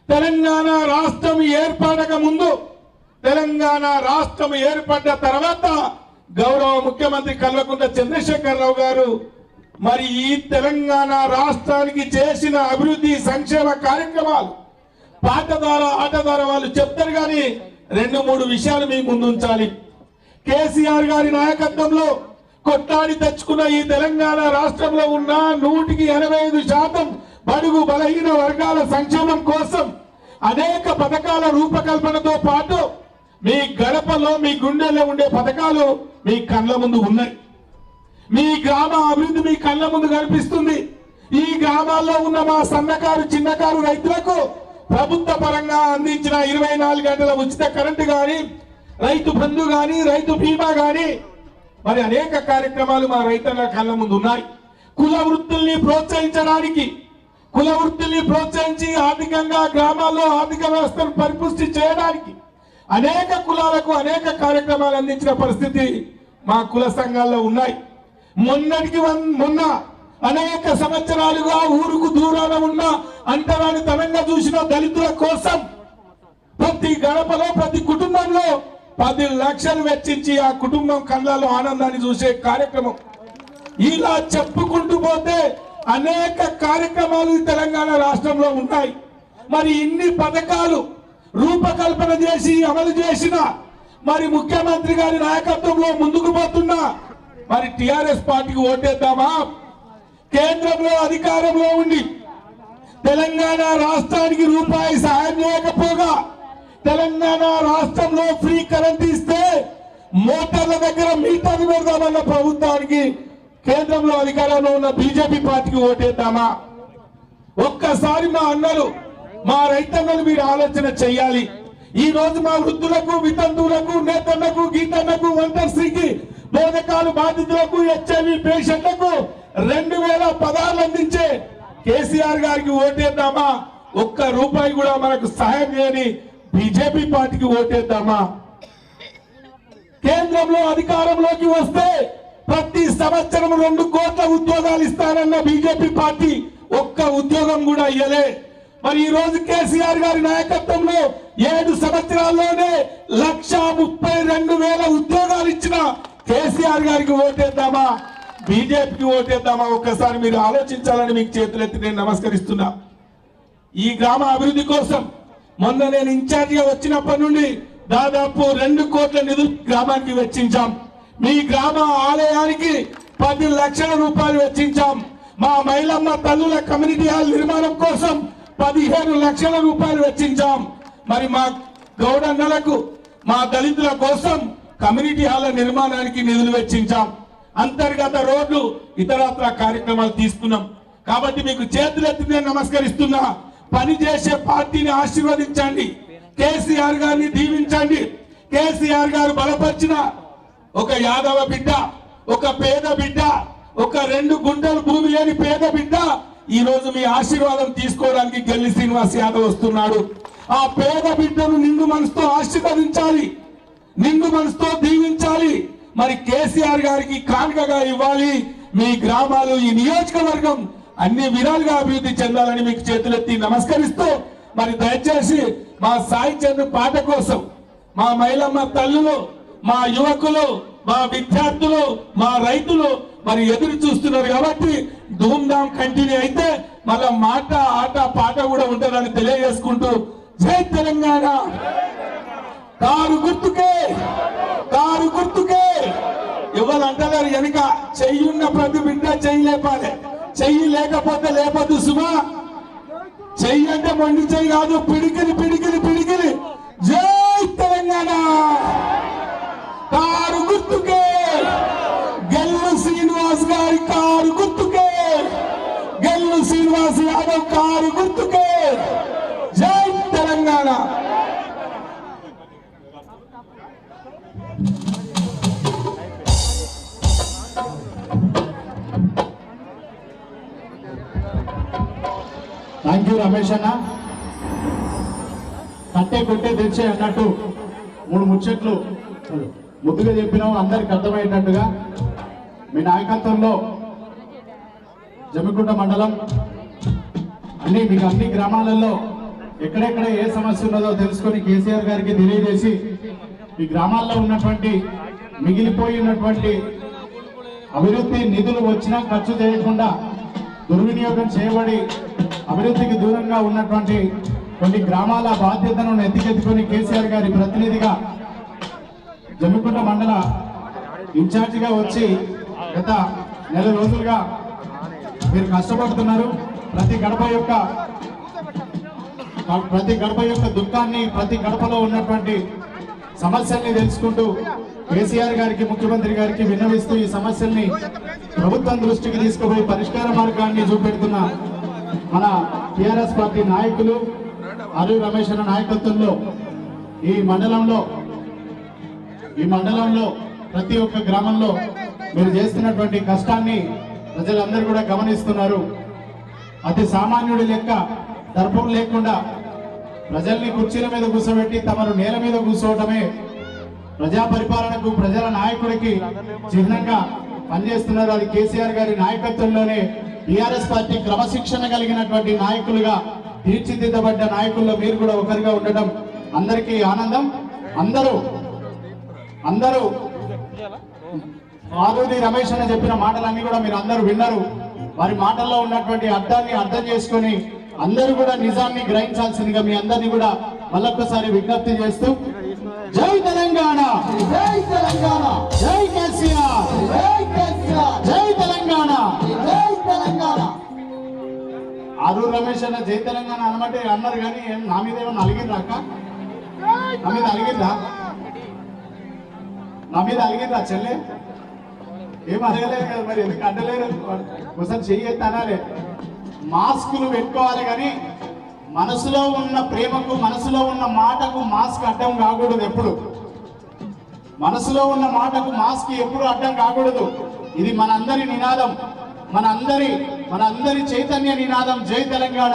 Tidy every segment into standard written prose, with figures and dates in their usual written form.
తెలంగాణ రాష్ట్రం ఏర్పడక ముందు, తెలంగాణ రాష్ట్రం ఏర్పడ్డ తర్వాత గౌరవ ముఖ్యమంత్రి కల్వకుంట్ల చంద్రశేఖరరావు గారు మరి ఈ తెలంగాణ రాష్ట్రానికి చేసిన అభివృద్ధి సంక్షేమ కార్యక్రమాలు పాటదార ఆటదార వాళ్ళు చెప్తారు కానీ 2-3 విషయాలు మీ ముందు ఉంచాలి. కేసీఆర్ గారి నాయకత్వంలో కొట్టాడి తెచ్చుకున్న ఈ తెలంగాణ రాష్ట్రంలో ఉన్న 185% బడుగు బలహీన వర్గాల సంక్షేమం కోసం అనేక పథకాల రూపకల్పనతో పాటు మీ గడపలో మీ గుండెల్లో ఉండే పథకాలు మీ కళ్ళ ముందు ఉన్నాయి. మీ గ్రామ అభివృద్ధి మీ కళ్ళ ముందు కనిపిస్తుంది. ఈ గ్రామాల్లో ఉన్న మా సన్నకారు చిన్నకారు రైతులకు ప్రభుత్వ పరంగా అందించిన 24 గంటల ఉచిత కరెంటు గాని, రైతు బంధు గాని, రైతు బీమా గాని మరి అనేక కార్యక్రమాలు మా రైతుల కళ్ళ ముందు ఉన్నాయి. కుల వృత్తుల్ని ప్రోత్సహించడానికి, కుల వృత్తుల్ని ప్రోత్సహించి ఆర్థికంగా గ్రామాల్లో ఆర్థిక వ్యవస్థను పరిపుష్టి చేయడానికి అనేక కులాలకు అనేక కార్యక్రమాలు అందించిన పరిస్థితి మా కుల సంఘాల్లో ఉన్నాయి. మొన్న అనేక సంవత్సరాలుగా ఊరుకు దూరాన ఉన్న అంటరాని తనంగా చూసిన దళితుల కోసం ప్రతి గడపలో ప్రతి కుటుంబంలో 10 లక్షలు వెచ్చించి ఆ కుటుంబం కళ్ళలో ఆనందాన్ని చూసే కార్యక్రమం. ఇలా చెప్పుకుంటూ పోతే అనేక కార్యక్రమాలు తెలంగాణ రాష్ట్రంలో ఉన్నాయి. మరి ఇన్ని పథకాలు రూపకల్పన చేసి అమలు చేసిన మరి ముఖ్యమంత్రి గారి నాయకత్వంలో ముందుకు పోతున్నా మరి టిఆర్ఎస్ పార్టీకి ఓటేద్దామా? కేంద్రంలో అధికారంలో ఉండి తెలంగాణ రాష్ట్రానికి రూపాయి సాయం చేయకపోగా తెలంగాణ రాష్ట్రంలో ఫ్రీ కరెంట్ ఇస్తే మోటార్ల దగ్గర మీటర్లు పెడదామన్న ప్రభుత్వానికి కేంద్రంలో అధికారంలో ఉన్న బీజేపీ పార్టీకి ఓటేద్దామా? ఒక్కసారి మా అన్నలు మా రైతన్నలు మీరు ఆలోచన చెయ్యాలి. ఈ రోజు మా వృద్ధులకు, వితంతువులకు, నేతన్నకు, గీతన్నకు, ఒంటరిస్త్రీకి, బోధకాలు బాధితులకు, హెచ్ఐవి పేషెంట్లకు 2016 అందించే కేసీఆర్ గారికి ఓటేద్దామా? ఒక్క రూపాయి కూడా మనకు సహాయం చేయని బీజేపీ పార్టీకి ఓటేద్దామా? కేంద్రంలో అధికారంలోకి వస్తే ప్రతి సంవత్సరం 2 కోట్ల ఉద్యోగాలు ఇస్తారన్న బీజేపీ పార్టీ ఒక్క ఉద్యోగం కూడా ఇయ్యలే. మరి ఈ రోజు కేసీఆర్ గారి నాయకత్వంలో 7 సంవత్సరాల్లోనే 1,32,000 ఉద్యోగాలు ఇచ్చిన కేసీఆర్ గారికి ఓటేద్దామా? బీజేపీకి ఓటేద్దామా? ఒక్కసారి మీరు ఆలోచించాలని మీకు చేతులెత్తి నేను నమస్కరిస్తున్నా. ఈ గ్రామ అభివృద్ధి కోసం మొన్న నేను ఇన్ఛార్జిగా వచ్చినప్పటి నుండి దాదాపు 2 కోట్ల నిధులు గ్రామానికి వెచ్చించాం. మీ గ్రామ ఆలయానికి 10 లక్షల రూపాయలు వెచ్చించాం. మా మైలమ్మ తల్లుల కమ్యూనిటీ హాల్ నిర్మాణం కోసం 15 లక్షల రూపాయలు వెచ్చించాం. మరి మా గౌడన్నలకు, మా దళితుల కోసం కమ్యూనిటీ హాల్ నిర్మాణానికి నిధులు వెచ్చించాం. అంతర్గత రోడ్లు, ఇతరత్ర కార్యక్రమాలు తీసుకున్నాం. కాబట్టి మీకు చేతులెత్తి నేను నమస్కరిస్తున్నా. పనిచేసే పార్టీని ఆశీర్వదించండి, కేసీఆర్ గారిని దీవించండి. కేసీఆర్ గారు బలపరిచిన ఒక యాదవ బిడ్డ, ఒక పేద బిడ్డ, ఒక 2 గుంటలు భూమి లేని పేద బిడ్డ ఈ రోజు మీ ఆశీర్వాదం తీసుకోవడానికి గెల్లి శ్రీనివాస్ యాదవ్ వస్తున్నాడు. ఆ పేద బిడ్డను నిండు మనసుతో ఆశీర్వదించాలి, నిండు మనసుతో దీవించాలి. మరి కేసీఆర్ గారికి కానుకగా ఇవ్వాలి. మీ గ్రామాలు, ఈ నియోజకవర్గం అన్ని విధాలుగా అభివృద్ధి చెందాలని మీకు చేతులెత్తి నమస్కరిస్తూ మరి దయచేసి మా సాయి చంద్ర పాట కోసం మా మైలమ్మ తల్లులు, మా యువకులు, మా విద్యార్థులు, మా రైతులు మరి ఎదురు చూస్తున్నారు. కాబట్టి ధూమ్ధామ్ కంటిన్యూ అయితే మళ్ళా మాట, ఆట, పాట కూడా ఉంటుందని తెలియజేసుకుంటూ జై తెలంగాణ. కారు గుర్తుకే, కారు గుర్తుకే. ఇవ్వాలంటారు వెనుక చెయ్యున్న ప్రతి బిడ్డ చెయ్యి లేపాలి. చెయ్యి లేకపోతే లేపద్దు సుమా. చెయ్యి అంటే మొండి చెయ్యి కాదు, పిడికిలి పిడికిలి పిడికిలి. జై తెలంగాణ. కారు గుర్తుకే, గెల్లు శ్రీనివాస్ గారి కారు గుర్తుకే, గెల్లు శ్రీనివాస్ యాదవ్ కారు గుర్తుకే. జై తెలంగాణ. థ్యాంక్ యూ రమేష్ అన్న. కట్టే కొట్టే తెచ్చే అన్నట్టు 3 ముచ్చట్లు ముద్దుగా చెప్పినాం. అందరికి అర్థమయ్యేటట్టుగా మీ నాయకత్వంలో జమ్మికుంట మండలం మీకు అన్ని గ్రామాలలో ఎక్కడెక్కడ ఏ సమస్య ఉన్నదో తెలుసుకొని కేసీఆర్ గారికి తెలియజేసి ఈ గ్రామాల్లో ఉన్నటువంటి మిగిలిపోయినటువంటి అభివృద్ధి నిధులు వచ్చినా ఖర్చు చేయకుండా దుర్వినియోగం చేయబడి అభివృద్ధికి దూరంగా ఉన్నటువంటి కొన్ని గ్రామాల బాధ్యతను ఎత్తికెత్తుకొని కేసీఆర్ గారి ప్రతినిధిగా జమ్మికుంట మండల ఇన్ఛార్జిగా వచ్చి గత నెల రోజులుగా మీరు కష్టపడుతున్నారు. ప్రతి గడప యొక్క దుఃఖాన్ని, ప్రతి గడపలో ఉన్నటువంటి సమస్యల్ని తెలుసుకుంటూ కేసీఆర్ గారికి, ముఖ్యమంత్రి గారికి విన్నవిస్తూ ఈ సమస్యల్ని ప్రభుత్వం దృష్టికి తీసుకుపోయి పరిష్కార మార్గాన్ని చూపెడుతున్న మన టిఆర్ఎస్ పార్టీ నాయకులు ఆరు రమేష్ అన్న నాయకత్వంలో ఈ మండలంలో ప్రతి ఒక్క గ్రామంలో మీరు చేస్తున్నటువంటి కష్టాన్ని ప్రజలందరూ కూడా గమనిస్తున్నారు. అతి సామాన్యుడి లెక్క దర్పం లేకుండా ప్రజల్ని కుర్చీల మీద కూర్చోబెట్టి తమను నేల మీద కూర్చోవటమే ప్రజా పరిపాలనకు, ప్రజల నాయకుడికి చిహ్నంగా పనిచేస్తున్నారు. అది కేసీఆర్ గారి నాయకత్వంలోనే టిఆర్ఎస్ పార్టీ క్రమశిక్షణ కలిగినటువంటి నాయకులుగా తీర్చిదిద్దబడ్డ నాయకుల్లో మీరు కూడా ఒకరిగా ఉండటం అందరికీ ఆనందం. అందరూ ఆరూరి రమేష్ అన్న చెప్పిన మాటలన్నీ కూడా మీరు అందరూ విన్నారు. వారి మాటల్లో ఉన్నటువంటి అర్థాన్ని అర్థం చేసుకొని అందరూ కూడా నిజాన్ని గ్రహించాల్సిందిగా మీ అందరినీ కూడా మళ్ళొక్కసారి విజ్ఞప్తి చేస్తూ, జై తెలంగాణ, జై తెలంగాణ, జై కేసీఆర్, జై కేసీఆర్, జై తెలంగాణ, జై తెలంగాణ. ఆరూరి రమేష్ అన్న జై తెలంగాణ అనమంటే అన్నారు కానీ నా మీద ఏమన్నా అలిగిందాక? నా మీద అలిగిందా చెల్లె? ఏం అడగలేదు కదా, మరి ఎందుకు అడ్డలేరు? ఒకసారి చెయ్యొద్దు అనాలి. మాస్కులు పెట్టుకోవాలి కానీ మనసులో ఉన్న ప్రేమకు, మనసులో ఉన్న మాటకు మాస్క్ అడ్డం కాకూడదు. ఎప్పుడు మనసులో ఉన్న మాటకు మాస్క్ ఎప్పుడు అడ్డం కాకూడదు. ఇది మనందరి నినాదం, మనందరి చైతన్య నినాదం జై తెలంగాణ.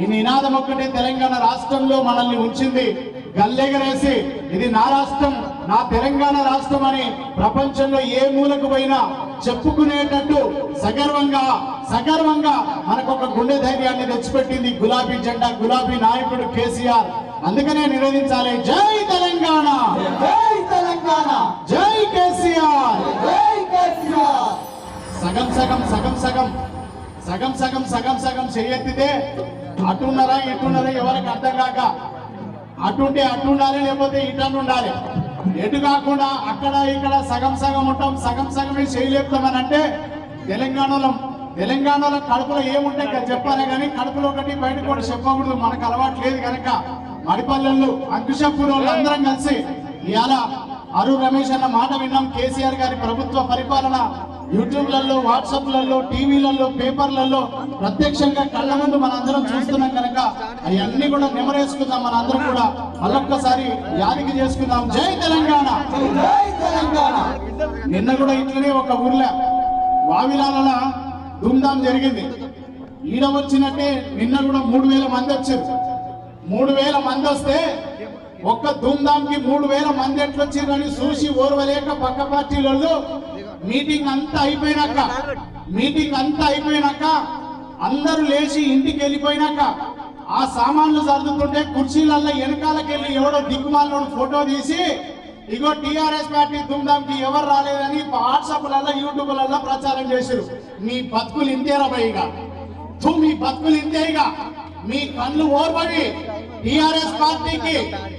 ఈ నినాదం ఒక్కటే తెలంగాణ రాష్ట్రంలో మనల్ని ఉంచింది. గల్లెగరేసి ఇది నా రాష్ట్రం, నా తెలంగాణ రాష్ట్రం అని ప్రపంచంలో ఏ మూలకు పోయినా చెప్పుకునేటట్టు సగర్వంగా మనకు ఒక గుండె ధైర్యాన్ని తెచ్చిపెట్టింది గులాబీ జెండా, గులాబీ నాయకుడు కేసీఆర్. అందుకనే నిరోధించాలి జై తెలంగాణ, జై తెలంగాణ, జై కేసీఆర్, జై కేసీఆర్. సగం చేయెత్తితే అటున్నారా ఇటున్నారా ఎవరికి అర్థం కాక అటుంటే అటు ఉండాలి, లేకపోతే ఇటు ఉండాలి. ఎటు కాకుండా అక్కడ ఇక్కడ సగం ఉంటాం, సగమే చేయలేపుతామని అంటే తెలంగాణలో కడుపులో ఏముంటాయి చెప్పాలి కానీ కడుపులో ఒకటి బయట కూడా చెప్పకూడదు. మనకు అలవాటు లేదు కనుక మడిపల్లెళ్ళు, అంకుశపూర్ వాళ్ళు అందరం కలిసి ఇవాళ ఆరూరి రమేష్ అన్న మాట విన్నాం. కేసీఆర్ గారి ప్రభుత్వ పరిపాలన యూట్యూబ్లలో, వాట్సాప్లలో, టీవీలలో, పేపర్లలో ప్రత్యక్షంగా కళ్ళ ముందు మనందరం చూస్తున్నాం కనుక అవన్నీ కూడా నెమరేసుకుందాం. మనందరం కూడా మళ్ళొక్కసారి యాదికి చేసుకుందాం జై తెలంగాణ, జై తెలంగాణ. నిన్న కూడా ఇట్లనే ఒక ఊర్లో వావిలాల ధూమ్ధాం జరిగింది. ఈడ వచ్చినట్టే నిన్న కూడా 3000 మంది వచ్చారు. 3000 మంది వస్తే ఒక్క ధూమ్ధాంకి 3000 మంది ఎట్లొచ్చారని చూసి ఓర్వలేక పక్క పార్టీలలో మీటింగ్ అంతా అయిపోయినాక అందరూ లేచి ఇంటికి వెళ్ళిపోయినాక ఆ సామాన్లు సర్దుతుంటే కుర్చీలలో వెనకాలకెళ్ళి ఎవడో దిక్కుమాలను ఫోటో తీసి ఇగో టిఆర్ఎస్ పార్టీ దుమ్దాంకి ఎవరు రాలేదని వాట్సాప్లలో, యూట్యూబ్లలో ప్రచారం చేశారు. మీ బతుకులు ఇంతేరా భయ్యగా, మీ బతుకులు ఇంతేగా. మీ కళ్ళు ఓర్పడి టిఆర్ఎస్ పార్టీకి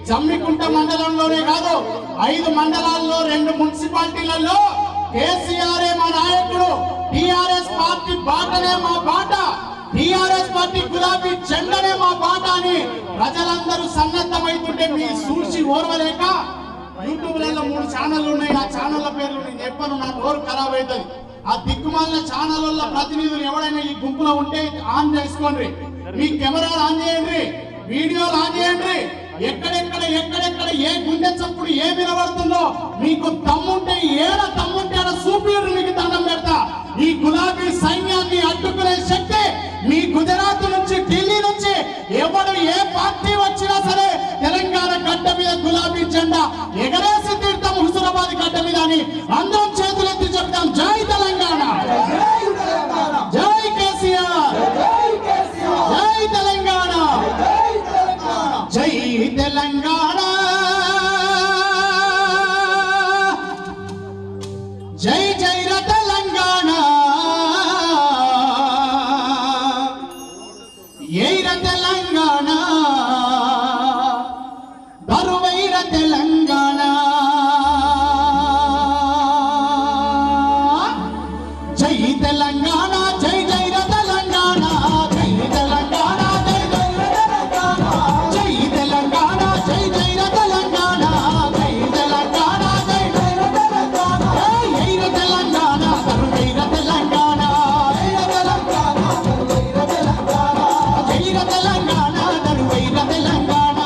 జమ్మికుంట మండలంలోనే కాదు 5 మండలాల్లో 2 మున్సిపాలిటీలలో కేసీఆర్ మా నాయకుడు, టిఆర్ఎస్ పార్టీ బాటనే మా బాట, టిఆర్ఎస్ పార్టీ గులాబీ జెండనే మా బాట అని ప్రజలందరూ సన్నద్ధమైతుంటే మీ సూచి ఓర్వలేక యూట్యూబ్లలో 3 ఛానళ్ళు ఉన్నాయి. ఆ ఛానళ్ళ పేర్లు నేను చెప్పను, నా నోరు ఖరాబ్ అవుతుంది. ఆ దిక్కుమాలిన ఛానళ్ళ ప్రతినిధులు ఎవరైనా ఈ గుంపులో ఉంటే ఆన్ చేసుకోండి, మీ కెమెరాలు ఆన్ చేయండి, వీడియోలు ఆన్ చేయండి. ఎక్కడెక్కడ ఏ గుండె చప్పుడు ఏ వినబడుతుందో మీకు తమ్ముంటే ఆడ సూపీడు మీకు దండం పెడతా. ఈ గులాబీ సైన్యాన్ని అడ్డుకునే శక్తి మీ గుజరాత్ నుంచి, ఢిల్లీ నుంచి ఎవరు ఏ పార్టీ వచ్చినా సరే తెలంగాణ గడ్డ మీద గులాబీ జెండా ఎగరేసి తీర్థం హుజూరాబాద్ గడ్డ మీద అని అందరం చేతులెత్తి చెప్తాం జై తెలంగాణ, జై కేసీఆర్, జై తెలంగాణ. తెలంగాణ జై జై ర తెలంగాణ ఏర తెలంగాణ బరువైర తెలంగాణ జై తెలంగాణ జై జై ర తెలంగాణ జై తెలంగాణ జై జై ర తెలంగాణ జై తెలంగాణ జై జై ర తెలంగాణ జై తెలంగాణ జై జై ర తెలంగాణ జై ర తెలంగాణ బరువైర తెలంగాణ జై ర తెలంగాణ బరువైర తెలంగాణ జై ర తెలంగాణ బరువైర తెలంగాణ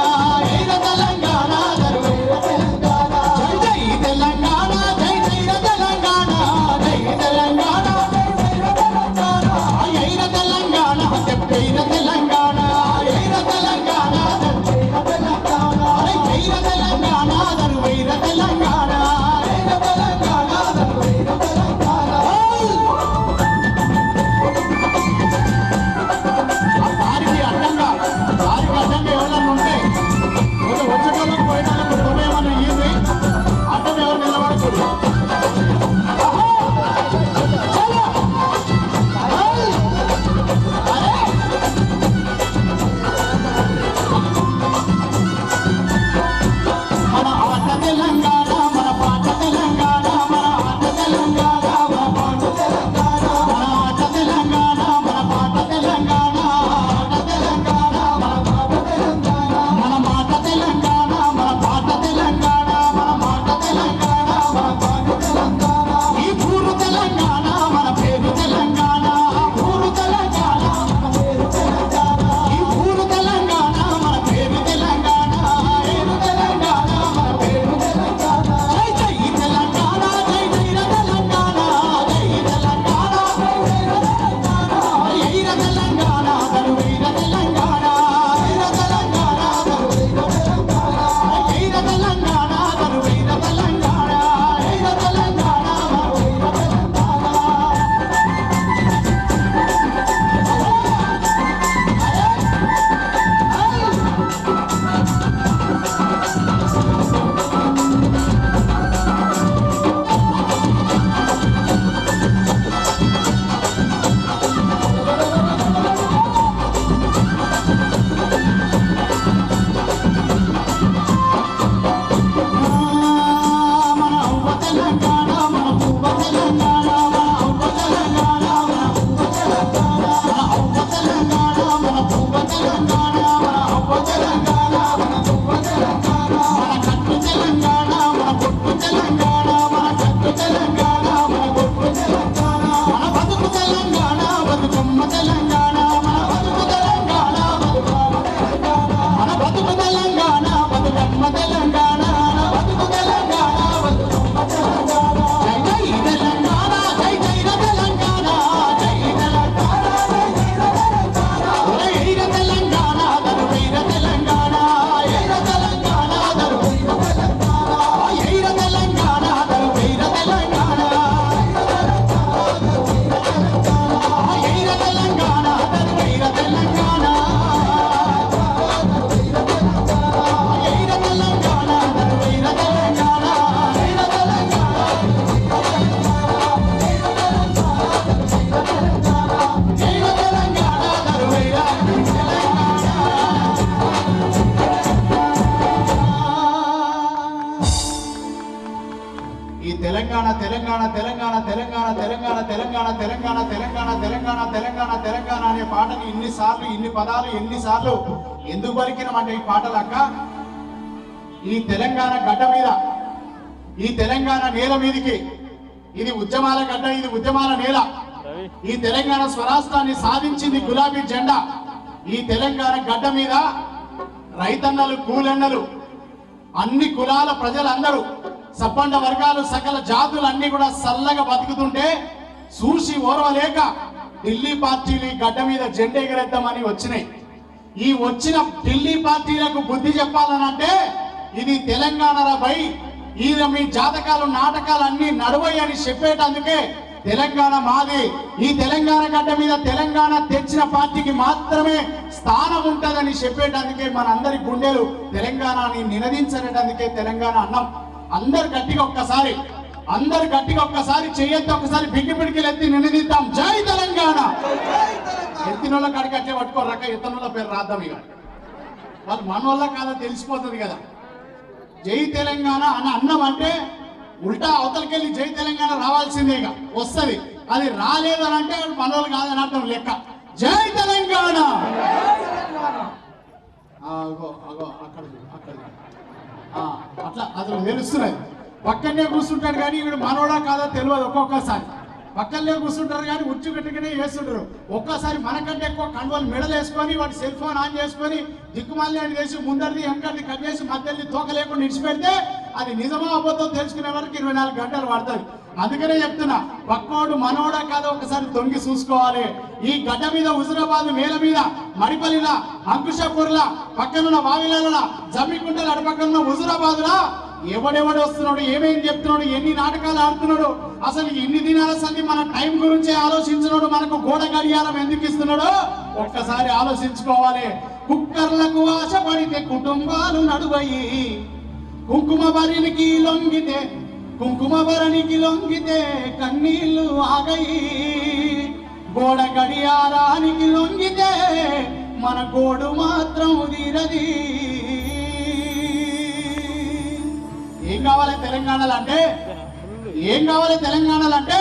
జై ర తెలంగాణ బరువైర తెలంగాణ జై జై తెలంగాణ జై జై ర తెలంగాణ జై తెలంగాణ జై జై ర తెలంగాణ జై ర తెలంగాణ జై ర తెలంగాణ జై ర తెలంగాణ జై ర తెలంగాణ బరువైర తెలంగాణ జై ర తెలంగాణ బరువైర తెలంగాణ దారికి అడ్డంగా ఎవరన్నా ఉంటే ఒక వచ్చేటోళ్ళకి పోయేటోళ్ళకి తొమ్మిదేమన్నా ఇయ్యండి అడ్డం ఎవరు నిలబడకూడదు మన ఆట తెలంగాణ మన పాట తెలంగాణ మన ఆట తెలంగాణ మన పాట తెలంగాణ మన ఆట తెలంగాణ మన పాట తెలంగాణ ఆట తెలంగాణ మన పాట తెలంగాణ మన మాట తెలంగాణ మన పాట తెలంగాణ మన మాట తెలంగాణ మన పాట తెలంగాణ ఈ ఊరు తెలంగాణ మన పేరు తెలంగాణ ఊరు తెలంగాణ మన పేరు తెలంగాణ ఈ ఊరు తెలంగాణ మన పేరు తెలంగాణ పేరు తెలంగాణ మన పేరు తెలంగాణ జై జై తెలంగాణ జై జై ర తెలంగాణ జై తెలంగాణ జై జై ర తెలంగాణ జై ర తెలంగాణ బరువైర తెలంగాణ జై ర తెలంగాణ బరువైర తెలంగాణ జై ర తెలంగాణ బరువైర తెలంగాణ జై ర తెలంగాణ బరువైర తెలంగాణ మన అవ్వ తెలంగాణ మన పువ్వ తెలంగాణ మన అవ్వ తెలంగాణ మన పువ్వ తెలంగాణ మన అవ్వ తెలంగాణ మన పువ్వ తెలంగాణ మన అవ్వ తెలంగాణ మన పువ్వ తెలంగాణ మన కట్టు తెలంగాణ మన పొట్టు తెలంగాణ మన కట్టు తెలంగాణ మన పొట్టు తెలంగాణ మన బతుకు తెలంగాణ బతుకమ్మ తెలంగాణ మన బతుకు తెలంగాణ బతుకమ్మ తెలంగాణ మన బతుకు తెలంగాణ బతుకమ్మ తెలంగాణ మన బతుకు తెలంగాణ బతుకమ్మ తెలంగాణ జై జై తెలంగాణ జై జై ర తెలంగాణ జై తెలంగాణ జై జై ర తెలంగాణ జై ర తెలంగాణ బరువైర తెలంగాణ జై ర తెలంగాణ బరువైర తెలంగాణ జై ర తెలంగాణ బరువైర తెలంగాణ జై ర తెలంగాణ బరువైర తెలంగాణ జై ర తెలంగాణ బరువైర తెలంగాణ జై ర తెలంగాణ బరువైర తెలంగాణ జై ర తెలంగాణ బరువైర ఈ తెలంగాణ తెలంగాణ తెలంగాణ తెలంగాణ తెలంగాణ తెలంగాణ తెలంగాణ తెలంగాణ తెలంగాణ తెలంగాణ తెలంగాణ అనే పాటని ఇన్నిసార్లు ఇన్ని పదాలు ఎన్నిసార్లు ఎందుకు పలికినామంటే ఈ పాటలక్క ఈ తెలంగాణ గడ్డ మీద ఈ తెలంగాణ నేల మీదికి ఇది ఉద్యమాల గడ్డ ఇది ఉద్యమాల నేల ఈ తెలంగాణ స్వరాష్ట్రాన్ని సాధించింది గులాబీ జెండా ఈ తెలంగాణ గడ్డ మీద రైతన్నలు కూలన్నలు అన్ని కులాల ప్రజలందరూ సబ్బండ వర్గాలు సకల జాతులు అన్ని కూడా సల్లగా బతుకుతుంటే చూసి ఓర్వలేక ఢిల్లీ పార్టీలు ఈ గడ్డ మీద జెండా ఎగరేద్దామని వచ్చినాయి. ఈ వచ్చిన ఢిల్లీ పార్టీలకు బుద్ధి చెప్పాలనంటే ఇది తెలంగాణలో పోయి ఈయన మీ జాతకాలు నాటకాలు అన్ని నడువై అని చెప్పేటందుకే తెలంగాణ మాది, ఈ తెలంగాణ గడ్డ మీద తెలంగాణ తెచ్చిన పార్టీకి మాత్రమే స్థానం ఉంటుందని చెప్పేటందుకే మన అందరి గుండెలు తెలంగాణని నినదించడానికి తెలంగాణ అన్నం. అందరు గట్టిగా ఒక్కసారి చెయ్యొద్దు, ఒక్కసారి బిగ్గి పిడికిలు ఎత్తి నినదిద్దాం. జై తెలంగాణ. ఎత్తినోళ్ళ కాడికి అట్లే పట్టుకోరక, ఎత్తనోళ్ళ పేరు రాద్దాం. ఇక వాళ్ళు మనోళ్ళ కాదా తెలిసిపోతుంది కదా. జై తెలంగాణ అన్న అన్నం అంటే ఉల్టా అవతలకెళ్ళి జై తెలంగాణ రావాల్సిందే, ఇక వస్తుంది. అది రాలేదు అని అంటే మనోళ్ళు కాదని అర్థం లెక్క. జై తెలంగాణ. అట్లా అసలు తెలుస్తున్నాయి. పక్కనే కూర్చుంటాడు కానీ వీడు మనోడా కాదా తెలియదు. ఒక్కొక్కసారి పక్కనే కూర్చుంటారు కానీ ఉచ్చు గట్టిగానే వేస్తుంటారు. ఒక్కసారి మనకంటే ఎక్కువ కండువలు మెడలు వేసుకొని వాడి సెల్ ఫోన్ ఆన్ చేసుకొని దిక్కుమాలి అని చేసి ముందరిది వెనకది కట్ చేసి మధ్యలో తోక లేకుండా ఇడిచిపెడితే అది నిజమో అబద్ధం తెలుసుకునే వరకు 24 గంటలు పడుతుంది. అందుకనే చెప్తున్నా, పక్కోడు మనోడా కాదో ఒకసారి తొంగి చూసుకోవాలి. ఈ గడ్డ మీద, హుజురాబాద్ నేల మీద, మడిపల్లిలా, అంకుశాపూర్లా, పక్కనున్న వావిలాల, జమ్మికుంటల అటుపక్కనున్న హుజురాబాద్లా ఎవడెవడు వస్తున్నాడు, ఏమేం చెప్తున్నాడు, ఎన్ని నాటకాలు ఆడుతున్నాడు, అసలు ఎన్ని దినాల సంది మన టైం గురించి ఆలోచించినాడు, మనకు గోడ గడియారం ఎందుకు ఇస్తున్నాడో ఒక్కసారి ఆలోచించుకోవాలి. కుక్కర్లకు ఆశపడితే కుటుంబాలు నడువయి, కుంకుమ భరణికి లొంగితే కన్నీళ్లు ఆగయి, గోడ గడియారానికి లొంగితే మన గోడు మాత్రం తీరది. ఏం కావాలి తెలంగాణలో అంటే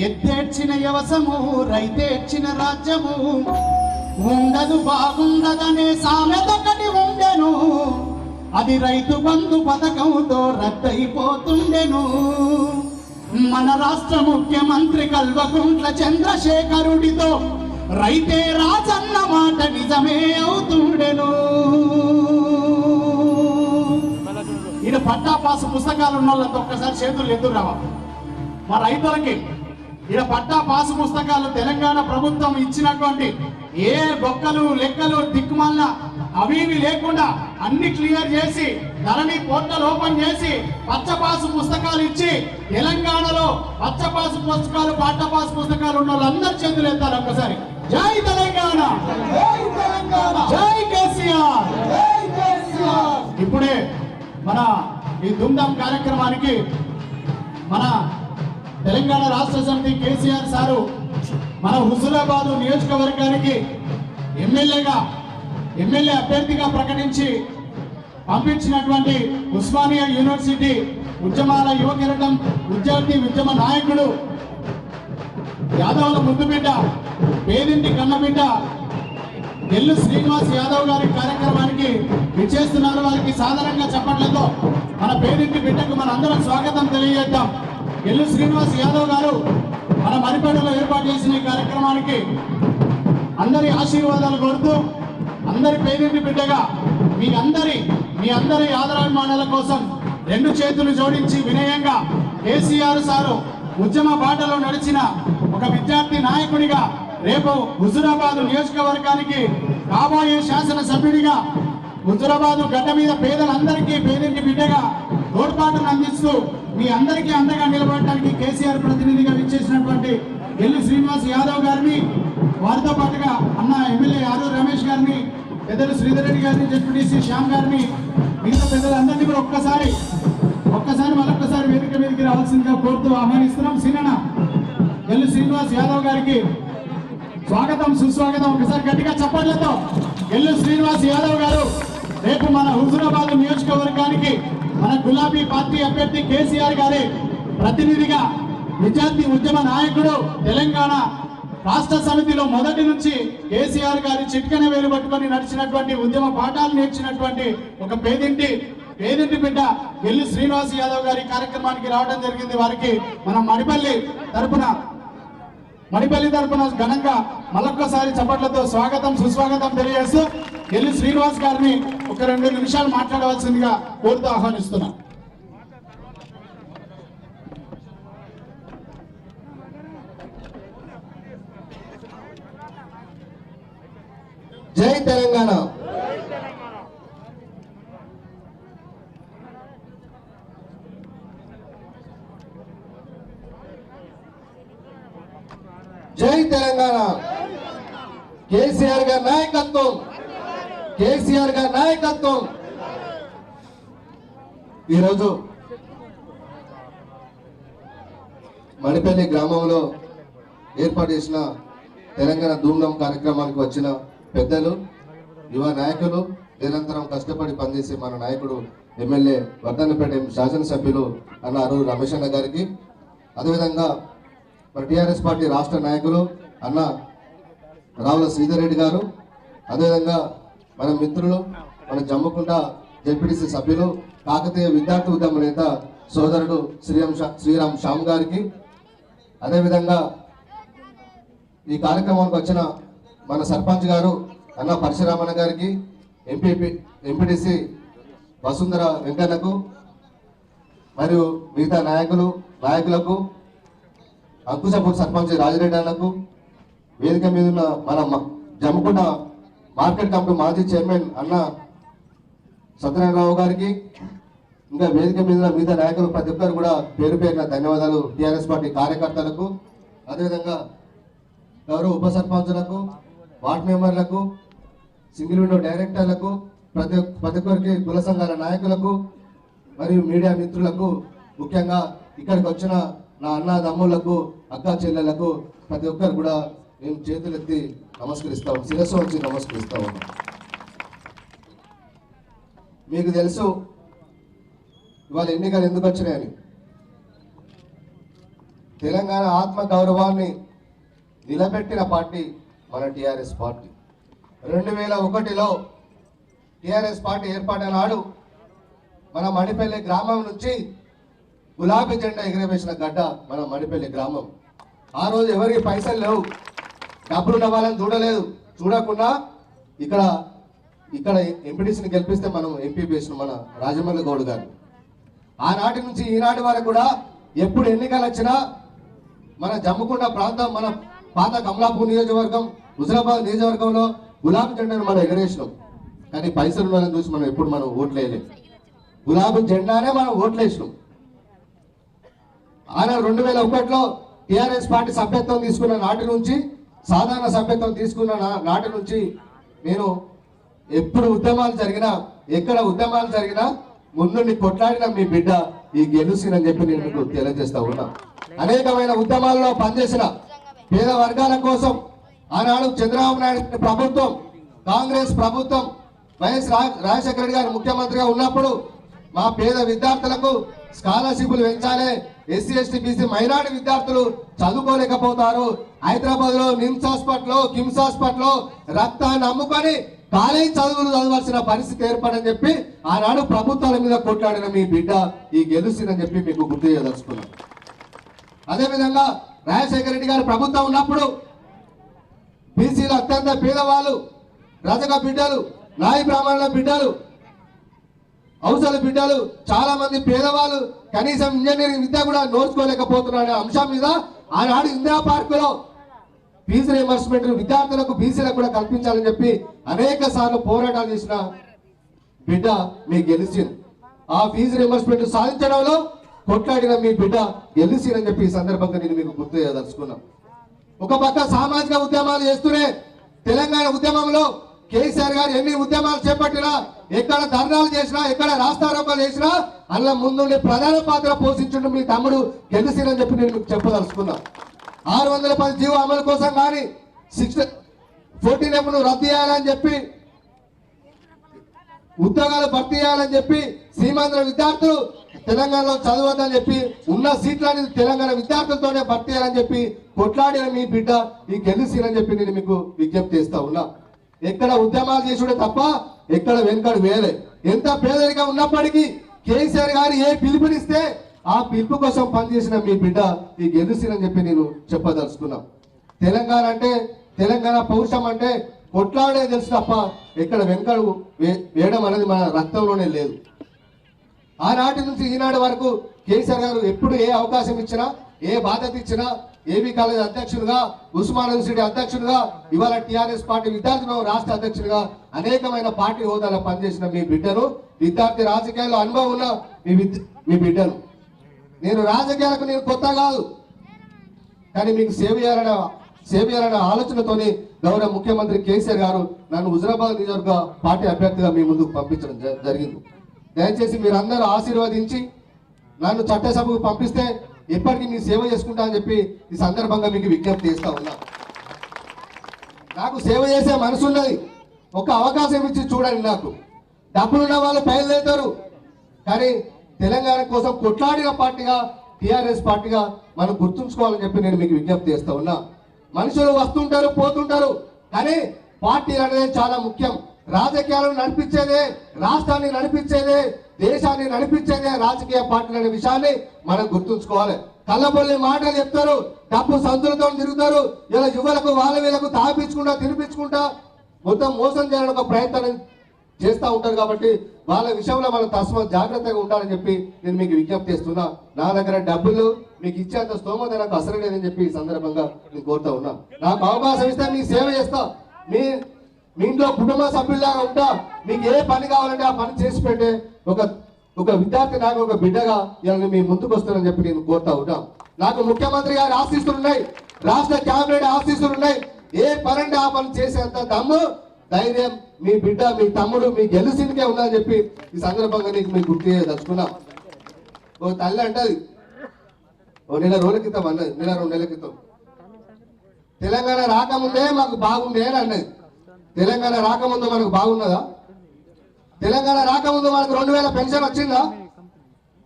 ఎత్తేర్చిన యవసము, రైతేర్చిన రాజ్యము, ఉండదు బాగుండదనే సామెతొకటి ఉండెను, అది రైతు బంధు పథకంతో రద్దయిపోతుండెను. మన రాష్ట్ర ముఖ్యమంత్రి కల్వకుంట్ల చంద్రశేఖరుడితో రైతే రాజన్న మాట నిజమే అవుతుండెను. ఈయన పట్టా పాసు పుస్తకాలు ఉన్న వాళ్ళతో ఒక్కసారి చేతులు ఎదురు రావా. మా రైతులకి ఈయన పట్టా పాసు పుస్తకాలు తెలంగాణ ప్రభుత్వం ఇచ్చినటువంటి ఏ బొక్కలు లెక్కలు దిక్కుమాలిన అవి లేకుండా అన్ని క్లియర్ చేసి ధరణి పోర్టల్ ఓపెన్ చేసి పచ్చపాసు పుస్తకాలు ఇచ్చి తెలంగాణలో పచ్చపాసు పుస్తకాలు, పట్టపాసు పుస్తకాలు ఉన్న వాళ్ళందరూ చేతులు ఎత్తారు ఒక్కసారి. జై తెలంగాణ, జై కేసీఆర్. ఇప్పుడే మన ఈ ధూమ్ధామ్ కార్యక్రమానికి మన తెలంగాణ రాష్ట్ర సమితి కేసీఆర్ సారు మన హుజూరాబాద్ నియోజకవర్గానికి ఎమ్మెల్యే అభ్యర్థిగా ప్రకటించి పంపించినటువంటి ఉస్మానియా యూనివర్సిటీ ఉద్యమాల యువ కిరీటం విద్యార్థి ఉద్యమ నాయకుడు, యాదవ్ల ముద్దుబిడ్డ, పేదింటి కన్నబిడ్డ ఎల్లు శ్రీనివాస్ యాదవ్ గారి కార్యక్రమానికి విచ్చేస్తున్నారు. వారికి సాధారణంగా చెప్పట్లేదు మన పేదింటి బిడ్డకు మన అందరం స్వాగతం తెలియజేద్దాం. ఎల్లు శ్రీనివాస్ యాదవ్ గారు మన మరిపేటలో ఏర్పాటు చేసిన ఈ కార్యక్రమానికి అందరి ఆశీర్వాదాలు కోరుతూ, అందరి పేదింటి బిడ్డగా మీ అందరి ఆదరాభిమానాల కోసం 2 చేతులు జోడించి వినయంగా కేసీఆర్ సారు ఉద్యమ బాటలో నడిచిన ఒక విద్యార్థి నాయకుడిగా, రేపు హుజూరాబాద్ నియోజకవర్గానికి కాబోయే శాసనసభ్యుడిగా, హుజూరాబాద్ గడ్డ మీద పేదలందరికీ పేదింటి బిడ్డగా తోడ్పాటును అందిస్తూ మీ అందరికీ అండగా నిలబడటానికి కేసీఆర్ ప్రతినిధిగా విచ్చేసినటువంటి ఎల్లు శ్రీనివాస్ యాదవ్ గారిని, వారితో పాటుగా అన్న ఎమ్మెల్యే ఆరూరు రమేష్ గారిని, పెద్దలు శ్రీధర్ రెడ్డి గారిని, జెడ్పీటీసీ శ్యామ్ గారిని, మిగతా పెద్దలందరినీ కూడా ఒక్కసారి మరొక్కసారి వేదిక మీదకి రావాల్సిందిగా కోరుతూ ఆహ్వానిస్తున్నాం. సినన ఎల్లు శ్రీనివాస్ యాదవ్ గారికి స్వాగతం, సుస్వాగతం. ఒకసారి గట్టిగా చప్పట్లతో ఎల్లు శ్రీనివాస్ యాదవ్ గారు రేపు మన హుజూరాబాద్ నియోజకవర్గానికి మన గులాబీ పార్టీ అభ్యర్థి కేసీఆర్ గారి ప్రతినిధిగా, విద్యార్థి ఉద్యమ నాయకుడు, తెలంగాణ రాష్ట్ర సమితిలో మొదటి నుంచి కేసీఆర్ గారి చిట్కన వేలు పట్టుకొని నడిచినటువంటి ఉద్యమ పాఠాలు నేర్చినటువంటి ఒక పేదింటి బిడ్డ ఎల్లు శ్రీనివాస్ యాదవ్ గారి కార్యక్రమానికి రావడం జరిగింది. వారికి మనం మడిపల్లి తరపున ఘనంగా మరొక్కసారి చప్పట్లతో స్వాగతం, సుస్వాగతం తెలియజేస్తూ ఎల్లు శ్రీనివాస్ గారిని ఒక 2 నిమిషాలు మాట్లాడవలసిందిగా కోరుతూ ఆహ్వానిస్తున్నాం. జై తెలంగాణ. జై తెలంగాణ. కేసీఆర్ గారి నాయకత్వం, కేసీఆర్ గారి నాయకత్వం. ఈరోజు మడిపల్లి గ్రామంలో ఏర్పాటు చేసిన తెలంగాణ ధూమ్ధాం కార్యక్రమానికి వచ్చిన పెద్దలు, యువ నాయకులు, నిరంతరం కష్టపడి పనిచేసే మన నాయకుడు ఎమ్మెల్యే వర్ధన్నపేట శాసనసభ్యులు అన్న అరూరు రమేష్ అన్న గారికి, అదేవిధంగా మన టీఆర్ఎస్ పార్టీ రాష్ట్ర నాయకులు అన్న రావుల శ్రీధర్ రెడ్డి గారు, అదేవిధంగా మన మిత్రులు, మన జమ్ముకుంట జెడ్పీటీసీ సభ్యులు, కాకతీయ విద్యార్థి ఉద్యమ నేత సోదరుడు శ్రీరామ్ శ్యామ్ గారికి, అదేవిధంగా ఈ కార్యక్రమానికి వచ్చిన మన సర్పంచ్ గారు అన్న పరశురామన్న గారికి, ఎంపీటీసీ వసుంధర వెంకన్నకు, మరియు మిగతా నాయకులకు, అంకుశపూర్ సర్పంచ్ రాజిరెడ్డి అన్నకు, వేదిక మీద ఉన్న మన జమ్ముకుంట మార్కెట్ కమిటీ మాజీ చైర్మన్ అన్న సత్యనారాయణరావు గారికి, ఇంకా వేదిక మీద మిగతా నాయకులు ప్రతి ఒక్కరు కూడా పేరు పేరున ధన్యవాదాలు. టీఆర్ఎస్ పార్టీ కార్యకర్తలకు, అదేవిధంగా గౌరవ ఉప సర్పంచులకు, వార్డు మెంబర్లకు, సింగిల్ విండో డైరెక్టర్లకు, ప్రతి ఒక్కరికి, కుల సంఘాల నాయకులకు మరియు మీడియా మిత్రులకు, ముఖ్యంగా ఇక్కడికి వచ్చిన నా అన్న తమ్ముళ్లకు, అక్క చెల్లెళ్లకు ప్రతి ఒక్కరు కూడా నేను చేతులెత్తి నమస్కరిస్తా ఉన్నాను, శిరస్సు వచ్చి నమస్కరిస్తా ఉన్నాను. మీకు తెలుసు ఇవాళ ఎన్నికలు ఎందుకు వచ్చినాయని. తెలంగాణ ఆత్మ గౌరవాన్ని నిలబెట్టిన పార్టీ మన టీఆర్ఎస్ పార్టీ. 2001లో టీఆర్ఎస్ పార్టీ ఏర్పాటైన నాడు మన మడిపల్లి గ్రామం నుంచి గులాబీ జెండా ఎగిరవేసిన గడ్డ మన మడిపల్లి గ్రామం. ఆ రోజు ఎవరికి పైసలు లేవు, డబ్బులు నవ్వాలని చూడలేదు. చూడకుండా ఇక్కడ ఎంపీటీసీని గెలిపిస్తే మనం ఎంపీ వేసిన మన రాజమల్లి గౌడ్ గారు. ఆనాటి నుంచి ఈనాటి వరకు కూడా ఎప్పుడు ఎన్నికలు వచ్చినా మన జమ్ముకుంట ప్రాంతం, మన పాత కమలాపూర్ నియోజకవర్గం, హుజరాబాద్ నియోజకవర్గంలో గులాబీ జెండాను మనం ఎగరేసినాం. కానీ పైసలు వాళ్ళని చూసి మనం ఎప్పుడు ఓట్లు వేయలేం. గులాబీ జెండానే మనం ఓట్లు వేసినాం. ఆనాడు 2001లో టీఆర్ఎస్ పార్టీ సభ్యత్వం తీసుకున్న నాటి నుంచి, సాధారణ సభ్యత్వం తీసుకున్న నాటి నుంచి నేను ఎప్పుడు ఉద్యమాలు జరిగినా, ఎక్కడ ఉద్యమాలు జరిగినా ముందుండి కొట్లాడిన మీ బిడ్డ ఈ గెలుసినని చెప్పి నేను మీకు తెలియజేస్తా ఉన్నా. అనేకమైన ఉద్యమాల్లో పనిచేసిన పేద వర్గాల కోసం ఆనాడు చంద్రబాబు నాయుడు ప్రభుత్వం, కాంగ్రెస్ ప్రభుత్వం, వైఎస్ రాజశేఖర రెడ్డి గారు ముఖ్యమంత్రిగా ఉన్నప్పుడు మా పేద విద్యార్థులకు స్కాలర్షిప్లు పెంచాలి, ఎస్సీ ఎస్టీ బీసీ మైనారిటీ విద్యార్థులు చదువుకోలేకపోతారు, హైదరాబాద్ లో నిమ్స్ హాస్పిటల్, కిమ్స్ హాస్పిటల్ రక్తాన్ని అమ్ముకొని కాలేజీ చదువులు చదవాల్సిన పరిస్థితి ఏర్పడని చెప్పి ఆనాడు ప్రభుత్వాల మీద కొట్లాడిన మీ బిడ్డ ఈ గెలుసినని చెప్పి మీకు గుర్తు చేయదలుచుకున్నాం. అదేవిధంగా రాజశేఖర రెడ్డి గారు ప్రభుత్వం ఉన్నప్పుడు బీసీలు అత్యంత పేదవాళ్ళు, రజక బిడ్డలు, నాయి బ్రాహ్మణుల బిడ్డలు, అవసర బిడ్డలు, చాలా మంది పేదవాళ్ళు కనీసం ఇంజనీరింగ్ విద్య కూడా నోచుకోలేకపోతున్న అంశం మీద ఆనాడు ఇందిరా పార్కులో ఫీజు రియంబర్స్మెంట్ విద్యార్థులకు, బీసీలకు కూడా కల్పించాలని చెప్పి అనేక సార్లు పోరాటాలు చేసిన బిడ్డ మీ గెలిచింది. ఆ ఫీజు రియంబర్స్మెంట్ సాధించడంలో కొట్లాడిన మీ బిడ్డ గెలిచిందని చెప్పి ఈ సందర్భంగా నేను మీకు గుర్తు చేయదలుచుకున్నాం. ఒక పక్క సామాజిక ఉద్యమాలు చేస్తూనే తెలంగాణ ఉద్యమంలో కేసీఆర్ గారు ఎన్ని ఉద్యమాలు చేపట్టినా, ఎక్కడ ధర్నాలు చేసినా, ఎక్కడ రాస్తారోకాలు చేసినా అందులో ముందుండి ప్రధాన పాత్ర పోషించడం మీ తమ్ముడు గెలిచిందని చెప్పి నేను మీకు చెప్పదలుచుకున్నా. 610 జీవో అమలు కోసం కానీ 14F రద్దు చేయాలని చెప్పి, ఉద్యోగాలు భర్తీ చేయాలని చెప్పి, సీమాంధ్ర విద్యార్థులు తెలంగాణలో చదవద్దని చెప్పి, ఉన్న సీట్లని తెలంగాణ విద్యార్థులతోనే భర్తీ చేయాలని చెప్పి కొట్లాడిన మీ బిడ్డ ఈ గెలిచినని చెప్పి నేను మీకు విజ్ఞప్తి చేస్తా ఉన్నా. ఎక్కడ ఉద్యమాలు చేసుడే తప్ప ఎక్కడ వెనుకడు వేలే. ఎంత పేదరిగా ఉన్నప్పటికీ కేసీఆర్ గారు ఏ పిలుపునిస్తే ఆ పిలుపు కోసం పనిచేసిన మీ బిడ్డ ఈ గెలిచినని చెప్పి నేను చెప్పదలుచుకున్నా. తెలంగాణ అంటే, తెలంగాణ పౌరుషం అంటే కొట్లాడే తెలుసు తప్ప ఎక్కడ వెనుకడు వేయడం అనేది మన రక్తంలోనే లేదు. ఆనాటి నుంచి ఈనాటి వరకు కేసీఆర్ గారు ఎప్పుడు ఏ అవకాశం ఇచ్చినా, ఏ బాధ్యత ఇచ్చినా, ఏబీ కాలేజ్ అధ్యక్షులుగా, ఉస్మాన్ యూనివర్సిటీ అధ్యక్షులుగా, ఇవాళ టీఆర్ఎస్ పార్టీ విద్యార్థి రాష్ట్ర అధ్యక్షులుగా అనేకమైన పార్టీ హోదాలో పనిచేసిన మీ బిడ్డను, విద్యార్థి రాజకీయాల్లో అనుభవం ఉన్న మీ బిడ్డను, నేను రాజకీయాలకు నేను కొత్త కాదు, కానీ మీకు సేవ చేయాలనే సేవ చేయాలనే ఆలోచనతోని గౌరవ ముఖ్యమంత్రి కేసీఆర్ గారు నన్ను హుజరాబాద్ నియోజకవర్గ పార్టీ అభ్యర్థిగా మీ ముందుకు పంపించడం జరిగింది. దయచేసి మీరందరూ ఆశీర్వదించి నన్ను చట్టసభకు పంపిస్తే ఎప్పటికీ మీ సేవ చేసుకుంటా అని చెప్పి ఈ సందర్భంగా మీకు విజ్ఞప్తి చేస్తా ఉన్నా. నాకు సేవ చేసే మనసు ఉన్నది, ఒక అవకాశం ఇచ్చి చూడండి. నాకు డబ్బులున్న వాళ్ళు బయలుదేరుతారు, కానీ తెలంగాణ కోసం కొట్లాడిన పార్టీగా టిఆర్ఎస్ పార్టీగా మనం గుర్తుంచుకోవాలని చెప్పి నేను మీకు విజ్ఞప్తి చేస్తా ఉన్నా. మనుషులు వస్తుంటారు పోతుంటారు, కానీ పార్టీలు అనేది చాలా ముఖ్యం. రాజకీయాలను నడిపించేదే, రాష్ట్రాన్ని నడిపించేదే, దేశాన్ని నడిపించేదే రాజకీయ పార్టీలు అనే విషయాన్ని మనం గుర్తుంచుకోవాలి. కళ్ళబొల్లి మాటలు చెప్తారు, డబ్బు సంతులతో తిరుగుతారు, ఇలా యువలకు వాళ్ళ వీళ్ళకు తాపించుకుంటా తినిపించుకుంటా మొత్తం మోసం చేయాలని ఒక ప్రయత్నం చేస్తూ ఉంటారు. కాబట్టి వాళ్ళ విషయంలో మనం తస్మ జాగ్రత్తగా ఉండాలని చెప్పి నేను మీకు విజ్ఞప్తి చేస్తున్నా. నా దగ్గర డబ్బులు మీకు ఇచ్చేంత స్తోమత నాకు అసలు లేదని చెప్పి ఈ సందర్భంగా నేను కోరుతా ఉన్నా. నాకు అవకాశం ఇస్తే మీకు సేవ చేస్తా, మీ ఇంట్లో కుటుంబ సభ్యుల్లాగా ఉంటా. మీకు ఏ పని కావాలంటే ఆ పని చేసి పెట్టే ఒక విద్యార్థి నాకు ఒక బిడ్డగా ఇలా మీ ముందుకు వస్తానని చెప్పి నేను కోరుతా ఉన్నా. నాకు ముఖ్యమంత్రి గారి ఆశీస్సులు ఉన్నాయి, రాష్ట్ర కేబినెట్ ఆశీస్సులు ఉన్నాయి. ఏ పని అంటే ఆ పని చేసేంత దమ్ము ధైర్యం మీ బిడ్డ మీ తమ్ముడు మీ గెలుసినికే ఉందని చెప్పి ఈ సందర్భంగా నీకు మీకు గుర్తు చేయదలుచుకున్నా. ఓ తల్లి అంటది, ఓ నెల రోజుల క్రితం అన్నది, నెల 2 నెలల క్రితం, తెలంగాణ రాకముందే మాకు బాగుంది అని అన్నది. తెలంగాణ రాకముందు మనకు బాగున్నదా? తెలంగాణ రాకముందు మనకు 2000 పెన్షన్ వచ్చిందా?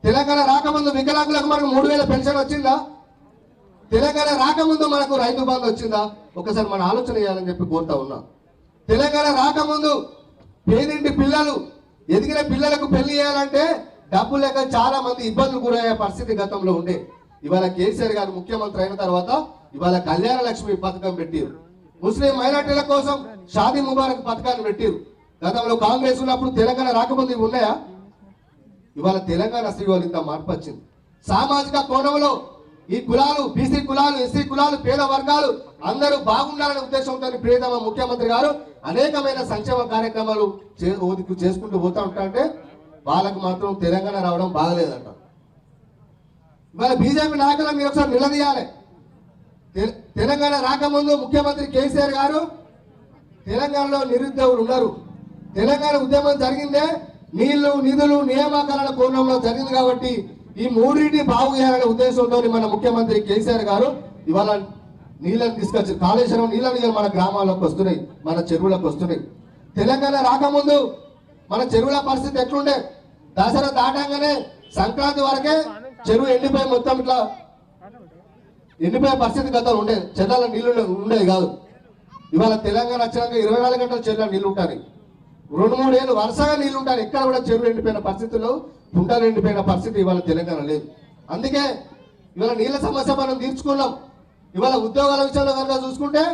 తెలంగాణ రాకముందు వికలాంగులకు మనకు 3000 పెన్షన్ వచ్చిందా? తెలంగాణ రాకముందు మనకు రైతు బంధు వచ్చిందా? ఒకసారి మన ఆలోచన చేయాలని చెప్పి కోరుతా ఉన్నా. తెలంగాణ రాకముందు పేదింటి పిల్లలు, ఎదిగిన పిల్లలకు పెళ్లి చేయాలంటే డబ్బు లేక చాలా మంది ఇబ్బందులు గురయ్యే పరిస్థితి గతంలో ఉండే. ఇవాళ కేసీఆర్ గారు ముఖ్యమంత్రి అయిన తర్వాత ఇవాళ కళ్యాణ లక్ష్మి పథకం పెట్టారు. ముస్లిం మైనార్టీల కోసం షాదీ ముబారక్ పథకాన్ని పెట్టారు. గతంలో కాంగ్రెస్ ఉన్నప్పుడు తెలంగాణ రాకముందు ఇవి ఉన్నాయా? ఇవాళ తెలంగాణ శ్రీవాళ్ళు ఇంత మార్పు వచ్చింది. సామాజిక కోణంలో ఈ కులాలు, బీసీ కులాలు, ఎస్సీ కులాలు, పేద వర్గాలు అందరూ బాగుండాలనే ఉద్దేశంతో ప్రియతమ ముఖ్యమంత్రి గారు అనేకమైన సంక్షేమ కార్యక్రమాలు చేసుకుంటూ పోతా ఉంటారంటే వాళ్ళకు మాత్రం తెలంగాణ రావడం బాగలేదంట. ఇవాళ బీజేపీ నాయకులను మీరు ఒకసారి నిలదీయాలి. తెలంగాణ రాకముందు ముఖ్యమంత్రి కేసీఆర్ గారు తెలంగాణలో నిరుద్యోగులు ఉన్నారు. తెలంగాణ ఉద్యమం జరిగిందే నీళ్లు, నిధులు, నియామకాల కోణంలో జరిగింది. కాబట్టి ఈ మూడింటిని బాగు చేయాలనే ఉద్దేశంతో మన ముఖ్యమంత్రి కేసీఆర్ గారు ఇవాళ నీళ్ళని తీసుకొచ్చి కాళేశ్వరం నీళ్ళని మన గ్రామాల్లోకి వస్తున్నాయి, మన చెరువులకు వస్తున్నాయి. తెలంగాణ రాకముందు మన చెరువుల పరిస్థితి ఎట్లుండే? దసరా దాటంగానే సంక్రాంతి వరకే చెరువు ఎండిపోయి మొత్తం ఇట్లా ఎండిపోయే పరిస్థితి గతంలో ఉండే, చెర్ల నీళ్లు ఉండేది కాదు. ఇవాళ తెలంగాణ వచ్చినాక 24 గంటలు చెర్ల నీళ్లు ఉంటాయి. 2-3 ఏళ్ళు వరుసగా నీళ్లు ఉంటాయి. ఎక్కడ కూడా చెరువు ఎండిపోయిన పరిస్థితుల్లో, కుంటలు ఎండిపోయిన పరిస్థితి ఇవాళ తెలంగాణ లేదు. అందుకే ఇవాళ నీళ్ళ సమస్య మనం తీర్చుకున్నాం. ఇవాళ ఉద్యోగాల విషయంలో కనుక చూసుకుంటే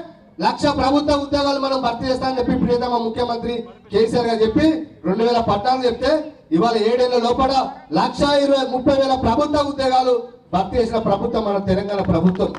1,00,000 ప్రభుత్వ ఉద్యోగాలు మనం భర్తీ చేస్తామని చెప్పి ప్రియతమ ముఖ్యమంత్రి కేసీఆర్ గారు చెప్పి 2014 చెప్తే ఇవాళ 7 ఏళ్ల లోపల 1,20,30,000 ప్రభుత్వ ఉద్యోగాలు భర్తీ చేసిన ప్రభుత్వం మన తెలంగాణ ప్రభుత్వం.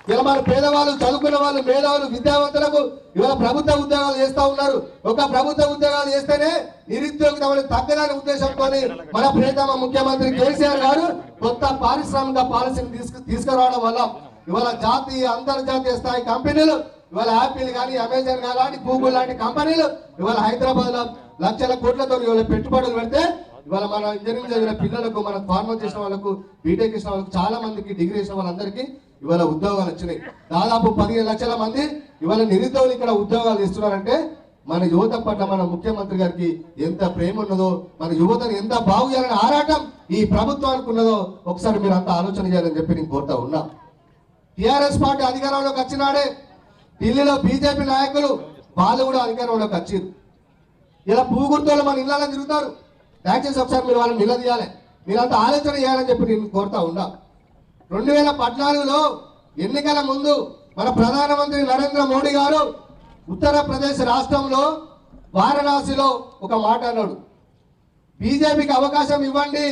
ఇలా మన పేదవాళ్ళు, చదువుకున్న వాళ్ళు, మేధావులు, విద్యావంతులకు ఇవాళ ప్రభుత్వ ఉద్యోగాలు చేస్తా ఉన్నారు. ఒక ప్రభుత్వ ఉద్యోగాలు చేస్తేనే నిరుద్యోగిత తగ్గదనే ఉద్దేశంతో మన ప్రియతమ ముఖ్యమంత్రి కేసీఆర్ గారు కొత్త పారిశ్రామిక పాలసీని తీసుకురావడం వల్ల ఇవాళ జాతీయ, అంతర్జాతీయ స్థాయి కంపెనీలు, ఇవాళ యాపిల్ కానీ, అమెజాన్ కానీ, గూగుల్ లాంటి కంపెనీలు ఇవాళ హైదరాబాద్ లో లక్షల కోట్లతో ఇవాళ పెట్టుబడులు పెడితే ఇవాళ మన ఇంజనీరింగ్ చదివిన పిల్లలకు, మన ఫార్మర్ చేసిన వాళ్ళకు, బీటెక్ చేసిన వాళ్ళకు, చాలా మందికి, డిగ్రీ చేసిన వాళ్ళందరికీ ఇవాళ ఉద్యోగాలు వచ్చినాయి. దాదాపు 15 లక్షల మంది ఇవాళ నిరుద్యోగులు ఇక్కడ ఉద్యోగాలు ఇస్తున్నారంటే మన యువత పట్ల మన ముఖ్యమంత్రి గారికి ఎంత ప్రేమ ఉన్నదో, మన యువతను ఎంత బాగు చేయాలని ఆరాటం ఈ ప్రభుత్వానికి ఉన్నదో ఒకసారి మీరు అంతా ఆలోచన చేయాలని చెప్పి నేను కోరుతా ఉన్నా. టిఆర్ఎస్ పార్టీ అధికారంలోకి వచ్చినాడే ఢిల్లీలో బీజేపీ నాయకులు వాళ్ళు కూడా అధికారంలోకి వచ్చారు. ఇలా పూగుర్తోళ్ళు మన ఇళ్ళలో తిరుగుతారు. దయచేసి ఒకసారి మీరు వాళ్ళని నిలదీయాలి, మీరంతా ఆలోచన చేయాలని చెప్పి నేను కోరుతా ఉన్నా. 2014లో ఎన్నికల ముందు మన ప్రధానమంత్రి నరేంద్ర మోడీ గారు ఉత్తరప్రదేశ్ రాష్ట్రంలో వారణాసిలో ఒక మాట అన్నాడు, బీజేపీకి అవకాశం ఇవ్వండి,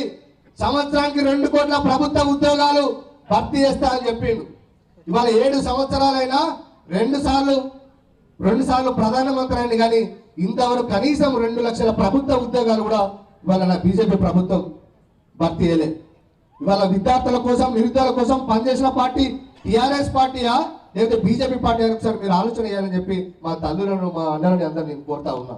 సంవత్సరానికి 2 కోట్ల ప్రభుత్వ ఉద్యోగాలు భర్తీ చేస్తా అని చెప్పిండు. ఇవాళ 7 సంవత్సరాలైనా 2 సార్లు ప్రధానమంత్రి అయింది, కానీ ఇంతవరకు కనీసం 2 లక్షల ప్రభుత్వ ఉద్యోగాలు కూడా ఇవాళ నా బీజేపీ ప్రభుత్వం భర్తీ చేయలేదు. ఇవాళ విద్యార్థుల కోసం, నిరుద్యోగుల కోసం పనిచేసిన పార్టీ టిఆర్ఎస్ పార్టీయా లేకపోతే బీజేపీ పార్టీ ఒకసారి మీరు ఆలోచన చేయాలని చెప్పి మా తల్లులను మా అన్నలని అందరూ నేను కోరుతా ఉన్నా.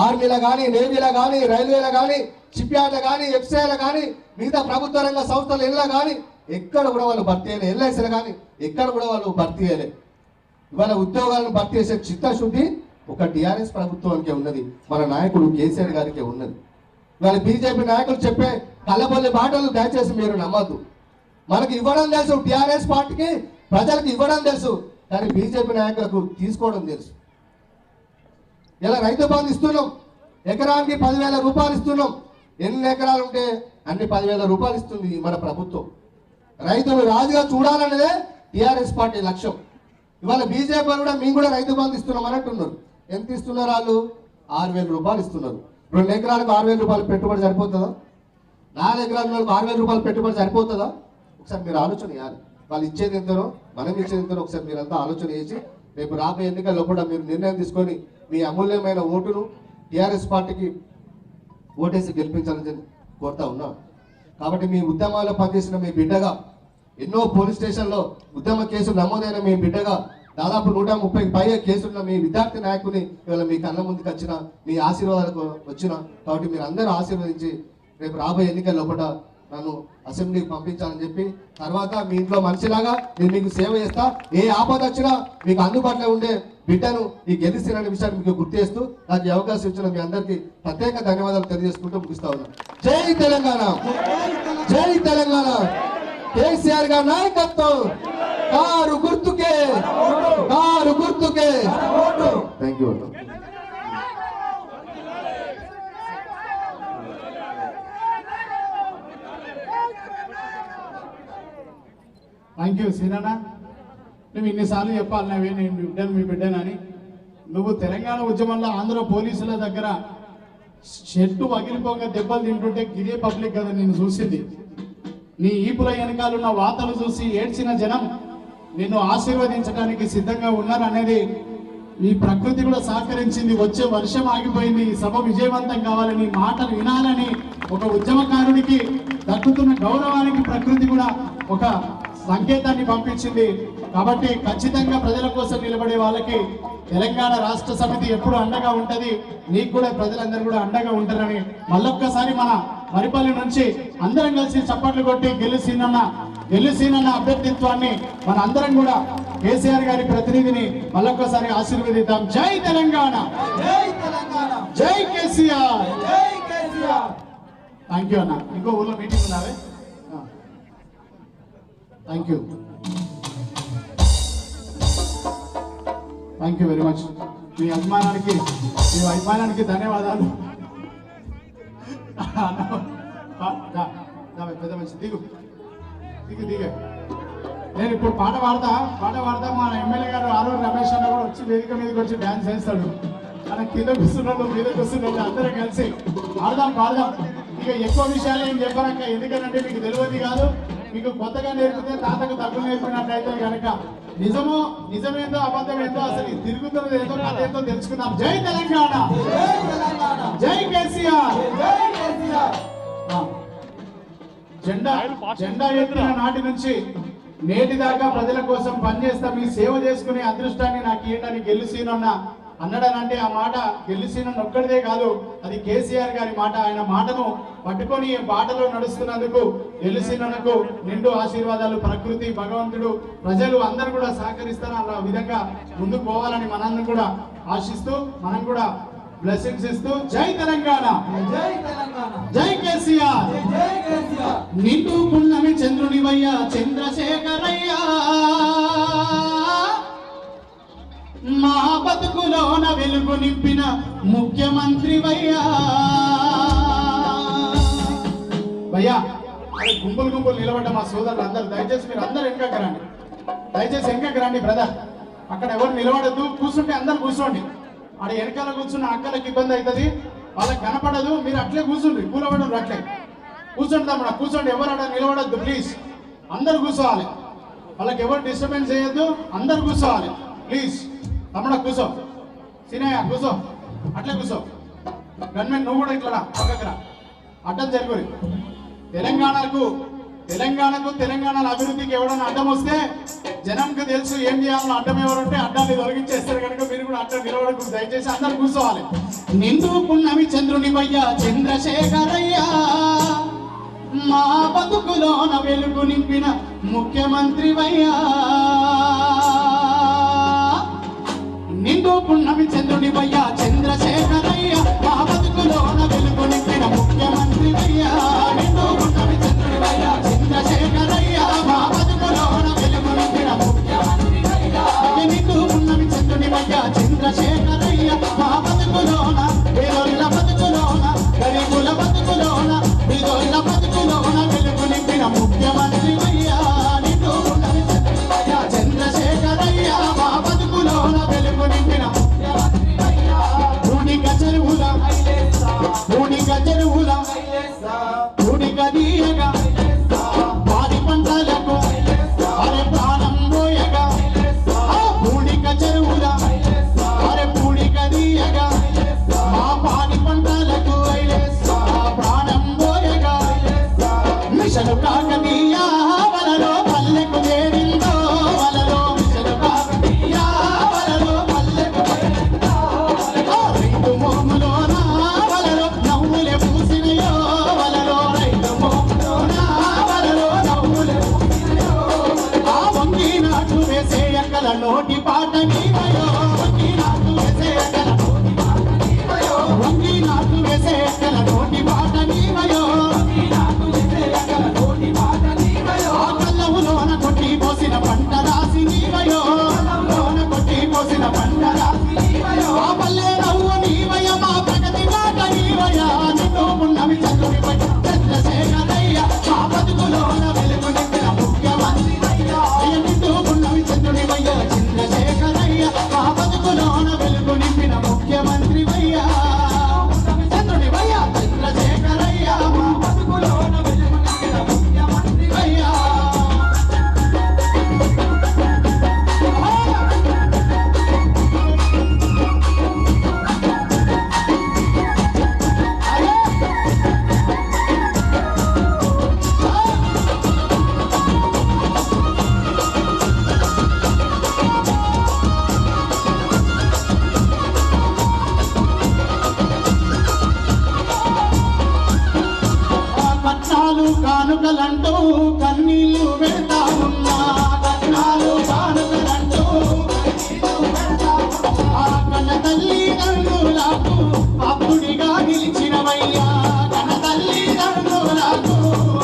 ఆర్మీలో కానీ, నేవీలో కానీ, రైల్వేలో కానీ, షిప్ యార్డ్లో కానీ, ఎఫ్సీఐలో కానీ, మిగతా ప్రభుత్వ రంగ సంస్థలు ఎల్లా కానీ ఎక్కడ కూడా వాళ్ళు భర్తీ చేయలే. ఎల్ఐసీలో కానీ ఎక్కడ కూడా వాళ్ళు భర్తీ చేయలే. ఇవాళ ఉద్యోగాలను భర్తీ చేసే చిత్తశుద్ధి ఒక టీఆర్ఎస్ ప్రభుత్వానికి ఉన్నది, మన నాయకుడు కేసీఆర్ గారికి ఉన్నది. ఇవాళ బీజేపీ నాయకులు చెప్పే కళ్ళబొల్లి మాటలు దయచేసి మీరు నమ్మద్దు. మనకి ఇవ్వడం తెలుసు, టీఆర్ఎస్ పార్టీకి ప్రజలకు ఇవ్వడం తెలుసు, కానీ బీజేపీ నాయకులకు తీసుకోవడం తెలుసు. ఇలా రైతు బంధు ఇస్తున్నాం, ఎకరానికి 10,000 రూపాయలు ఇస్తున్నాం. ఎన్ని ఎకరాలు ఉంటే అన్ని 10,000 రూపాయలు ఇస్తుంది మన ప్రభుత్వం. రైతులు రాజుగా చూడాలనేదే టీఆర్ఎస్ పార్టీ లక్ష్యం. ఇవాళ బీజేపీ కూడా మేము కూడా రైతు బంధు ఇస్తున్నాం అని అంటున్నారు. ఎంత ఇస్తున్నారు వాళ్ళు? 6,000 రూపాయలు ఇస్తున్నారు. 2 ఎకరాలకు 6,000 రూపాయలు పెట్టుబడి సరిపోతుందా? 4 ఎకరాలకు 6,000 రూపాయలు పెట్టుబడి సరిపోతుందా? ఒకసారి మీరు ఆలోచన చేయాలి. వాళ్ళు ఇచ్చేది ఎంతనో మనం ఇచ్చేది ఎంతనో ఒకసారి మీరంతా ఆలోచన చేసి రేపు రాబోయే ఎన్నికల్లో కూడా మీరు నిర్ణయం తీసుకొని మీ అమూల్యమైన ఓటును టీఆర్ఎస్ పార్టీకి ఓటేసి గెలిపించాలని కోరుతా ఉన్నా. కాబట్టి మీ ఉద్యమాల్లో పనిచేసిన మీ బిడ్డగా, ఎన్నో పోలీస్ స్టేషన్లో ఉద్యమ కేసులు నమోదైన మీ బిడ్డగా, దాదాపు 130కి పైగా కేసులున్న మీ విద్యార్థి నాయకుని ఇవాళ మీ కళ్ళ ముందుకు వచ్చిన, మీ ఆశీర్వాదాలకు వచ్చిన. కాబట్టి మీరు అందరూ ఆశీర్వదించి రేపు రాబోయే ఎన్నికల్లో కూడా నన్ను అసెంబ్లీకి పంపించాలని చెప్పి, తర్వాత మీ ఇంట్లో మనిషిలాగా నేను మీకు సేవ చేస్తా, ఏ ఆపద వచ్చినా మీకు అందుబాటులో ఉండే బిడ్డను ఈ గెలిచిన విషయాన్ని మీకు గుర్తు చేస్తూ నాకు ఈ అవకాశం ఇచ్చిన మీ అందరికీ ప్రత్యేక ధన్యవాదాలు తెలియజేసుకుంటూ ముగిస్తా ఉన్నాను. జై తెలంగాణ, జై తెలంగాణ. కేసీఆర్ గారి నాయకత్వం, కారు గుర్తుకే, కారు గుర్తుకే. Thank you. థ్యాంక్ యూ సీనన్న. నువ్వు ఇన్నిసార్లు చెప్పాలి నవే నేను మీ బిడ్డనని. నువ్వు తెలంగాణ ఉద్యమంలో ఆంధ్ర పోలీసుల దగ్గర షెట్టు పగిలిపోక దెబ్బలు తింటుంటే గిరే పబ్లిక్ కదా నేను చూసింది. నీ ఈపుల వెనకాలన్న వార్తలు చూసి ఏడ్చిన జనం నిన్ను ఆశీర్వదించడానికి సిద్ధంగా ఉన్నారు అనేది ఈ ప్రకృతి కూడా సహకరించింది. వచ్చే వర్షం ఆగిపోయింది, ఈ సభ విజయవంతం కావాలని, మాటలు వినాలని ఒక ఉద్యమకారుడికి దక్కుతున్న గౌరవానికి ప్రకృతి కూడా ఒక సంకేతాన్ని పంపించింది. కాబట్టి ఖచ్చితంగా ప్రజల కోసం నిలబడే వాళ్ళకి తెలంగాణ రాష్ట్ర సమితి ఎప్పుడు అండగా ఉంటది. నీకు కూడా ప్రజలందరూ కూడా అండగా ఉంటారని మళ్ళొక్కసారి మన మరిపల్లి నుంచి అందరం కలిసి చప్పట్లు కొట్టి గెలిసినన్న అభ్యర్థిత్వాన్ని మన అందరం కూడా కేసీఆర్ గారి ప్రతినిధిని మళ్ళొక్కసారి ఆశీర్వదిద్దాం. జై తెలంగాణ, జై కేసీఆర్. థ్యాంక్ యూ అన్న. ఇంకో ఊర్లో మీటింగ్ ఉన్నావే. Thank you, thank you very much. మీ అభిమానానికి ధన్యవాదాలు. పెద్ద మంచి దిగు. నేను ఇప్పుడు పాట పాడతా మా ఎమ్మెల్యే గారు ఆరూరు రమేష్ అన్న కూడా వచ్చి వేదిక మీదకి వచ్చి డ్యాన్స్ చేస్తాడు. మన కింద కూర్చున్నాడు, మీద కూర్చున్నాడు, అందరం కలిసి పాడదాం. ఇక ఎక్కువ విషయాలు ఏం చెప్పారక్క, ఎందుకంటే మీకు తెలియదు కాదు. మీకు కొత్తగా నేర్పితే తాతకు తగ్గులు నేర్పినట్టయితే కనుక నిజమేందో అబద్ధమేందో అసలు తిరుగుతున్నది ఏదో కథ ఏందో తెలుసుకుందాం. జై తెలంగాణ, జై కేసీఆర్. జెండా ఎత్తిన నాటి నుంచి నేటి దాకా ప్రజల కోసం పనిచేస్తా, మీ సేవ చేసుకునే అదృష్టాన్ని నాకు ఏంటని గెలిసినన్న అన్నాడనంటే ఆ మాట గెలిసిన ఒక్కడిదే కాదు, అది కేసీఆర్ గారి మాట. ఆయన మాటను పట్టుకొని బాటలో నడుస్తున్నందుకు గెలిసినకు నిండు ఆశీర్వాదాలు. ప్రకృతి, భగవంతుడు, ప్రజలు అందరూ కూడా సహకరిస్తారు. అలా విధంగా ముందుకు పోవాలని మనందరం కూడా ఆశిస్తూ మనం కూడా బ్లెస్సింగ్స్ ఇస్తూ జై తెలంగాణ, జై కేసీఆర్. నిండు పున్నమి చంద్రునివయ్యా చంద్రశేఖరయ్యా, మా బతుకులోన వెలుగు నింపిన ముఖ్యమంత్రివయ్యా. భయ్యా గుంపులు నిలబడ్డ మా సోదరులు అందరూ దయచేసి మీరు అందరు వెనకకి రండి బ్రదర్. అక్కడ ఎవరు నిలబడద్దు, కూర్చుంటే అందరు కూర్చోండి. ఆడ వెనకాల కూర్చున్న అక్కలకి ఇబ్బంది అవుతుంది, వాళ్ళకి కనపడదు. మీరు అట్లే కూర్చుండ్రి, కూలబడరు, అట్లే కూర్చోండి తమ్ముడు, కూర్చోండి. ఎవరు అక్కడ నిలబడద్దు ప్లీజ్, అందరు కూర్చోవాలి. వాళ్ళకి ఎవరు డిస్టర్బెన్స్ చేయొద్దు, అందరు కూర్చోవాలి ప్లీజ్. తమ్ముడ కూర్చో, సీనయ్య కూర్చో, అట్లే కూర్చో. గవర్నమెంట్ నువ్వు కూడా ఇట్లా పక్కకు రా, అడ్డం జరుగురి. తెలంగాణకు తెలంగాణలో అభివృద్ధికి ఎవడన్నా అడ్డం వస్తే జనంకి తెలుసు ఏం చేయాలో. అడ్డం ఎవరంటే అడ్డాన్ని తొలగించేస్తారు కనుక మీరు కూడా అడ్డం నిలబడకు, దయచేసి అందరు కూర్చోవాలి. నిండు పున్నమి చంద్రుని వయ్యా చంద్రశేఖరయ్యా, మా బతుకులోన వెలుగు నింపిన ముఖ్యమంత్రి వయ్యా. నిండు పున్నమి చంద్రుని వయ్యా చంద్రశేఖరయ్య, మా బతుకులోన వెలుగు నింపిన ముఖ్యమంత్రి వయ్యా. నిండు పున్నమి చంద్రుని వయ్యా చంద్రశేఖరయ్య, మా బతుకులోన వెలుగు నింపిన ముఖ్యమంత్రి వయ్యా. నిండు పున్నమి చంద్రుని వయ్యా చంద్రశేఖరయ్య, మా బతుకులోన పేదోళ్ళ బతుకులోన గరీబుల బతుకులోన పేదోళ్ళ బతుకులోన వెలుగు నింపిన ముఖ్యమంత్రి వయ్యా. నిండు పున్నమి చంద్రుని వయ్యా చంద్రశేఖరయ్య, మా బతుకులోన వెలుగు నింపిన ముఖ్యమంత్రి వయ్యా. పూడిక చెరువుల పూడిక దీయగా పాడి పంటలకు అరే ప్రాణం పోయగా, పూడిక చెరువుల అరే పూడిక దీయగా మా పాడి పంటలకు ప్రాణం పోయగా. మిషను కాకతీయ వలలో పల్లెకు చేరిందో వలలో, మిషను కాకతీయ వలలో పల్లెకు చేరిందో వలలో. రైతు మోములోన వలలో నవ్వులే పూసినయో వలలో, రైతు మోములోన వలలో నవ్వులే పూసినయో. ఆ వంగి నాటు వేసే ఎక్కల నోటి పాట నీవయో, వంగి నాటు వేసే ఎక్కల నోటి పాట నీవయో, వంగి నాటు వేసే ఎక్కల నోటి పాట నీవయో, వంగి నాటు వేసే ఎక్కల నోటి పాట నీవయో. ఆ కళ్ళములోన కొట్టి పోసిన పంట రాసి నీవయో, కళ్ళములోన కొట్టి పోసిన పంట రాసి నీవయో. ఆ పల్లె నవ్వు నీవయ, మా ప్రగతి మాట నీవయ. నిన్ను పున్నమి చంద్రుని వయ్య చంద్రశేఖరయ్య, మా బతుకులోన వెలుగు నింపిన ముఖ్యమంత్రి వయ్యా. నిన్ను పున్నమి చంద్రుని వయ్య చంద్రశేఖరయ్య, మా బతుకులోన వెలుగు నింపిన ముఖ్యమంత్రి వయ్యా. చంద్రుని వయ్య చంద్రశేఖరయ్య, మా బతుకులోన వెలుగు నింపిన ముఖ్యమంత్రి వయ్యా. కట్నాలు కానుకలంటూ కన్నీళ్లు పెడతా ఉన్నా, కట్నాలు కానుకలంటూ కన్నీళ్లు పెడతా ఉన్నా. ఆ కన్న తల్లి తండ్రులకు అప్పుడిగా నిలిచినవయ్యా, కన్న తల్లి తండ్రులకు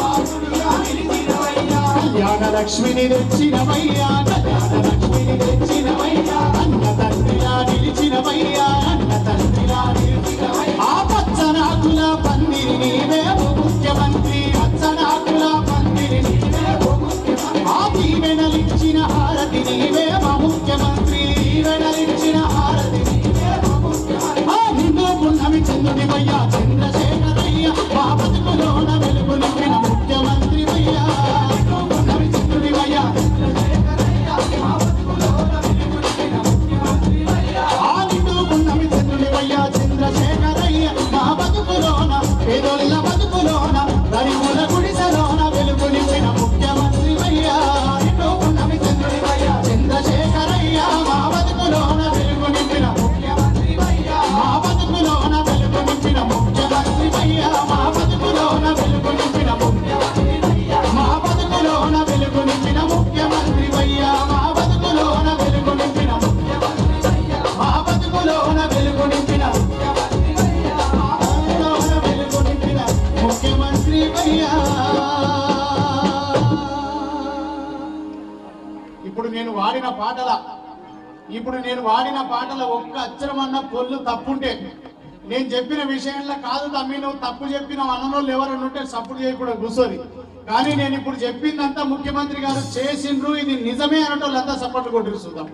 అప్పుడిగా నిలిచినవయ్యా. కళ్యాణ లక్ష్మిని తెచ్చినవయ్యా, కళ్యాణ లక్ష్మిని తెచ్చినవయ్యా. అన్న తండ్రిలా నిలిచినవయ్యా, అన్న తండ్రిలా నిలిచినవయ్యా. ఆ పచ్చనాకుల పందిరి నీవే ముఖ్యమంత్రి, పచ్చనాకుల పందిరి నీవే ముఖ్యమంత్రి. ఆ దీవెనలిచ్చిన హారతి నీవే మా ముఖ్యమంత్రి, దీవెనలిచ్చిన హారతి నీవే మా ముఖ్యమంత్రి. ఆ నిండు పున్నమి చంద్రుని వయ్యా చంద్రశేఖరయ్య, మా బతుకులోన వెలుగు నింపిన ముఖ్యమంత్రి వయ్యా. నిండు పున్నమి చంద్రుని వయ్యా చంద్రశేఖరయ్య, మా బతుకులోన వెలుగు నింపిన ముఖ్యమంత్రి వయ్యా. ఆ నిండు పున్నమి చంద్రుని వయ్యా చంద్రశేఖరయ్య, మా బతుకులోన పేదోళ్ళ బతుకులోన గరీబుల గుడిసెలోన వెలుగు నింపిన ముఖ్యమంత్రి వయ్యా. నిండు పున్నమి చంద్రుని వయ్యా చంద్రశేఖరయ్య, మా బతుకులోన వెలుగు నింపిన ముఖ్యమంత్రి వయ్యా. మా బతుకులోన వెలుగు నింపిన ముఖ్యమంత్రి వయ్యా, మా బతుకులోన వెలుగు నింపిన ముఖ్యమంత్రి వయ్యా. మా బతుకులోన వెలుగు నింపిన ముఖ్యమంత్రి వయ్యా, మా బతుకులోన వెలుగు నింపిన ముఖ్యమంత్రి వయ్యా. మా బతుకులోన వెలుగు నింపిన ముఖ్యమంత్రి వయ్యా, మా బతుకులోన వెలుగు నింపిన ముఖ్యమంత్రి వయ్యా. ఇప్పుడు నేను వాడిన పాటల ఒక్క అక్షరమన్న పొల్లు తప్పుంటే, నేను చెప్పిన విషయంలో కాదు తమ్మి నువ్వు తప్పు చెప్పిన అన్నోళ్ళు ఎవరన్నా ఉంటే సపోర్ట్ చేయకూడదు కూర్చొని. కానీ నేను ఇప్పుడు చెప్పిందంతా ముఖ్యమంత్రి గారు చేసిండ్రు, ఇది నిజమే అన్నటోళ్ళంతా సపోర్ట్ కొట్టిరు. చూద్దాం,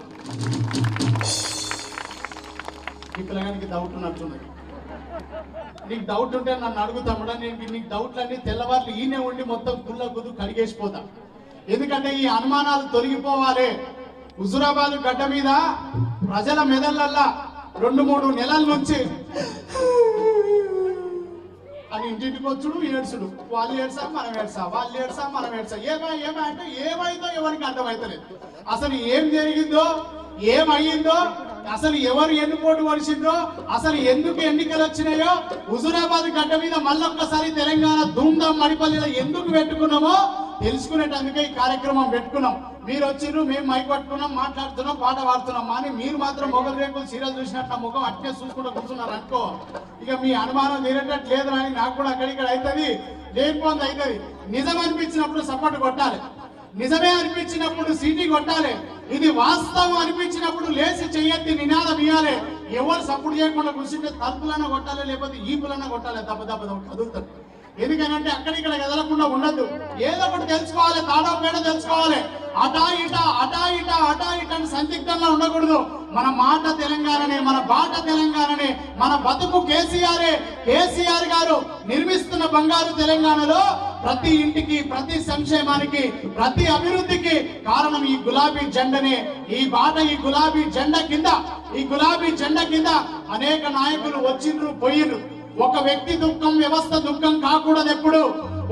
ఈ పిల్లగానికి డౌట్ ఉన్నట్టున్నది. నీకు డౌట్ ఉంటే నన్ను అడుగుతామడా, నేను నీకు డౌట్లన్నీ తెల్లవార్లు ఈయనే ఉండి మొత్తం గుళ్ళ గుద్దు కడిగేసిపోతా. ఎందుకంటే ఈ అనుమానాలు తొలగిపోవాలి. హుజురాబాద్ గడ్డ మీద ప్రజల మెదళ్ళల్లా 2-3 నెలల నుంచి అని ఇంటింటికి వచ్చుడు ఏడ్చుడు, వాళ్ళు ఏడ్సా మనం ఏడ్సా, వాళ్ళు ఏడ్సా మనం ఏడ్సా, ఏమై అంటే ఏమైందో ఎవరికి అర్థమైతలేదు. అసలు ఏం జరిగిందో ఏమయ్యిందో, అసలు ఎవరు ఎన్నుకోటు వడిచిందో, అసలు ఎందుకు ఎన్నికలు వచ్చినాయో, హుజూరాబాద్ గడ్డ మీద మళ్ళొక్కసారి తెలంగాణ ధూమ్ధాం మడిపల్లిలో ఎందుకు పెట్టుకున్నామో తెలుసుకునేటందుకే ఈ కార్యక్రమం పెట్టుకున్నాం. మీరు వచ్చిర్రు, మేము మైక్ పట్టుకున్నాం, మాట్లాడుతున్నాం, పాట పాడుతున్నాం. కానీ మీరు మాత్రం మొగలు రేకులు సీరియల్ చూసినట్టు ముఖం అట్టే చూసుకుంటూ కూర్చున్నారు అనుకో, ఇక మీ అనుమానం తీరేటట్టు లేదు అని నాకు కూడా అక్కడిక్కడ అవుతుంది, లేకపోతే అవుతుంది. నిజం అనిపించినప్పుడు సపోర్ట్ కొట్టాలి, నిజమే అనిపించినప్పుడు సీటీ కొట్టాలి, ఇది వాస్తవం అనిపించినప్పుడు లేచి చెయ్యెత్తి నినాదం ఇవ్వాలి. ఎవరు సపోర్ట్ చేయకుండా కూర్చుంటే తలుపులన్నా కొట్టాలి, లేకపోతే ఈపులన్నా కొట్టాలి, దెబ్బ కదులుతారు. ఎందుకనంటే అక్కడిక్కడ కదలకుండా ఉండద్దు, ఏదో ఒకటి తెలుసుకోవాలి, తాడో పేడ తెలుసుకోవాలి. అటా ఇట అని సందిగ్ధంగా ఉండకూడదు. మన మాట తెలంగాణనే, మన బాట తెలంగాణనే, మన బతుకు కేసీఆర్ గారు నిర్మిస్తున్న బంగారు తెలంగాణలో ప్రతి ఇంటికి, ప్రతి సంక్షేమానికి, ప్రతి అభివృద్ధికి కారణం ఈ గులాబీ జెండనే. ఈ బాట, ఈ గులాబీ జెండా కింద అనేక నాయకులు వచ్చిండ్రు పోయిండ్రు. ఒక వ్యక్తి దుఃఖం వ్యవస్థ దుఃఖం కాకూడదు. ఎప్పుడు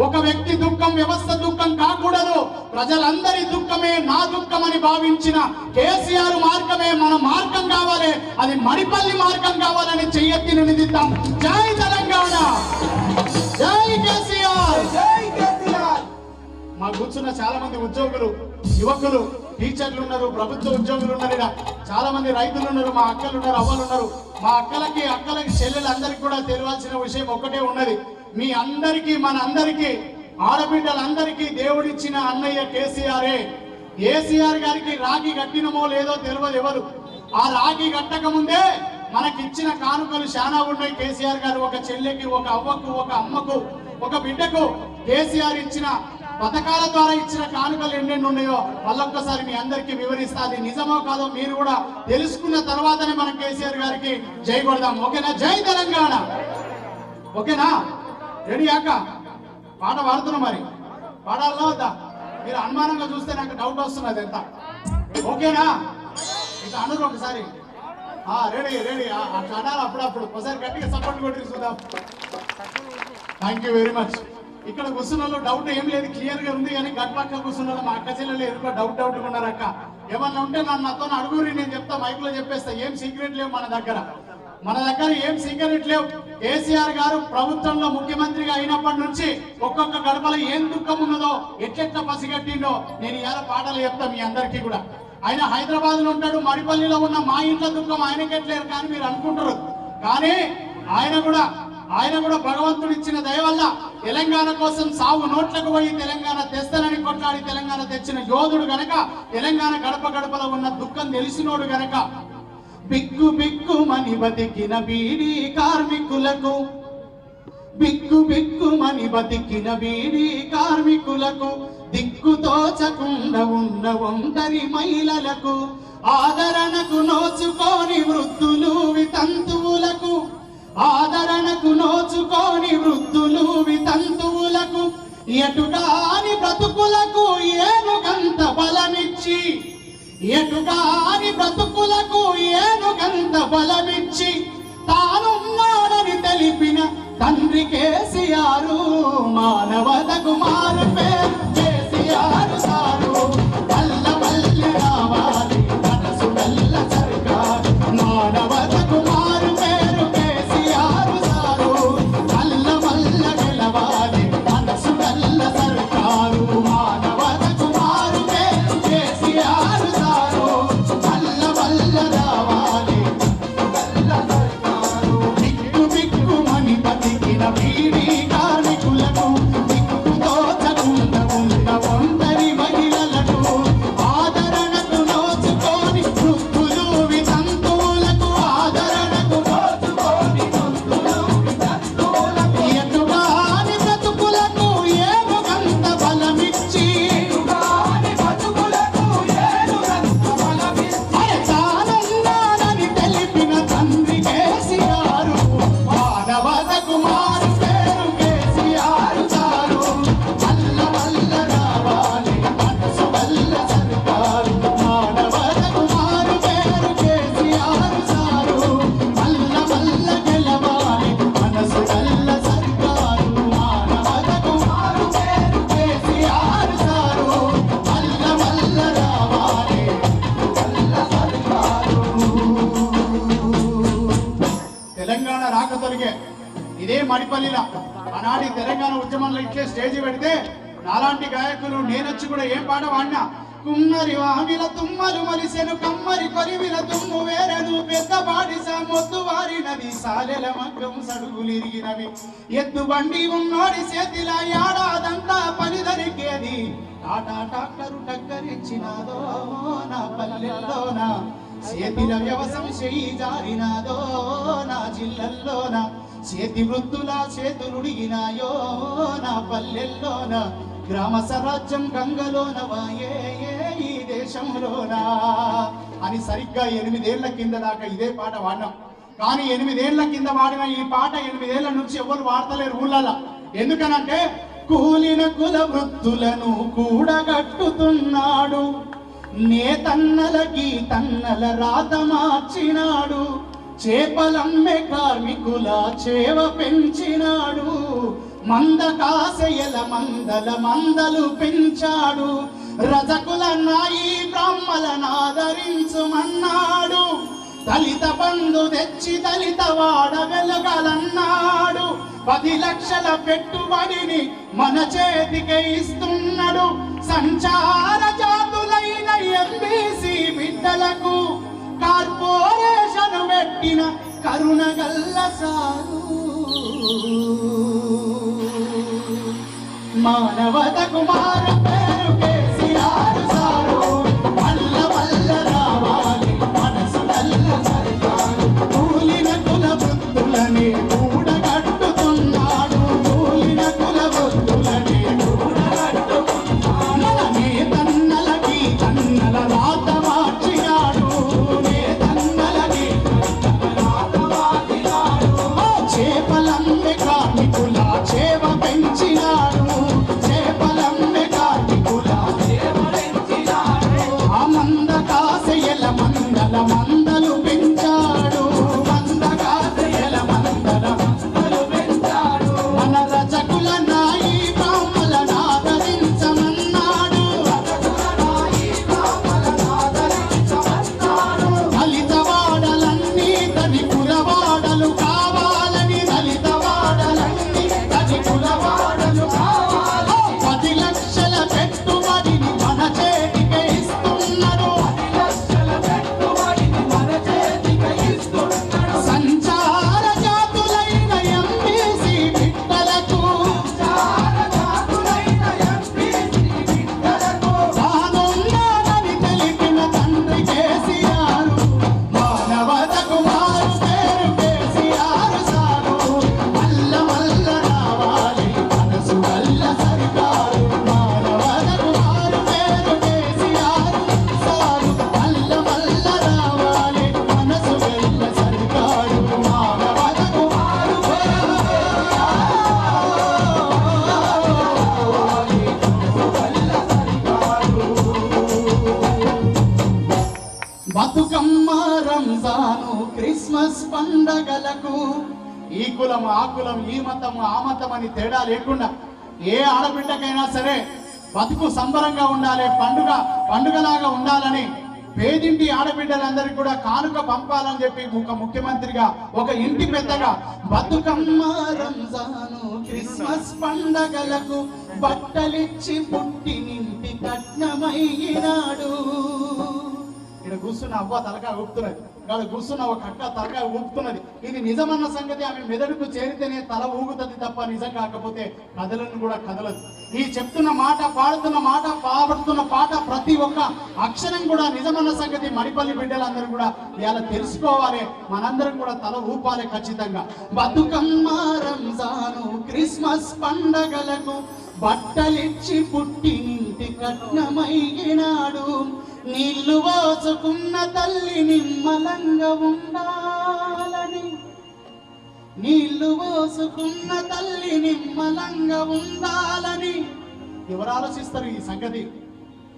ఒక వ్యక్తి దుఃఖం వ్యవస్థ దుఃఖం కాకూడదు. ప్రజలందరి దుఃఖమే నా దుఃఖం అని భావించిన కేసీఆర్ మార్గమే మన మార్గం కావాలి, అది మడిపల్లి మార్గం కావాలని చెయ్యెత్తి నిలదీద్దాం. జై తెలంగాణ, జై కేసీఆర్. మా కూర్చున్న చాలా మంది ఉద్యోగులు, యువకులు, టీచర్లు ఉన్నారు, ప్రభుత్వ ఉద్యోగులు ఉన్నారు, ఇలా చాలా మంది రైతులు ఉన్నారు, మా అక్కలు ఉన్నారు, అవ్వలు ఉన్నారు. మా అక్కలకి చెల్లెలందరికీ కూడా తెలియాల్సిన విషయం ఒక్కటే ఉన్నది. మీ అందరికీ, మన అందరికీ, ఆడబిడ్డలందరికీ దేవుడిచ్చిన అన్నయ్య కేసీఆరే. కేసీఆర్ గారికి రాఖీ కట్టినమో లేదో తెలియదు ఎవరు. ఆ రాఖీ కట్టక ముందే మనకిచ్చిన కానుకలు చాలా ఉన్నాయి. కేసీఆర్ గారు ఒక చెల్లెకి, ఒక అవ్వకు, ఒక అమ్మకు, ఒక బిడ్డకు కేసీఆర్ ఇచ్చిన పథకాల ద్వారా ఇచ్చిన కానుకలు ఎన్నెన్ని ఉన్నాయో మళ్ళొక్కసారి మీ అందరికీ వివరిస్తా. అది నిజమో కాదో మీరు కూడా తెలుసుకున్న తర్వాతనే మనం కేసీఆర్ గారికి జై కొడదాం. ఓకేనా? జై తెలంగాణ. ఓకేనా? రెడీ అక్క? పాట పాడుతున్నాం, మరి పాడాలన్నా వద్దా? మీరు అనుమానంగా చూస్తే నాకు డౌట్ వస్తున్నది ఎంత. ఓకేనా? ఇక అనరు ఒకసారి. రెడీ అట్లా అనాలి అప్పుడప్పుడు. ఒకసారి గట్టిగా సపోర్ట్ కొట్టి చూద్దాం. Thank you very much. ఇక్కడ కూర్చున్న డౌట్ ఏం లేదు, క్లియర్ గా ఉంది. కానీ గట్పక్క కూర్చున్న మా అక్క చెల్లెలు ఎదురుగా డౌట్ ఉన్నారు. అక్క ఏమన్నా ఉంటే నాతో అడుగురి, నేను చెప్తా, మైక్ లో చెప్పేస్తా. ఏం సీక్రెట్ లేవు మన దగ్గర ఏం సీక్రెట్ లేవు. కేసీఆర్ గారు ప్రభుత్వంలో ముఖ్యమంత్రిగా అయినప్పటి నుంచి ఒక్కొక్క గడపలో ఏం దుఃఖం ఉన్నదో, ఎట్లెట్లా పసిగట్టిండో నేను ఇవాళ పాటలు చెప్తా మీ అందరికీ కూడా. ఆయన హైదరాబాద్ లో ఉంటాడు, మడిపల్లిలో ఉన్న మా ఇంట్లో దుఃఖం ఆయనకెట్లేరు కానీ మీరు అనుకుంటారు. కానీ ఆయన కూడా భగవంతుడు ఇచ్చిన దయ వల్ల తెలంగాణ కోసం సాగు నోట్లకు పోయి తెలంగాణ తెస్తానని కొట్లాడి తెలంగాణ తెచ్చిన యోధుడు గనక, తెలంగాణ గడపలో ఉన్న దుఃఖం తెలిసినోడు గనక, బిక్కుమని బతికిన బీడీ కార్మికులకు, బిక్కుమని బతికిన బీడీ కార్మికులకు, దిక్కుతోచకుండా ఉన్న ఒంటరి మహిళలకు, ఆదరణకు నోచుకోని వృద్ధులు వితంతువులకు, ఆదరణకు నోచుకోని వృద్ధులు వితంతువులకు, ఎటుగాని బ్రతుకులకు ఏనుగంత బలమిచ్చి, ఎటుగాని బ్రతుకులకు ఏనుగంత బలమిచ్చి, తానున్నాడని తెలిపిన తండ్రి కేసీఆర్, మానవతకు మారు పేరు కేసీఆర్ సారు. వల్ల వల్ల రావాలి మనసు వల్ల సర్కారు, మానవతకు మారు పేరు కేసీఆర్ సారు. వల్ల వల్ల గెలవాలి మనసు వల్ల సర్కారు, మానవతకు మారు పేరు కేసీఆర్ సారు. వల్ల వల్ల రావాలి బిక్కుమని బతికిన బీడీ కార్మికులకు, దిక్కుతోచకుండా ఉన్న ఒంటరి మహిళలకు, ఆదరణకు నోచుకోని వృద్ధులు వితంతువులకు, ఆదరణకు నోచుకోని వృద్ధులు వితంతువులకు, ఎటుగాని బ్రతుకులకు ఏనుగంత బలమిచ్చి, తానున్నాడని తెలిపిన తండ్రి కేసీఆర్, మానవతకు మారు పేరు కేసీఆర్ సారు. వల్ల వల్ల రావాలి మనసు వల్ల సర్కారు, మానవతకు మారు పేరు కేసీఆర్ సారు. వల్ల వల్ల గెలవాలి మనసు వల్ల సర్కారు, పాడిన ఆనాటి తెలంగాణ ఉద్యమంలో ఇట్లే స్టేజ్ పెడితే నాలాంటి గాయకులు నేనొచ్చి కూడా ఏం పాట పాడినా కుమ్మరి వామిల తుమ్మలు మలిసెను కమ్మరి కొరివిల తుమ్ము వేరెను పెద్ద బాడిస మొద్దు వారినది సాలెల మగ్గం సడుగులిరిగినవి ఎద్దు బండి ఉన్నోడి చేతిలా ఏడాదంతా పని దొరికేది టాటా టాక్టరు టక్కరిచ్చినాదో నా పల్లెల్లోన చేతిల వ్యవసాయం చేయి జారినాదో నా జిల్లల్లోన చేతి వృత్తుల చేతులుడిగినాయో నా పల్లెల్లోన గ్రామ స్వరాజ్యం గంగలోన వాయే ఈ దేశంలోనా అని సరిగ్గా 8 ఏళ్ల కింద దాకా ఇదే పాట వాడినాం. కానీ 8 ఏళ్ల కింద వాడిన ఈ పాట 8 ఏళ్ల నుంచి ఎవరు వాడతలేరు ఊళ్ళల్లో. ఎందుకనంటే కూలిన కుల వృత్తులను కూడగట్టుతున్నాడు, నేతన్నలకి తన్నల రాత మార్చినాడు, చేపలమ్మే కార్మికుల చేవ పెంచినాడు, మంద కాసెయల మందల మందలు పెంచాడు, రజకుల నాయి బ్రాహ్మలను ఆదరించుమన్నాడు, దళిత బంధు తెచ్చి దళిత వాడ వెలగలన్నాడు, 10 లక్షల పెట్టుబడిని మన చేతికి ఇస్తున్నాడు, సంచార జాతులైన ఎంబీసీ బిడ్డలకు కార్పొరేషన్ పెట్టిన కరుణగల్ల సారు, మానవతకు మారు పేరు కేసీఆర్ సారు, వల్ల వల్ల రావాలి మనసు కల్ల సర్కారు, కూలిన కుల వృత్తులని కూడగట్టుతున్నాడు, కూలిన కుల వృత్తులని కూడగట్టుతున్నాడు, నేతన్నలకి తన్నల రాత మార్చినాడు, నేతన్నలకి రాత మార్చినాడు, చేపలమ్మే కార్మికుల చేవ పెంచినాడు, చేపలమ్మే కార్మికుల చేవ పెంచినాడు, ఆ మంద కాసెయల మందల మందలు పెంచాడు, మంద కాసెయల మందల మందలు పెంచాడు, మన రజకుల నాయి బ్రాహ్మలను ఆదరించమన్నాడు, దళిత వాడలన్నీ తని కులవాడలు కావాలని, దళిత వాడలన్నీ తని కులవాడలు కావాలి, 10 లక్షల పెట్టుబడిని మన చేతికి ఇస్తున్నాడు, 10 లక్షల పెట్టుబడిని మన చేతికి ఇస్తున్నాడు, సంచార జాతులైన ఎంబీసీ బిడ్డలకు తానున్నానని తెలిపిన తండ్రి కేసీఆర్, మానవతకు మారు పేరు కేసీఆర్ సారు, మల్ల మల్ల రావాలి మనసు వల్ల సరికారు, మానవతకు మారు పేరు కేసీఆర్ సారు, మల్ల మల్ల రావాలి మనసు వల్ల సరికారు, మానవతకు మారు పేరు బతుకమ్మ రంజాను క్రిస్మస్ పండగలకు ఈ కులం ఆ కులం ఈ మతం ఆ మతం అని తేడా లేకుండా ఏ ఆడబిడ్డకైనా సరే బతుకు సంబరంగా ఉండాలి, పండుగలాగా ఉండాలని పేదింటి ఆడబిడ్డలందరికీ కూడా కానుక పంపాలని చెప్పి ఒక ముఖ్యమంత్రిగా ఒక ఇంటి పెద్దగా బతుకమ్మ రంజాను క్రిస్మస్ పండగలకు బట్టలిచ్చి పుట్టినింటి కట్నమయ్యినాడు. ఇక్కడ కూర్చున్న అవ్వ తలకాయ ఊపుతున్నది, ఇక్కడ కూర్చున్న ఒక అక్క తలకాయ ఊపుతున్నది. ఇది నిజమన్న సంగతి ఆమె మెదడుకు చేరితేనే తల ఊగుతుంది తప్ప నిజం కాకపోతే కథలను కూడా కదలదు. ఈ చెప్తున్న మాట, పాడుతున్న మాట, పాడుతున్న పాట ప్రతి ఒక్క అక్షరం కూడా నిజమన్న సంగతి మడిపల్లి బిడ్డలందరూ కూడా ఇలా తెలుసుకోవాలి, మనందరం కూడా తల ఊపాలి ఖచ్చితంగా. బతుకమ్మ రంజాను క్రిస్మస్ పండగలకు బట్టలిచ్చి పుట్టినింటి కట్నమయ్యినాడు, నీళ్లు పోసుకున్న తల్లి నిమ్మలంగా ఉండాలని, నీళ్లు పోసుకున్న తల్లి నిమ్మలంగా ఉండాలని ఎవరు ఆలోచిస్తారు ఈ సంగతి?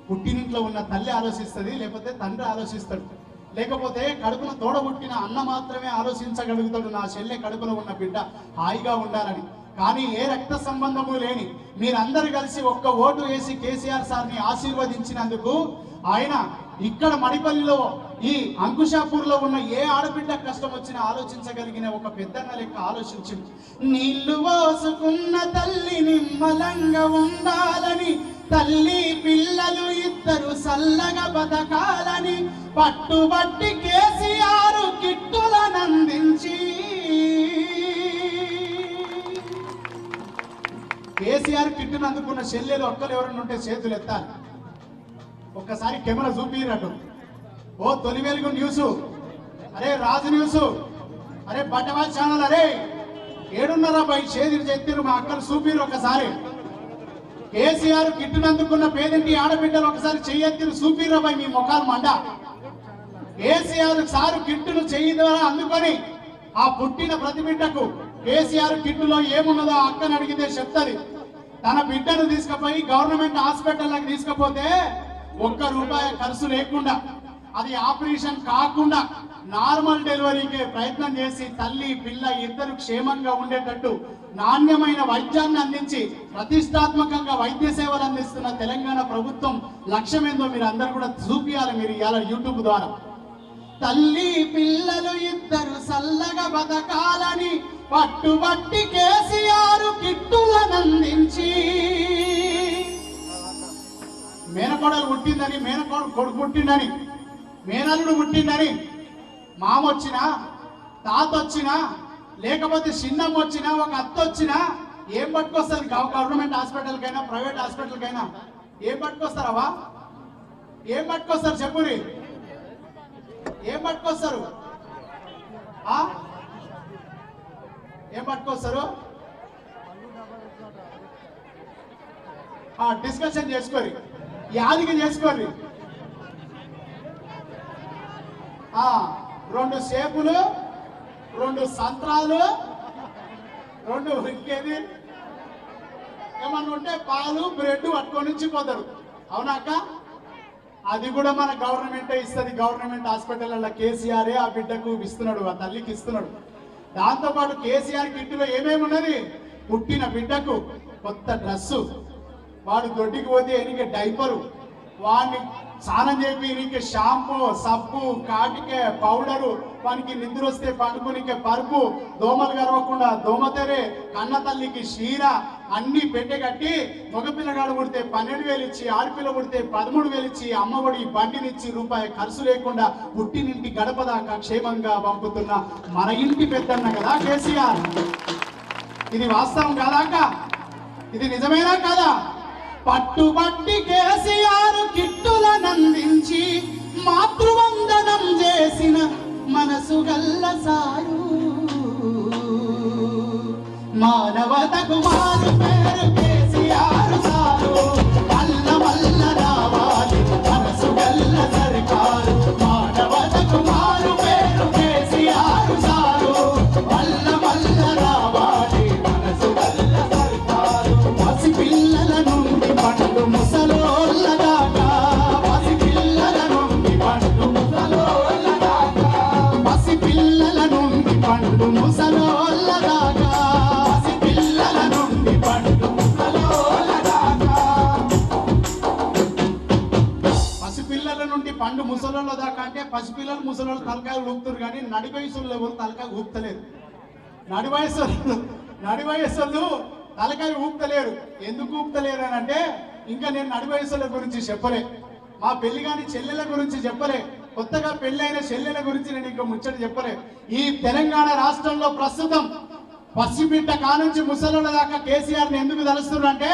పుట్టినింట్లో ఉన్న తల్లి ఆలోచిస్తుంది, లేకపోతే తండ్రి ఆలోచిస్తాడు, లేకపోతే కడుపున తోడబుట్టిన అన్న మాత్రమే ఆలోచించగలుగుతాడు నా చెల్లె కడుపులో ఉన్న బిడ్డ హాయిగా ఉండాలని. కానీ ఏ రక్త సంబంధము లేని మీరందరూ కలిసి ఒక్క ఓటు వేసి కేసీఆర్ సార్ని ఆశీర్వదించినందుకు ఆయన ఇక్కడ మడిపల్లిలో ఈ అంకుషాపూర్లో ఉన్న ఏ ఆడబిడ్డ కష్టం వచ్చినా ఆలోచించగలిగిన ఒక పెద్దన్న లెక్క ఆలోచించింది. నీళ్లు పోసుకున్న తల్లి నిమ్మలంగా ఉండాలని, తల్లి పిల్లలు ఇద్దరు సల్లగా బతకాలని పట్టుబట్టి కేసీఆర్ కిట్టులనందించి, కేసీఆర్ కిట్టును అందుకున్న చెల్లెలు ఒక్కరు ఎవరైనా ఉంటే చేతులు ఎత్తాలి. ఒక్కసారి కెమెరా చూపిరట్టు. ఓ తొలి వెలుగు న్యూస్, అరే రాజు న్యూస్, అరే బట్టవాల్ ఛానల్, అరే ఏడున్నారా బయట చేతులు చెత్తిరు మా అక్కలు చూపిరు. ఒకసారి కేసీఆర్ కిట్టును అందుకున్న పేదింటి ఆడబిడ్డలు ఒకసారి చెయ్యెత్తిరు చూపిరా బై మీ ముఖాలు మండ. కేసీఆర్ సారు కిట్టును చెయ్యి ద్వారా అందుకొని ఆ పుట్టిన ప్రతి బిడ్డకు కేసీఆర్ కిట్టులో ఏమున్నదో అక్కని అడిగితే చెప్తుంది. తన బిడ్డను తీసుకుపోయి గవర్నమెంట్ హాస్పిటల్కి తీసుకుపోతే ₹1 ఖర్చు లేకుండా, అది ఆపరేషన్ కాకుండా నార్మల్ డెలివరీకి ప్రయత్నం చేసి తల్లి పిల్ల ఇద్దరు క్షేమంగా ఉండేటట్టు నాణ్యమైన వైద్యాన్ని అందించి ప్రతిష్టాత్మకంగా వైద్య సేవలు అందిస్తున్న తెలంగాణ ప్రభుత్వం లక్ష్యం ఏందో మీరు అందరూ కూడా చూపియాలి. మీరు ఇవాళ యూట్యూబ్ ద్వారా తల్లి పిల్లలు ఇద్దరు సల్లగా బతకాలని పట్టుబట్టి కేసీఆర్ కిట్టులనందించి, మేనకోడలు పుట్టిందని, కొడుకు పుట్టిందని, మేనల్లుడు పుట్టిందని, మామ వచ్చినా తాత వచ్చినా లేకపోతే చిన్నమ్మ వచ్చినా ఒక అత్త వచ్చినా ఏం పట్టుకొస్తారు? గవర్నమెంట్ హాస్పిటల్కైనా ప్రైవేట్ హాస్పిటల్కైనా ఏం పట్టుకొస్తారవా? ఏం పట్టుకొస్తారు చెప్పురి? ఏం పట్టుకొస్తారు? ఏం పట్టుకొస్తారు? డిస్కషన్ చేసుకోరి, యాదికి చేసుకోరి. 2 సేపులు, 2 సంత్రాలు, 2 ఇంకేది ఏమన్నా ఉంటే పాలు బ్రెడ్ పట్టుకొని నుంచి పోతారు. అవునాక అది కూడా మన గవర్నమెంటే ఇస్తుంది. గవర్నమెంట్ హాస్పిటల్లో కేసీఆరే ఆ బిడ్డకు ఇస్తున్నాడు, ఆ తల్లికి ఇస్తున్నాడు. దాంతోపాటు కేసీఆర్ కిట్టులో ఏమేమి ఉన్నది? పుట్టిన బిడ్డకు కొత్త డ్రెస్సు, వాడు దొడ్డికి పోతే ఎనికే డైపరు, వాడిని స్నానం చేపి నీకు షాంపూ, సబ్బు, కాటికే, పౌడరు, వానికి నిద్ర వస్తే పండుకునికే పరుపు, దోమలు గరవకుండా దోమతెరే, కన్న తల్లికి క్షీర అన్ని పెట్టెగట్టి, మగపిల్లగాడు పుడితే 12,000 ఇచ్చి, ఆడపిల్ల పుడితే 13,000 ఇచ్చి, అమ్మఒడి బండినిచ్చి ₹1 ఖర్చు లేకుండా పుట్టినింటి గడప దాకా క్షేమంగా పంపుతున్న మన ఇంటి పెద్దన్న కదా కేసీఆర్. ఇది వాస్తవం కాదాక? ఇది నిజమేనా కాదా? పట్టుబట్టి కేసీఆర్ కిట్టులనందించి మాతృవందనం చేసిన మనసు గల్ల సారు, మానవతకు మారు పేరు కేసీఆర్ సారు. మల్ల మల్ల రావాలి మనసు గల్ల సర్కారు, మానవతకు మారు పేరు కేసీఆర్ సారు. మల్ల మల్ల రావాలి మనసు గల్ల సర్కారు. పసి పిల్లల నుండి పండు ముసలోళ్ళ దాకా, పసి పిల్లల నుండి పండు ముసలోళ్ళ దాకా, పసి పిల్లల నుండి పండు ముసలోళ్ళ దాకా, పసి పిల్లల నుండి పండు ముసలోళ్ళ దాకా. పసిపిల్లల నుండి పండు ముసలోళ్ళ దాకా అంటే పసిపిల్లలు ముసలోళ్ళు తలకాయ ఊపుతారు కానీ నడి వయసులో ఎవరు తలకాయ ఊపుతలేరు. నడి వయసులు తలకాయ ఊపుతలేరు. ఎందుకు ఊపుతలేరు అని అంటే ఇంకా నేను నడి వయసుల గురించి చెప్పలే, మా పెళ్లి కాని చెల్లెల గురించి చెప్పలే, కొత్తగా పెళ్ళైన చెల్లెల గురించి నేను ఇంకా ముచ్చట చెప్పలే. ఈ తెలంగాణ రాష్ట్రంలో ప్రస్తుతం పసిబిడ్డ కానుంచి ముసలోళ్ళ దాకా కేసీఆర్ని ఎందుకు తలుస్తున్నారంటే,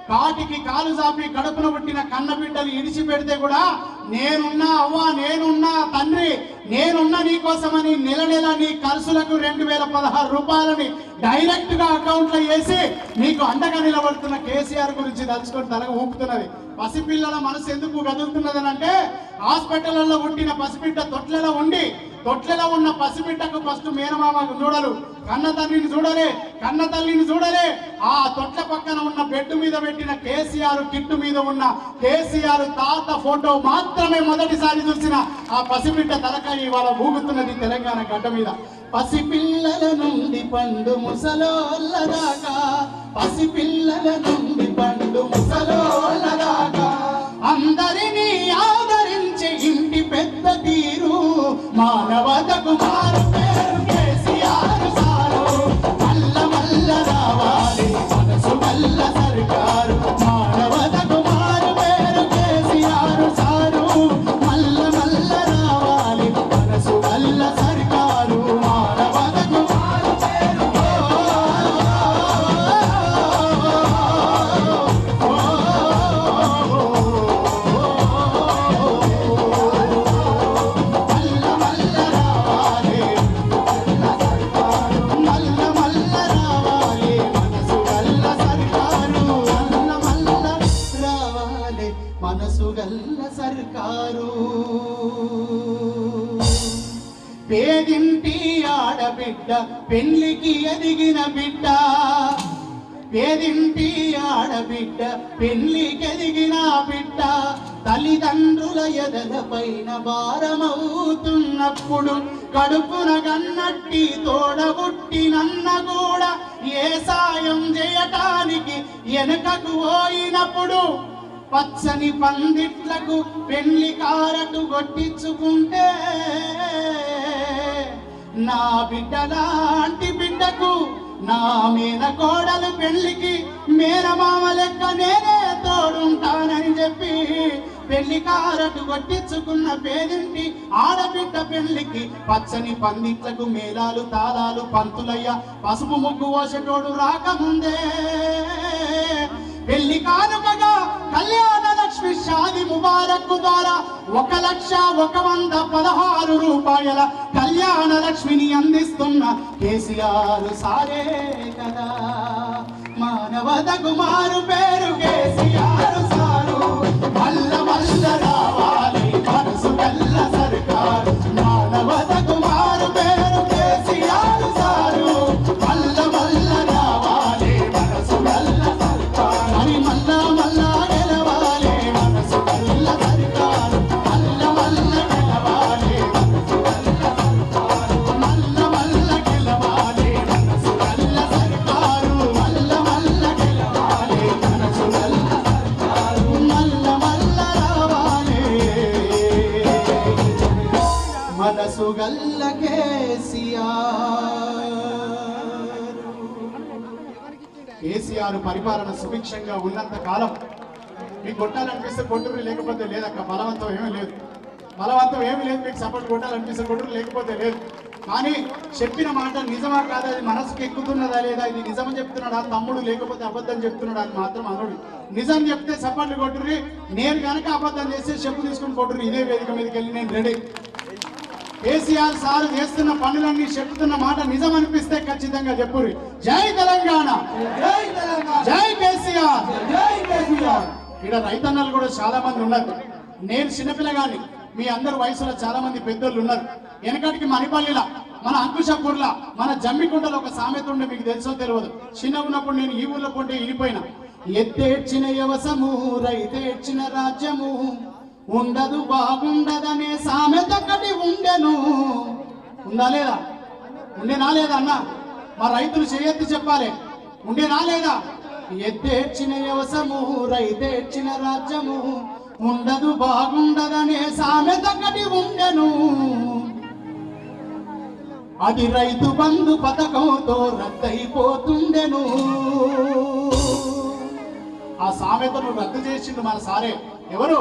కాటికి కాలు చాపి కడుపున పుట్టిన కన్న బిడ్డలు ఇడిచి పెడితే కూడా నేనున్నా అవ్వ, నేనున్నా తండ్రి, నేనున్నా నీకోసమని నెల నెల నీ ఖర్చులకు ₹2016 డైరెక్ట్ గా అకౌంట్ లో వేసి నీకు అండగా నిలబడుతున్న కేసీఆర్ గురించి తలుచుకొని తలగా ఊపుతున్నది. పసిపిల్లల మనసు ఎందుకు కదులుతున్నదని అంటే, హాస్పిటల్లో పుట్టిన పసిబిడ్డ తొట్లలో ఉన్న పసిబిడ్డకు ఫస్ట్ మేనమామకు చూడరు, కన్న తల్లిని చూడలే. ఆ తొట్ల పక్కన ఉన్న బెడ్ మీద పెట్టిన కేసీఆర్ కిట్టు మీద ఉన్న కేసీఆర్ తాత ఫోటో మాత్రమే మొదటిసారి చూసిన ఆ పసిబిడ్డ తలకాయ ఇవాళ ఊగుతున్నది తెలంగాణ గడ్డ మీద. పసిపిల్లల నుండి పండు ముసలోళ్ళ దాకా, పసిపిల్లల నుండి పండు ముసలోళ్ళ దాకా అందరినీ ఆదరించే ఆడబిడ్డ పెళ్లికి ఎదిగిన బిడ్డ పేదింటి ఆడబిడ్డ పెళ్లికి ఎదిగిన బిడ్డ తల్లిదండ్రుల ఎదలపైన భారమవుతున్నప్పుడు కడుపున గన్నట్టి తోడబుట్టినన్న కూడా ఏ సాయం చేయటానికి వెనుకకు పోయినప్పుడు పచ్చని పందిట్లకు పెళ్లి కారటు కొట్టించుకుంటే నా బిడ్డలాంటి బిడ్డకు నా మీన కోడలు పెళ్లికి మేనమామ లెక్క నేనే తోడుంటానని చెప్పి పెళ్లి కారటు కొట్టించుకున్న పేదింటి ఆడబిడ్డ పెళ్లికి పచ్చని పందిట్లకు మేళాలు తాళాలు పంతులయ్య పసుపు ముగ్గు పోసేటోడు రాకముందే పెళ్లి కానుకగా కళ్యాణ లక్ష్మి షాది ముబారక్ ద్వారా 1,116 రూపాయల కళ్యాణ లక్ష్మిని అందిస్తున్న కేసీఆర్ సారే కదా మానవతకు మారు పేరు కేసీఆర్ సారు మల్ల మల్ల రావాలి మనసు కల్ల సర్కారు మానవతకు మారు పేరు కేసీఆర్ సారు మల్ల మల్ల రావాలి మనసు కల్ల సర్కారు మరి మల్ల మల్ల గెలవాలి మనసు కల్ల సర్కారు మల్ల మల్ల గెలవాలి మనసు కల్ల సర్కారు మల్ల మల్ల గెలవాలి మనసు కల్ల సర్కారు మల్ల మల్ల గెలవాలి మనసు కల్ల సర్కారు మల్ల మల్ల రావాలి మనసు గల్ల కేసీఆర్ పరిపాలన సుభిక్షంగా ఉన్నంత కాలం మీకు కొట్టాలనిపిస్తే కొట్టురు లేకపోతే లేదక్క బలవంతం ఏమీ లేదు మీకు సపోర్ట్ కొట్టాలనిపిస్తే కొట్టురు లేకపోతే లేదు కానీ చెప్పిన మాట నిజమా కాదా అది మనసుకు ఎక్కుతున్నదా లేదా ఇది నిజం చెప్తున్నాడా తమ్ముడు లేకపోతే అబద్ధం చెప్తున్నాడా అని మాత్రం అనుడు నిజం చెప్తే సపోర్ట్లు కొట్టుర్రి నేను కనుక అబద్ధం చేస్తే చెప్పు తీసుకుని కొట్టుర్రి ఇదే వేదిక మీదకి వెళ్ళి నేను రెడీ కేసీఆర్ సార్ చేస్తున్న పనులన్నీ చెప్తున్న మాట నిజం అనిపిస్తే ఖచ్చితంగా చెప్పుర్రి జై తెలంగాణ జై కేసీఆర్ ఇక్కడ రైతన్నలు కూడా చాలా మంది ఉన్నారు నేను చిన్నపిల్లగాని మీ అందరు వయసులో చాలా మంది పెద్దోళ్ళు ఉన్నారు వెనకటికి మణిపల్లిలా మన అంకుశపూర్లా మన జమ్మికుంటలో ఒక సామెత ఉండే మీకు తెలుసో తెలియదు చిన్న ఉన్నప్పుడు నేను ఈ ఊర్లో పొంటే ఇనిపోయినా ఎత్తేడ్చిన యవసము రైతేడ్చిన రాజ్యము ఉండదు బాగుండదనే సామెత ఒకటి ఉండెను ఉందా లేదా ఉండేనా లేదా అన్న మా రైతులు చేయెత్తి చెప్పాలి ఉండేనా లేదా ఎత్తేడ్చిన యవసము రైతేడ్చిన రాజ్యము ఉండదు బాగుండదనే సామెత ఒకటి ఉండెను అది రైతు బంధు పథకంతో రద్దయిపోతుండెను ఆ సామెతను రద్దు చేసిండు మన సారే ఎవరు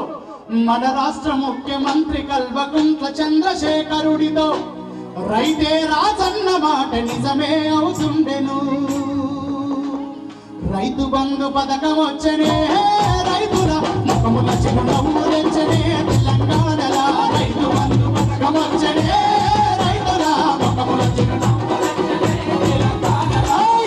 మన రాష్ట్ర ముఖ్యమంత్రి కల్వకుంట్ల చంద్రశేఖరుడితో రైతే రాజన్న మాట నిజమే అవుతుండెను రైతు బంధు పథకం వచ్చనే రైతుల ముఖముల చిరునవ్వు తెచ్చనే తెలంగాణలా రైతు బంధు పథకం వచ్చనే రైతుల ముఖముల చిరునవ్వు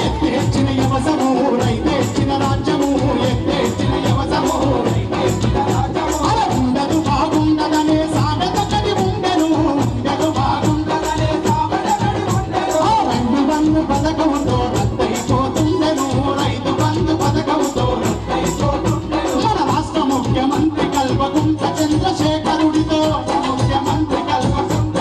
ఎత్తేర్చిన యవసము రైతేర్చిన రాజ్యము ఎత్తేర్చిన యవసము రైతేర్చిన రాజ్యము ఉండదు బాగుండదనే సామెత కడి ఉండెను ఉండదు బాగుండదనే సామెత కడి ఉండెను రైతు బంధు పథకంతో రద్దయిపోతుండెను రైతు బంధు పథకంతో రద్దయిపోతుండెను మన రాష్ట్ర ముఖ్యమంత్రి కల్వకుంట్ల చంద్రశేఖరుడితో ముఖ్యమంత్రి కల్వకుంట్ల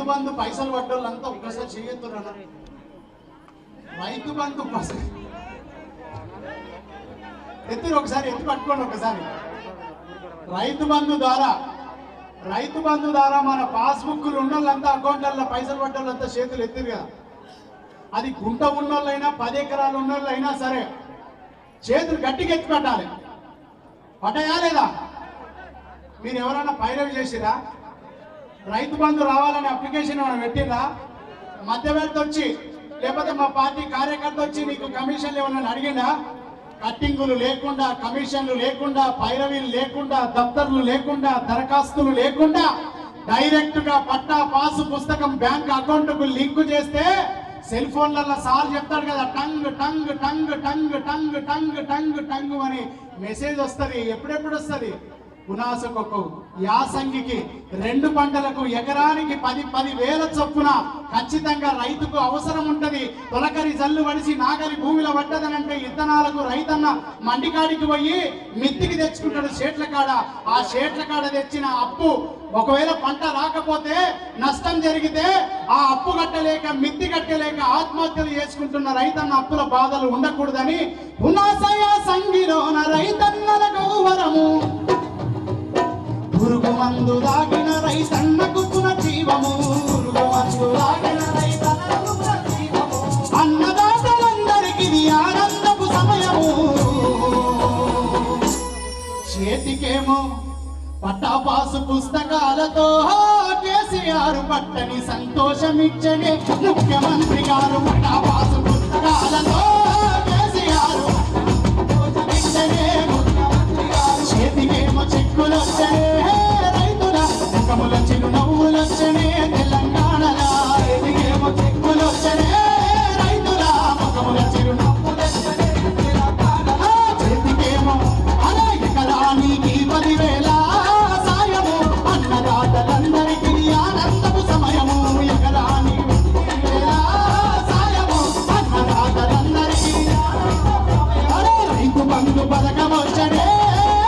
బంధు పైసలు పడ్డోళ్ళంతా ఒక్కసారి చేయొద్దురన్న. రైతు బంధు ఎత్తురు ఒకసారి ఎత్తి పట్టుకోండి ఒకసారి. రైతు బంధు ద్వారా మన పాస్బుక్లు ఉన్నోళ్ళంతా అకౌంట్లలో పైసలు పడ్డోళ్ళంతా చేతులు ఎత్తురు కదా. అది గుంట ఉన్నోళ్ళైనా 10 ఎకరాలు ఉన్నోళ్ళైనా సరే చేతులు గట్టిగా ఎత్తి పెట్టాలి. పడ్డాయా లేదా? మీరు ఎవరైనా పైరవి చేసిరా? రైతు బంధు రావాలని అప్లికేషన్ ఏమైనా పెట్టిరా? మధ్యవర్తి వచ్చి లేకపోతే మా పార్టీ కార్యకర్త వచ్చి నీకు కమిషన్లు ఏమన్నా అడిగిందా? కట్టింగులు లేకుండా, కమిషన్లు లేకుండా, పైరవీలు లేకుండా, దఫ్తర్లు లేకుండా, దరఖాస్తులు లేకుండా డైరెక్ట్ గా పట్టా పాసు పుస్తకం బ్యాంక్ అకౌంట్ కు లింక్ చేస్తే సెల్ ఫోన్లలో సార్ చెప్తాడు కదా, tongue tongue tongue tongue tongue tongue tongue tongue అని మెసేజ్ వస్తుంది. ఎప్పుడెప్పుడు వస్తుంది? పునాసకొక్కు యాసంగికి 2 పంటలకు ఎకరానికి 10 వేల చొప్పున ఖచ్చితంగా రైతుకు అవసరం ఉంటది. తొలకరి జల్లు వడిసి నాగలి భూమిలో పడ్డదనంటే ఇత్తనాలకు రైతన్న మండికాడికి పోయి మిత్తికి తెచ్చుకుంటాడు షేట్ల కాడ. ఆ షేట్ల కాడ తెచ్చిన అప్పు ఒకవేళ పంట రాకపోతే, నష్టం జరిగితే ఆ అప్పు కట్టలేక, మిత్తి కట్టలేక ఆత్మహత్యలు చేసుకుంటున్న రైతన్న అప్పుల బాధలు ఉండకూడదని పునాసయ సంగిలోన రైతన్నల గౌరవము పురుగు మందు దాగిన రైతన్నకు పునజీవము. పురుగు మందు దాగిన రైతన్నకు పునజీవము. అన్నదాతలందరికీ ఇది ఆనందపు సమయము. చేతికేమో పట్టాపాసు పుస్తకాలతో కేసీఆర్ పట్టని సంతోషమిచ్చనే ముఖ్యమంత్రి గారు. పట్టాపాసు పుస్తకాలతో కేసీఆర్ సంతోషమిచ్చనే ముఖ్యమంత్రి గారు. చేతికేమో చెక్కులొచ్చనే రైతుల ముఖముల చిరునవ్వులొచ్చనే తెలంగాణలా. చేతికేమో చెక్కులొచ్చనే రైతుల ముఖముల చిరునవ్వులొచ్చనే తెలంగాణలా. చేతికేమో అలా ఎకరానికి 10,000 సాయము. అన్నదాతలందరికీ ఆనందపు సమయము. ఎకరానికి 10,000 సాయము. అన్నదాతలందరికీ రైతు బంధు పథకం వచ్చనే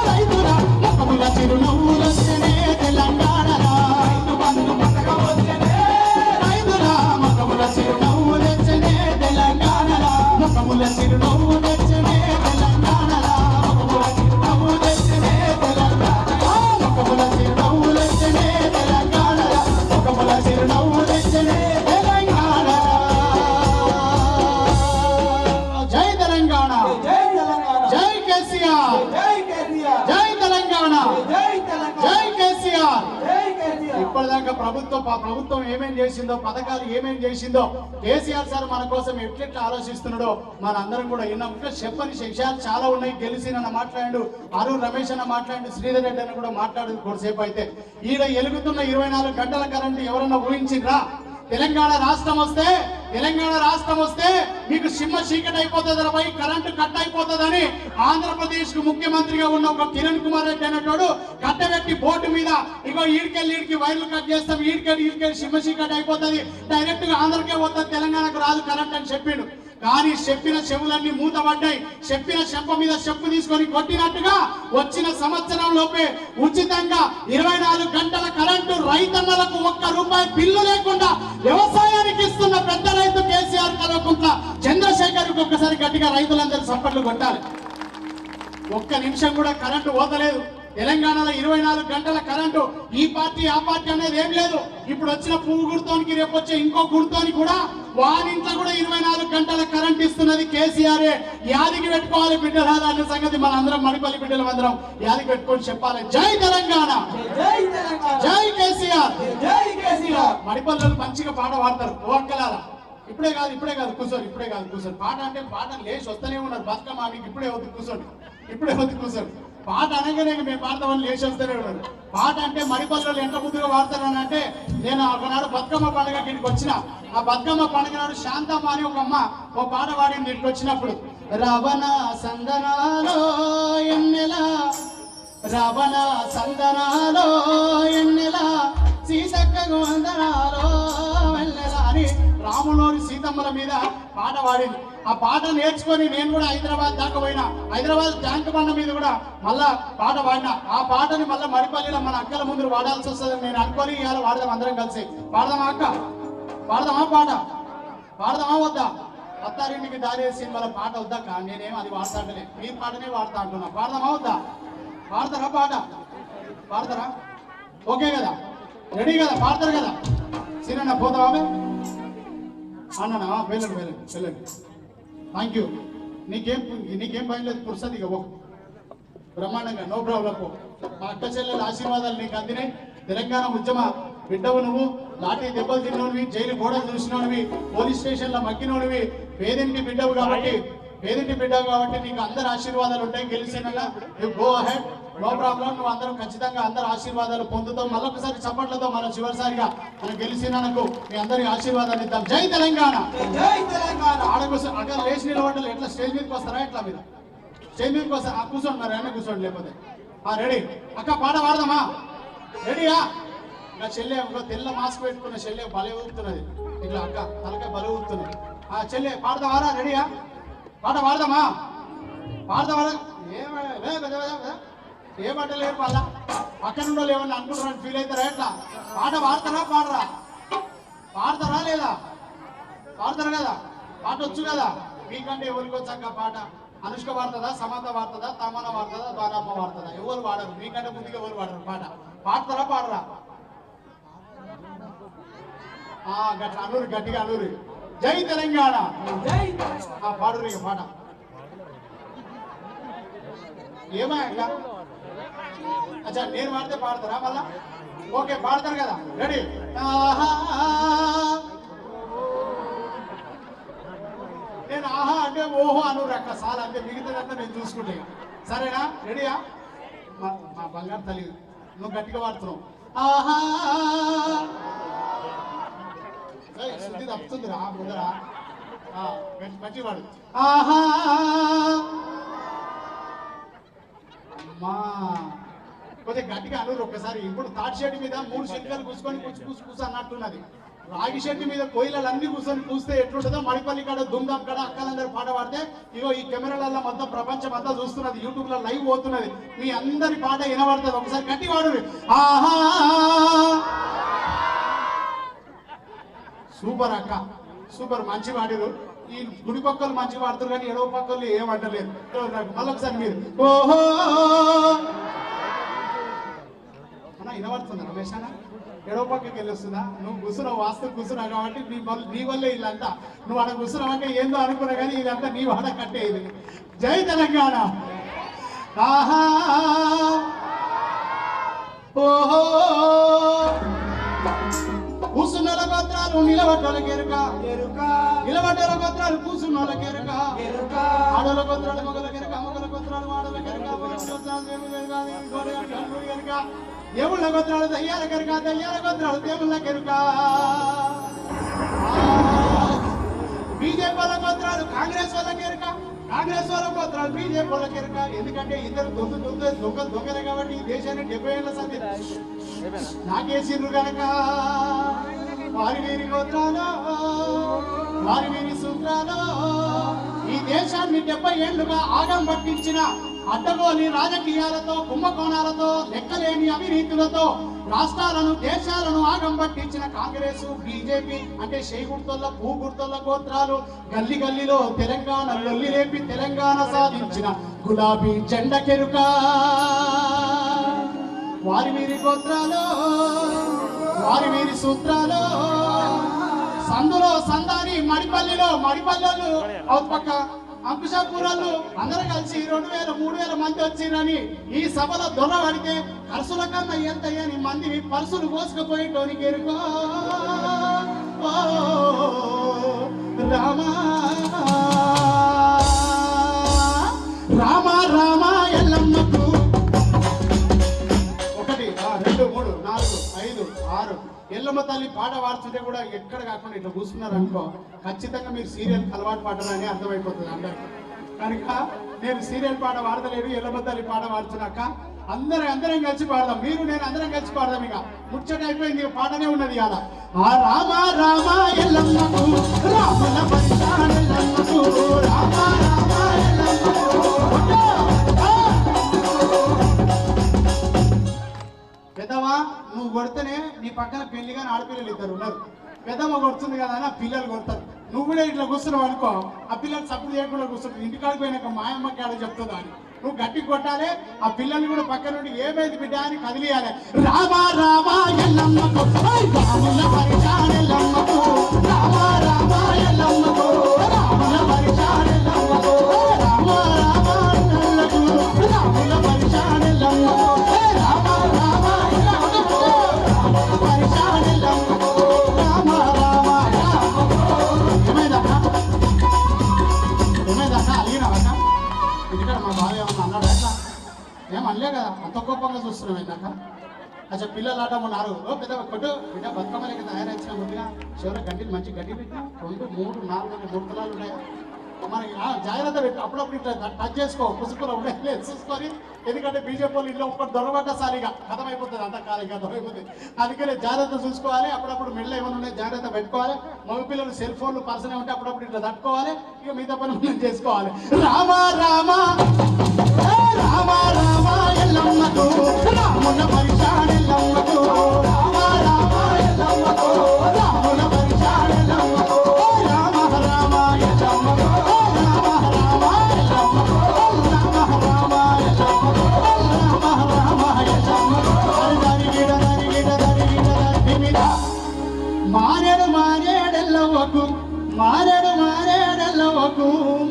రైతుల ముఖముల చిరునవ్వులొచ్చనే తెలంగాణలా. రైతు బంధు పథకం వచ్చనే రైతుల ముఖముల చిరునవ్వులొచ్చనే తెలంగాణలా. ముఖముల చిరునవ్వులొచ్చనే తెలంగాణలా. ముఖముల చిరునవ్వులొచ్చనే తెలంగాణలా. ముఖముల చిరునవ్వులొచ్చనే తెలంగాణలా. ముఖముల చిరునవ్వులొచ్చనే తెలంగాణలా. జై తెలంగాణ, జై కేసీఆర్, జై తెలంగాణ, జై కేసీఆర్. ఇప్పటిదాకా ప్రభుత్వం ఏమేం చేసిందో, పథకాలు ఏమేం చేసిందో, కేసీఆర్ సార్ మన కోసం ఎట్లెట్లా ఆలోచిస్తున్నాడో మన అందరం కూడా విన్నాం. ఇంకా చెప్పని విషయాలు చాలా ఉన్నాయి. గెలిచిన మాట్లాడు, అరుణ్ రమేష్ అన్న మాట్లాడు, శ్రీధర్ రెడ్డి అన్న కూడా మాట్లాడేది కొద్దిసేపు అయితే. ఈడ ఎలుగుతున్న 24 గంటల కరెంటు ఎవరన్నా ఊహించిండ్రా? తెలంగాణ రాష్ట్రం వస్తే మీకు సింహ చీకటి అయిపోతుంది పోయి, కరెంటు కట్ అయిపోతుందని ఆంధ్రప్రదేశ్ కు ముఖ్యమంత్రిగా ఉన్న ఒక కిరణ్ కుమార్ రెడ్డి అనేటోడు కట్టబెట్టి బోర్డు మీద ఇగో ఈడికి వైర్లు కట్ చేస్తాం, ఈడికెళ్ళి సింహ చీకటి అయిపోతుంది, డైరెక్ట్ గా ఆంధ్రకే పోతుంది, తెలంగాణకు రాదు కరెంట్ అని చెప్పిండు. కానీ చెప్పిన చెవులన్నీ మూతపడ్డాయి. చెప్పిన చెంప మీద చెప్పు తీసుకొని కొట్టినట్టుగా వచ్చిన సంవత్సరం లోపే ఉచితంగా 24 గంటల కరెంటు రైతన్నలకు 1 రూపాయి బిల్లు లేకుండా వ్యవసాయానికి ఇస్తున్న పెద్ద రైతు కేసీఆర్ కల్వకుంట్ల చంద్రశేఖర్ కు ఒక్కసారి గట్టిగా రైతులందరూ చప్పట్లు కొట్టాలి. 1 నిమిషం కూడా కరెంటు పోతలేదు. తెలంగాణలో 24 గంటల కరెంటు. ఈ పార్టీ ఆ పార్టీ అనేది ఏం లేదు. ఇప్పుడు వచ్చిన పువ్వు గుర్తోనికి రేపు వచ్చే ఇంకో గుర్తోని కూడా వారింట్లో కూడా 24 గంటల కరెంట్ ఇస్తున్నది కేసీఆర్. యాదికి పెట్టుకోవాలి బిడ్డలారా అన్న సంగతి మన అందరం, మణిపల్లి బిడ్డలు అందరం యాదికి పెట్టుకొని చెప్పాలి. జై తెలంగాణ, జై కేసీఆర్. మణిపల్లి మంచిగా పాట పాడతారు ఓక్కలారా. ఇప్పుడే కాదు కూర్చోండి. పాట అంటే పాట లేచి వస్తూనే ఉన్నారు. బతుకమ్మ మీకు ఇప్పుడే వద్దు కూర్చోండి. పాట అనగానే మేము పాడతామని లేచి వస్తూనే ఉన్నారు. పాట అంటే మణిపల్లి ఎంత ముందుగా వాడతారని అంటే, నేను ఒకనాడు బతుకమ్మ పండుగకి ఇంటికి వచ్చిన. ఆ బతుకమ్మ పండుగ నాడు శాంతమ్మ అని ఒక అమ్మ ఓ పాట పాడింది ఇంటికి వచ్చినప్పుడు. రవణ సందనాలో ఎన్నెలా, రవణ సందనాలో ఎన్నెలా, సీతక్కకు వందనాలో వెళ్ళెలా అని రాముడు ఆకులూరి సీతమ్మల మీద పాట పాడింది. ఆ పాట నేర్చుకొని నేను కూడా హైదరాబాద్ దాకా పోయినా. హైదరాబాద్ ట్యాంక్ బండ మీద కూడా మళ్ళా పాట పాడినా. ఆ పాటని మళ్ళీ మరిపల్లిలో మన అక్కల ముందు వాడాల్సి వస్తుందని నేను అనుకొని ఇవాళ వాడదాం అందరం కలిసి. పాడదామా అక్క? పాడదామా పాట? పాడదామా వద్దా? అత్తారింటికి దారేసి సినిమాల పాట వద్దాక నేనేం అది వాడతా అంటలే, మీ పాటనే వాడతా అంటున్నా. పాడదామా వద్దా? పాడతారా పాట? పాడతారా? ఓకే కదా? రెడీ కదా? పాడతారు కదా? సీనన్న పోతావా అన్న? వెళ్ళండి వెళ్ళండి వెళ్ళండి. Thank you. నీకేం భయం లేదు, పురుషది ఇక ఓ బ్రహ్మాండంగా, నో ప్రాబ్లం. మా అక్క చెల్లెల ఆశీర్వాదాలు నీకు అందినాయి. తెలంగాణ ఉద్యమ బిడ్డవు నువ్వు. లాఠీ దెబ్బలు తిన్నోడివి, జైలు గోడలు చూసినోడివి, పోలీస్ స్టేషన్లో మగ్గినోడివి, పేదింటి బిడ్డవు కాబట్టి నీకు అందరి ఆశీర్వాదాలు ఉంటాయి. గెలిచినగా గో అహెడ్, నో ప్రాబ్లం. నువ్వు అందరం ఖచ్చితంగా అందరి ఆశీర్వాదాలు పొందుతావు. మళ్ళొకసారి చప్పట్లతో మనం చివరిసారిగా మనం గెలిచినందుకు మీ అందరి ఆశీర్వాదాలు ఇద్దాం. జై తెలంగాణ, జై తెలంగాణ. ఆడకోసం అక్కడ లేచి నిలబడ్డలు ఎట్లా స్టేజ్ మీదకి వస్తారా? ఎట్లా మీరు స్టేజ్ మీదకి వస్తారా? కూర్చోండి మరి, అన్న కూర్చోండి. లేకపోతే రెడీ అక్క? పాట పాడదామా? రెడీయా? నా చెల్లె ఒక తెల్ల మాస్క్ పెట్టుకున్న చెల్లె బలే ఊపుతున్నది. ఇట్లా అక్క తలకాయ బలే ఊపుతున్నది. చెల్లె పాడదామారా? రెడీయా? పాట పాడదామా? పాడదామా? ఏమంటలేరు మళ్ళా పక్కన ఉండోళ్ళు ఏమన్నా అనుకుంటారని ఫీల్ అవుతారా? ఎట్లా పాట పాడతారా? పాడరా? పాడతారా లేదా? పాడతారు కదా? పాట వచ్చు కదా? మీకంటే ఎవరికి వచ్చాక పాట? అనుష్క వాడుతుందా, సమంత వాడుతుందా, తమన వాడుతుందా, ద్వారమ్మ వాడుతుందా? ఎవరు వాడరు. మీకంటే ముందుగా ఎవరు వాడరు. పాట పాడతారా? పాడరా? గట్లా అనూరి, గట్టిగా అనూరి. జై తెలంగాణ, పాడు ఇక పాట. ఏమా అచ్చా నేను పాడితే పాడతారా మళ్ళా? ఓకే పాడతారు కదా? రెడీ? నేను ఆహా అంటే ఓహో అనూరు అక్క సార్ అంటే మిగతాదంతా నేను చూసుకుంటే. సరేనా? రెడీయా? మా బంగారు తల్లి నువ్వు గట్టిగా పాడుతున్నావు. ఆహా శుద్ధి తప్పుతుందిరా ముందరా. మంచి వాడు. ఆహా అమ్మా కొంచెం గట్టిగా అనూరు ఒక్కసారి. ఇప్పుడు తాటి షెడ్ మీద 3 షెడ్లు కూర్చొని కూసు అన్నట్టున్నది. రాగి షెడ్ మీద కోయిలన్నీ కూర్చొని కూస్తే ఎట్లుంటుందో మడిపల్లి కాడ దుమ్దాం కాడ అక్కలందరూ పాట పాడితే ఇగో ఈ కెమెరాలలో మొత్తం ప్రపంచం అంతా చూస్తున్నది, యూట్యూబ్ లో లైవ్ పోతున్నది. మీ అందరి పాట వినబడుతుంది. ఒకసారి గట్టి వాడు. ఆహా సూపర్ అక్క, సూపర్. మంచి వాడిరు. ఈ గుడి పక్కలు మంచి వాడుతారు కానీ ఎడవ పక్కలు ఏమంటలేదు. మళ్ళొకసారి మీరు ఓహో అన్న వినబడుతుందా రమేష్ అన్న? ఎడవ పక్కకి వెళ్ళి వస్తుందా? నువ్వు కూర్చున్నావు, వాస్తు కూర్చున్నావు కాబట్టి నీ వల్లే ఇల్లంతా. నువ్వు ఆడ కూర్చున్నావు అంటే ఏందో అనుకున్నా కానీ ఇదంతా నీ వాడ కట్టే ఇది. జై తెలంగాణ. ఆహా ఓహో కూసున్నోళ్ళ గోత్రాలు నిలబడ్డోళ్ళకి ఎరుక, నిలబడ్డోళ్ళ గోత్రాలు కూసున్నోళ్ళకి ఎరుక, ఆడోళ్ళ గోత్రాలు మొగల కెరక, మొగల గోత్రాలు ఆడోళ్ళ కెరక, దేవుళ్ళ గోత్రాలు దయ్యాల కెరక, దయ్యాల గోత్రాలు దేవుళ్ళ కెరక. బీజేపీ వాళ్ళ గోత్రాలు కాంగ్రెస్ వాళ్ళకి ఎరుక, కాంగ్రెస్ వాళ్ళ గోత్రాలు బీజేపీ వాళ్ళకి ఎరుక. ఎందుకంటే ఇద్దరు దొంగలే కాబట్టి ఈ దేశాన్ని 70 ఏళ్ళ సంధి నాకేసిండ్రు కనుక వారి వీరి గోత్రాలు, వారి వీరి సూత్రాలు ఈ దేశాన్ని 70 ఏళ్లుగా ఆగం పట్టించిన అడ్డగోలి రాజకీయాలతో, కుంభకోణాలతో, లెక్కలేని అవినీతులతో రాష్ట్రాలను, దేశాలను ఆగం పట్టించిన కాంగ్రెస్, బీజేపీ అంటే షేగుర్తోళ్ళ, భూగుర్తోళ్ళ గోత్రాలు గల్లి గల్లీలో తెలంగాణ లొల్లి లేపి తెలంగాణ సాధించిన గులాబీ జెండా కెరుక. వారి వీరి గోత్రాలు, వారి వీరి సూత్రాలు సందులో సందాని మడిపల్లెలు పక్క అంకుశాపురాలు అందరూ కలిసి 2000-3000 మంది వచ్చిరని ఈ సభలో దొర పడితే ఖర్చుల కన్నా ఎంతయ్యని మంది పర్సులు కోసుకుపోయేటోనికి ఎరుకో. రామ రామ రామ ఎల్లమ్మకు 1 2 3 4 5 6 ఎల్లమ్మ తల్లి పాట పాడుతుంటే కూడా ఎక్కడ కాకుండా ఇట్లా కూర్చున్నారు అనుకో ఖచ్చితంగా మీరు సీరియల్ అలవాటు పాడరని అర్థమైపోతుంది అందరికి. కనుక నేను సీరియల్ పాట పాడతలేదు, ఎల్లమ్మ తల్లి పాట పాడుతున్నాక అందరం కలిసి పాడదాం. మీరు నేను అందరం కలిసి పాడదాం. ఇక ముచ్చట అయిపోయింది, ఇక పాటనే ఉన్నది ఇవాళ. ఆ రామ రామ ఎల్లమ్మకు రాముల పరిశాన ఎల్లమ్మకు రామ రామ ఎల్లమ్మకు. పెద్దవా నువ్వు కొడితేనే నీ పక్కన పెళ్లి కానీ ఆడపిల్లలు ఇద్దరు ఉన్నారు. పెద్దమ్మ కొడుతుంది కదా అని ఆ పిల్లలు కొడతారు. నువ్వు కూడా ఇట్లా కూర్చున్నావు అనుకో, ఆ పిల్లలు సపోర్ట్ చేయకుండా కూర్చుంటారు. ఇంటికాడికి పోయినాక మా అమ్మకి ఆడ చెప్తుందా అని నువ్వు గట్టి కొట్టాలి. ఆ పిల్లల్ని కూడా పక్క నుండి ఏమైంది బిడ్డ అని కదిలియాలి. రామ రామ ఎల్లమ్మకు రాముల పరిశాన ఎల్లమ్మకు రామ రామ ఎల్లమ్మకు రాముల పరిశాన ఎల్లమ్మకు రామ రామ ఎల్లమ్మకు రాముల పరిశాన ఎల్లమ్మకు రామ రామ ఎల్లమ్మకు రాముల పరిశాన ఎల్లమ్మకు రామ రామ ఏమైందన్నా అలిగినావన్నా? ఇక్కడ మా బావ ఏమన్నా అన్నాడు అట్లా ఏమనలే కదా, అంత కోపంగా చూస్తున్నాం ఇందాక. అచ్చా పిల్లలు ఆట ఉన్నారు. ఓ పెద్ద కొట్టు బిడ్డ బతుకమ్మ లెక్క తయారైన ముందుగా చివరి గడ్డిని మంచి గడ్డి పెట్టినా 2, 3, 4 ముడతలాలు ఉన్నాయా మనకి. జాగ్రత్త పెట్టు, అప్పుడప్పుడు ఇట్లా టచ్ చేసుకో, పుసుకులో ఉండే చూసుకొని. ఎందుకంటే బీజేపీ వాళ్ళు ఇంట్లో ఒక్కటి దొరకబట్టసారిగా కథమైపోతుంది, అంత కాలిగా దొరైపోతుంది. అందుకని జాగ్రత్త చూసుకోవాలి. అప్పుడప్పుడు మెడలో ఏమైనా ఉన్నాయి జాగ్రత్త పెట్టుకోవాలి. మగ పిల్లలు సెల్ ఫోన్లు పర్సనే ఉంటే అప్పుడప్పుడు ఇట్లా తట్టుకోవాలి. ఇక మిగతా పని మనం చేసుకోవాలి. రామ రామ రామ రామ ఎల్లమ్మకు రాముల పరిశాన ఎల్లమ్మకు రామ రామ ఎల్లమ్మకు రాముల పరిశాన ఎల్లమ్మకు రామ రామ ఎల్లమ్మకు రామ రామ ఎల్లమ్మకు రామ రామ ఎల్లమ్మకు రామ రామ ఎల్లమ్మకు దరిగిడ దరిగిడ దరిగిడ దరిగిడ మారేడు మారేడెల్లవ్వకు మారేడు మారేడెల్లవ్వకు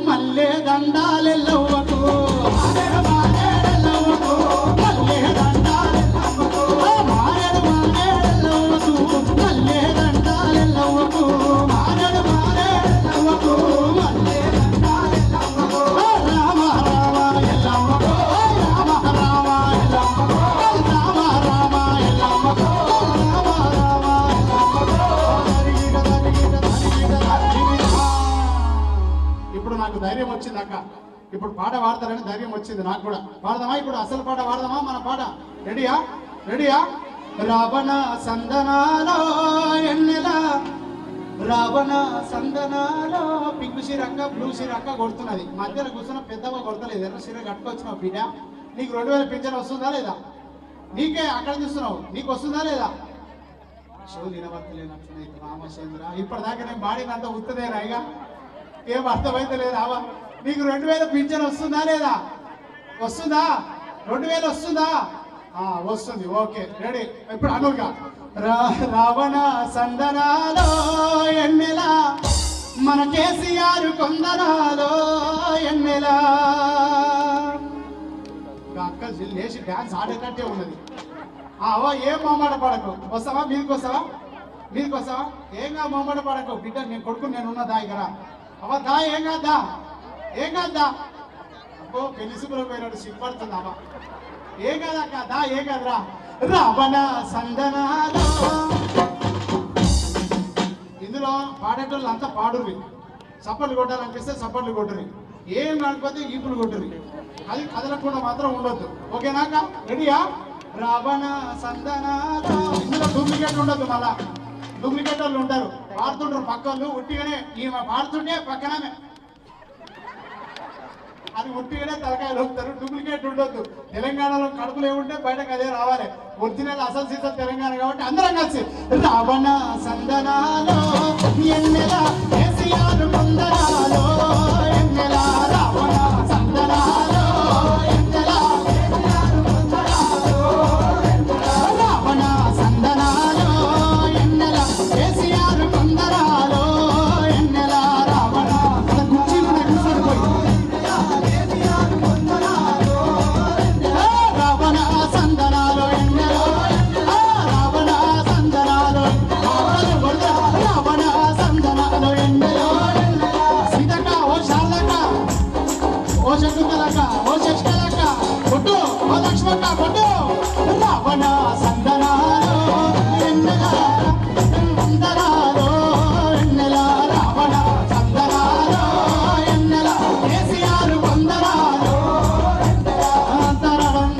మల్లె దండాలెల్లవ్వకు మారేడు మారేడెల్లవ్వకు మల్లె దండాలెల్లవ్వకు మారేడు మారేడెల్లవ్వకు మల్లె దండాలెల్లవ్వకు మారేడు మారేడెల్లవ్వకు మల్లె దండాలెల్లవ్వకు రామ రామ ఎల్లమ్మకు రామ రామ ఎల్లమ్మకు రామ రామ ఎల్లమ్మకు రామ రామ ఎల్లమ్మకు. ఇప్పుడు నాకు ధైర్యం వచ్చింది అక్క, ఇప్పుడు పాట పాడతారని ధైర్యం వచ్చింది నాకు కూడా. పాడదామా ఇప్పుడు అసలు పాట పాడదామా? మన పాట రెడీయా? రెడీయా? రావణ సందనాలో ఎన్నెల రావణ సందనాలో పింక్ సిరక్క బ్లూ సిరక్క కొడుతున్నది. మధ్యలో కూర్చున్న పెద్దమ్మ కొడతలేదు. ఎర్ర సిర కట్టుకొచ్చినావు బిడ్డ. నీకు 2000 పింఛన్ వస్తుందా లేదా? నీకే అక్కడ చూస్తున్నావు, నీకు వస్తుందా లేదా? శివులు వినబడతలేనట్లున్నాయి రామచంద్ర. ఇప్పటిదాకా నేను బాడినంత ఉత్తదేనా? ఇక ఏం అర్థమైతే లేదా? నీకు 2000 పింఛన్ వస్తుందా లేదా? వస్తుందా? 2000 వస్తుందా? వస్తుంది. Okay ready. ఇప్పుడు అనుగా రావణ సందనాలో ఎన్నెల మన కేసీఆర్ కొందనాలో ఎన్నెల. అక్క లేచి డాన్స్ ఆడేటట్టే ఉన్నది. అవా ఏం మొమ్మట పడకు. వస్తావా? మీదికి వస్తావా? మీదికి వస్తావా? ఏంగా మొమ్మట పడకు బిడ్డ. నేను కొడుకు నేను ఉన్న దా ఇక్కడ అవ్వ దా. ఏం కాదా? ఏం కాదా? అబ్బో పెళ్లిసుకులో పోయినాడు సిగ్గుపడుతుంది అవ్వ. ఏం కాదక్క దా. ఏం కాదురా. రావణ సందనాలో ఇందులో పాడేటోళ్ళు అంతా పాడుర్రి. సప్పట్లు కొట్టాలనిపిస్తే సప్పట్లు కొట్టుర్రి. ఏం కాకపోతే ఈపులు కొట్టుర్రి. అది కదలకుండా మాత్రం ఉండొద్దు. ఓకేనాక? రెడీయా? రావణ సందనాలో ఇందులో డూప్లికేట్ ఉండొద్దు. మళ్ళా డూప్లికేట్ వాళ్ళు ఉంటారు, పాడుతుంటారు పక్క వాళ్ళు. ఉట్టిగానే ఈమె పాడుతుంటే పక్కనే అది ఉట్టిగానే తలకాయలు వస్తారు. డూప్లికేట్ ఉండొద్దు. తెలంగాణలో కడుపులు ఏముంటే బయటకు అదే రావాలి. ఒరిజినల్ అసలు సీజన్ తెలంగాణ కాబట్టి అందరం కలిసి రావణ సందనాలో ఎన్నెల కేసీఆర్ ముందరాలో ఎన్నెల రావణ సందనాలో ఎన్నెల కేసీఆర్ ముందరాలో రావణ సందనాలో ఎన్నెల కేసీఆర్ ముందరాలో ఎన్నెల రావణ కుర్చీలు కూర్చోడిపోయి రావణ సందనాలో ఎన్నెల రావణ సందనాలో రావణ సందనాలో ఎన్నెల సీతక్క ఓ శారదక్క ఓ శకుంతలక్క ఓ శశికళక్క కొట్టు ఓ లక్ష్మక్క కొట్టు. రావణ సందనాలో ఎన్నెల సందనాలో ఎన్నెల రావణ సందనాలో ఎన్నెల కేసీఆర్ కొందనాలో తరడం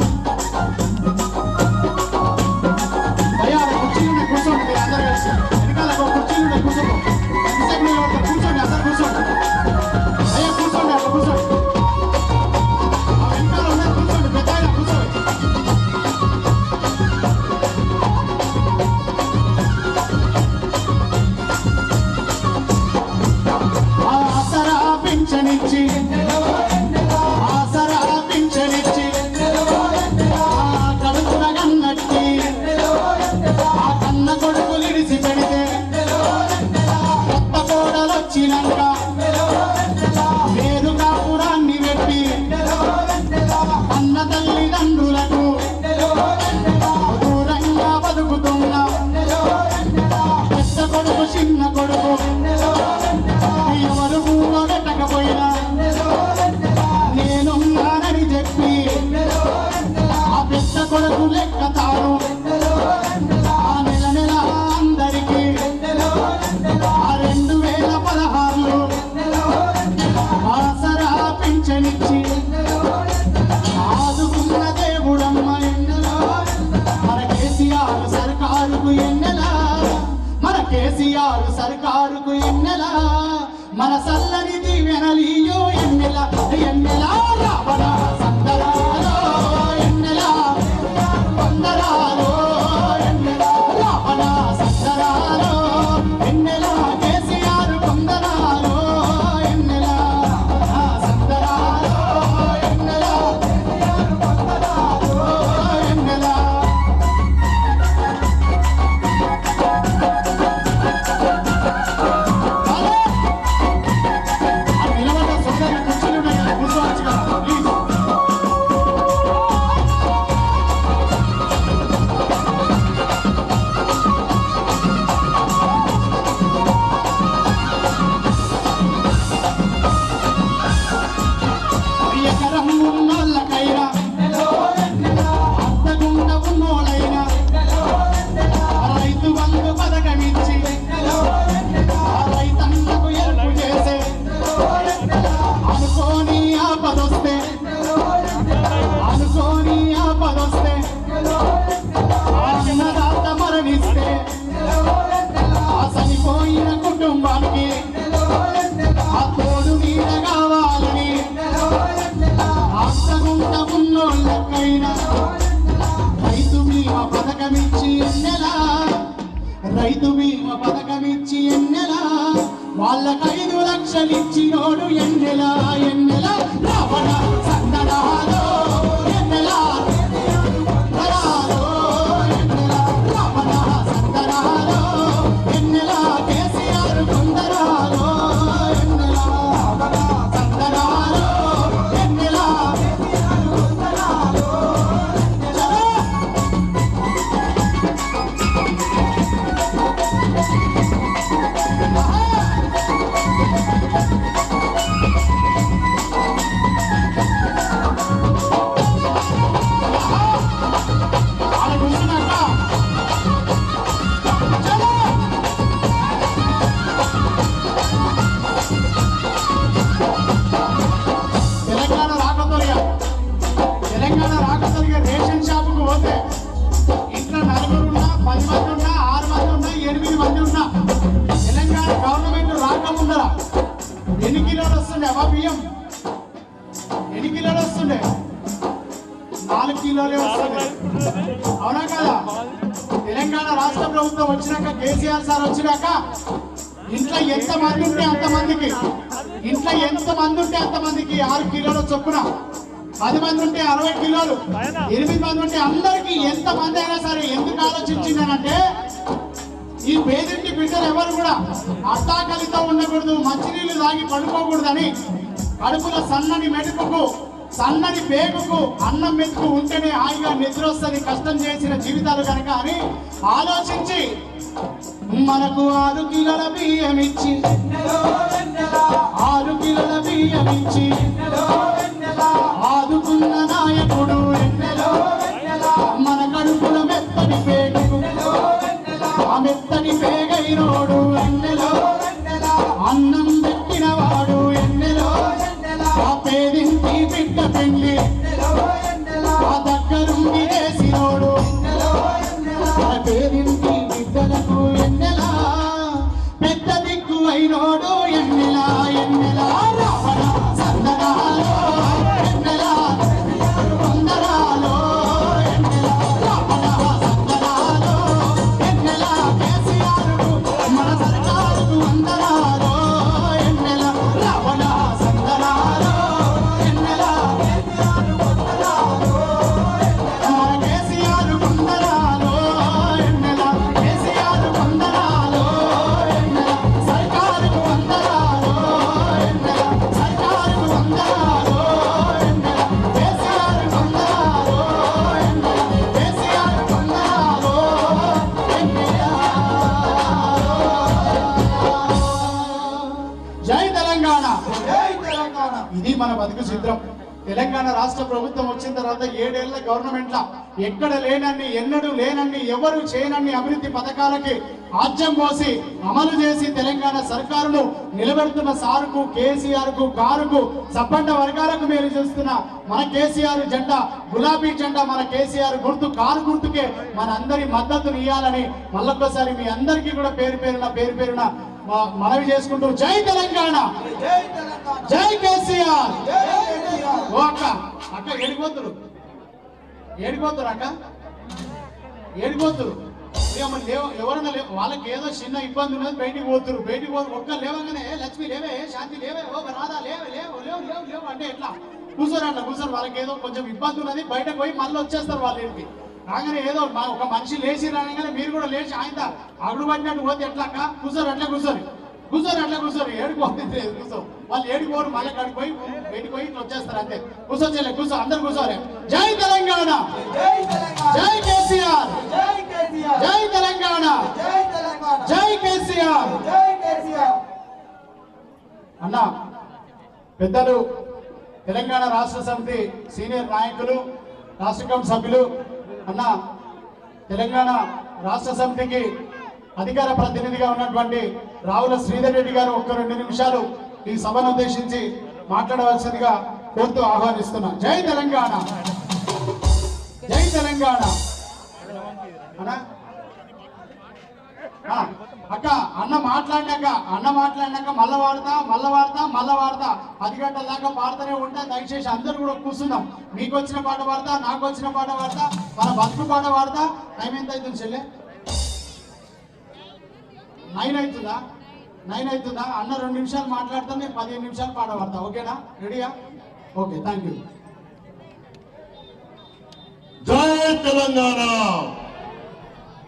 చిన్న కొడుకు ఎవరు పూవ పెట్టకపోయినా నేనున్నానని చెప్పి ఆ పెద్ద కొడుకు లెక్కతాను ఆ నెల నెల అందరికీ ఆ 2016లో ఆసరా పింఛనిచ్చి ఆదుకున్న దేవుడమ్మ మన కేసీఆర్ సర్కారుకు ఎన్నెలా మన కేసీఆర్ సర్కారుకు ఎన్నెలా మన సల్లని దీవెనలియో ఎన్నెలా ఎన్నెలా రావణ సందరాలో ఎన్నెలా వందరాలో ఎన్నెలా రావణ సందరాలో ఎన్నెలా కేసీఆర్ వందరాలో ఎన్నెలా సందరాలో ఎన్నెలా ఎన్నెలా నిలబడ్డ సోదరి కుర్చీలు ఉన్నాయి కదా, కూర్చోవచ్చు కదా, ప్లీజ్. ఎకరం ఉన్నోళ్ళకైనా అద్దగుండ ఉన్నోళ్ళైనా రైతు బంధు పథకమిచ్చి ఆ రైతన్నకు ఎరుపు చేసే అనుకోని ఆపదొస్తే అనుకోని ఆపదొస్తే ఆ అన్నదాత మరణిస్తే ఆ చనిపోయిన కుటుంబానికి ఆ తోడు నీడ కావాలని అర్థగుంట ఉన్నోళ్ళకైనా రైతు బీమా పథకమిచ్చి ఎన్నెలా రైతు బీమా పథకమిచ్చి ఎన్నెలా వాళ్ళకి 5 లక్షలు ఇచ్చినోడు ఎన్నెలా ఎన్నెలా రావణ సందడాలో ఎన్నెలా వరాలో ఎన్నెలా రావణ సందడాలో ఎన్నెలా కేసీఆర్ కొందరాలో ఎన్నెలా సందడాలో ఎన్నెలా చలో ఆడ కూర్చున్నాక చలో తెలంగాణ రాకతోరిగా రేషన్ షాపుకు పోతే ఇంట్లో 4 ఉన్నా 10 మంది ఉన్నా 6 మంది ఉన్నా 8 మంది ఉన్నా తెలంగాణ గవర్నమెంట్ రాకముందర ఎన్ని కిలోలు వస్తుండే అబ్బా బియ్యం ఎన్ని కిలోలు వస్తుండే 4 కిలోలే వస్తుండే అవునా కదా తెలంగాణ రాష్ట్ర ప్రభుత్వం వచ్చినాక కేసీఆర్ సార్ వచ్చినాక ఇంట్లో ఎంత మంది ఉంటే అంతమందికి 6 కిలోల చొప్పున 10 మంది ఉంటే 60 కిలోలు 8 మంది ఉంటే అందరికి ఎంత మంది అయినా సరే ఎందుకు ఆలోచించిందనంటే ఈ పేదింటి బిడ్డలు ఎవరు కూడా అట్టాకలితో ఉండకూడదు మంచినీళ్లు తాగి పడుకోకూడదని కడుపులో సన్నని మెటుకుకు సన్నని పేగుకు అన్నం మెతుకు ఉంటేనే హాయిగా నిద్ర వస్తుంది కష్టం చేసిన జీవితాలు కనుక అని ఆలోచించి మనకు 6 కిలోల బియ్యం ఇచ్చి 6 కిలోల బియ్యం ఇచ్చి ఆదుకున్న నాయకుడు ఎన్నెలో మన కడుపుల మెత్తని పేగుకు ఆ మెత్తని పేగైనోడు ఎన్నెలో అన్నం పెట్టిన వాడు ఎన్నెలో ఆ పేదింటి బిడ్డ పెళ్లి ఆ దగ్గరుండి వేసినోడు ఆ పేదింటి బిడ్డలకు ఎన్నెలా పెద్ద దిక్కు అయినోడు ఎన్నెలా ఎన్నెలా రావణ సందనాలో ఎన్నెలా వందనాలో ఎన్నెలా రావణ సందనాలో ఎన్నెలా కేసీఆర్కు మన సర్కారుకు వందనాలో ఎన్నెలా రావణ సందనాలో ఎన్నెలా మన కేసీఆర్ వందనాలో ఎన్నెలా కేసీఆర్ వందనాలో ఎన్నెలా సర్కారుకు వందనాలో ఇది మన బతుకు చిత్రం. తెలంగాణ రాష్ట్ర ప్రభుత్వం వచ్చిన తర్వాత 7 ఏళ్ల గవర్నమెంట్ లా ఎక్కడ లేనన్ని, ఎన్నడూ లేనన్ని, ఎవరు చేయనన్ని అభివృద్ధి పథకాలకి ఆజ్యం పోసి అమలు చేసి తెలంగాణ సర్కారును నిలబెడుతున్న సారుకు, కేసీఆర్ కు, కారుకు, సబ్బండ వర్గాలకు మేలు చేస్తున్న మన కేసీఆర్ జెండా, గులాబీ జెండా, మన కేసీఆర్ గుర్తు, కారు గుర్తుకే మన అందరి మద్దతును ఇవ్వాలని మళ్ళొక్కసారి మీ అందరికీ కూడా పేరు పేరున మనవి చేసుకుంటూ జై తెలంగాణ, జై కేసీఆర్. ఓ అక్క ఏడిపోతురు అక్క, ఏడిపోతురు. ఎవరన్నా వాళ్ళకి ఏదో చిన్న ఇబ్బంది ఉన్నది, బయటికి పోతురు. ఒక్క లేవగానే లక్ష్మి లేవే, శాంతి లేవే, ఓ రాధా లేవు అంటే ఎట్లా కూర్చోరు. వాళ్ళకి ఏదో కొంచెం ఇబ్బంది ఉన్నది, బయటకు పోయి మళ్ళీ వచ్చేస్తారు వాళ్ళ ఇంటికి. రాగానే ఏదో ఒక మనిషి లేచి రాగానే మీరు కూడా లేచి ఆయన అగుడు పడినట్టు పోతే ఎట్లా అక్క? కూర్చోరు, అట్లా కూర్చోరు. ఏడుకోవాలి కూర్చో. వాళ్ళు ఏడుకోరు, మళ్ళీ కాడికి పోయి బయటకు పోయి ఇట్లా వచ్చేస్తారు అంతే. కూర్చో, అందరు కూర్చోవాలి. జై తెలంగాణ, జై కేసీఆర్, జై తెలంగాణ, జై కేసీఆర్. అన్న పెద్దలు, తెలంగాణ రాష్ట్ర సమితి సీనియర్ నాయకులు, రాష్ట్ర కమిటీ సభ్యులు, అన్న తెలంగాణ రాష్ట్ర సమితికి అధికార ప్రతినిధిగా ఉన్నటువంటి రావుల శ్రీధర్ రెడ్డి గారు 2 నిమిషాలు ఈ సభను ఉద్దేశించి మాట్లాడవలసిందిగా కోరుతూ ఆహ్వానిస్తున్నా. జై తెలంగాణ, జై తెలంగాణ. అక్క అన్న మాట్లాడినాక మళ్ళా వాడతా 10 గంటల దాకా పాడుతూనే ఉంటా. దయచేసి అందరూ కూడా కూర్చుందాం. మీకు వచ్చిన పాట పాడతా, నాకు వచ్చిన పాట పాడతా, మన బతుకు పాట పాడతా. టైం ఎంత అవుతుంది చెల్లె? 9 అవుతుందా? అన్న 2 నిమిషాలు మాట్లాడతా, నేను 15 నిమిషాలు పాట పాడతా. ఓకేనా? రెడీయా? Okay, thank you. జై తెలంగాణ,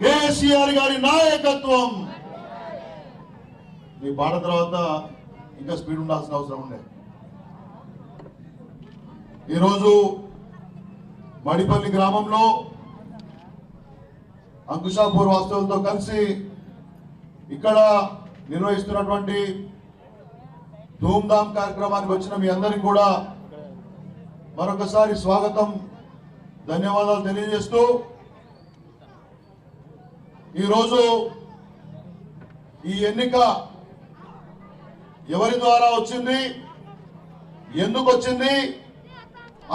కేసీఆర్ గారి నాయకత్వం. మీ పాట తర్వాత ఇంకా స్పీడ్ ఉండాల్సిన అవసరం ఉండే. ఈరోజు మడిపల్లి గ్రామంలో అంకుశాపూర్ వాస్తవులతో కలిసి ఇక్కడ నిర్వహిస్తున్నటువంటి ధూమ్ధామ్ కార్యక్రమానికి వచ్చిన మీ అందరికీ కూడా మరొకసారి స్వాగతం, ధన్యవాదాలు తెలియజేస్తూ, ఈరోజు ఈ ఎన్నిక ఎవరి ద్వారా వచ్చింది, ఎందుకు వచ్చింది,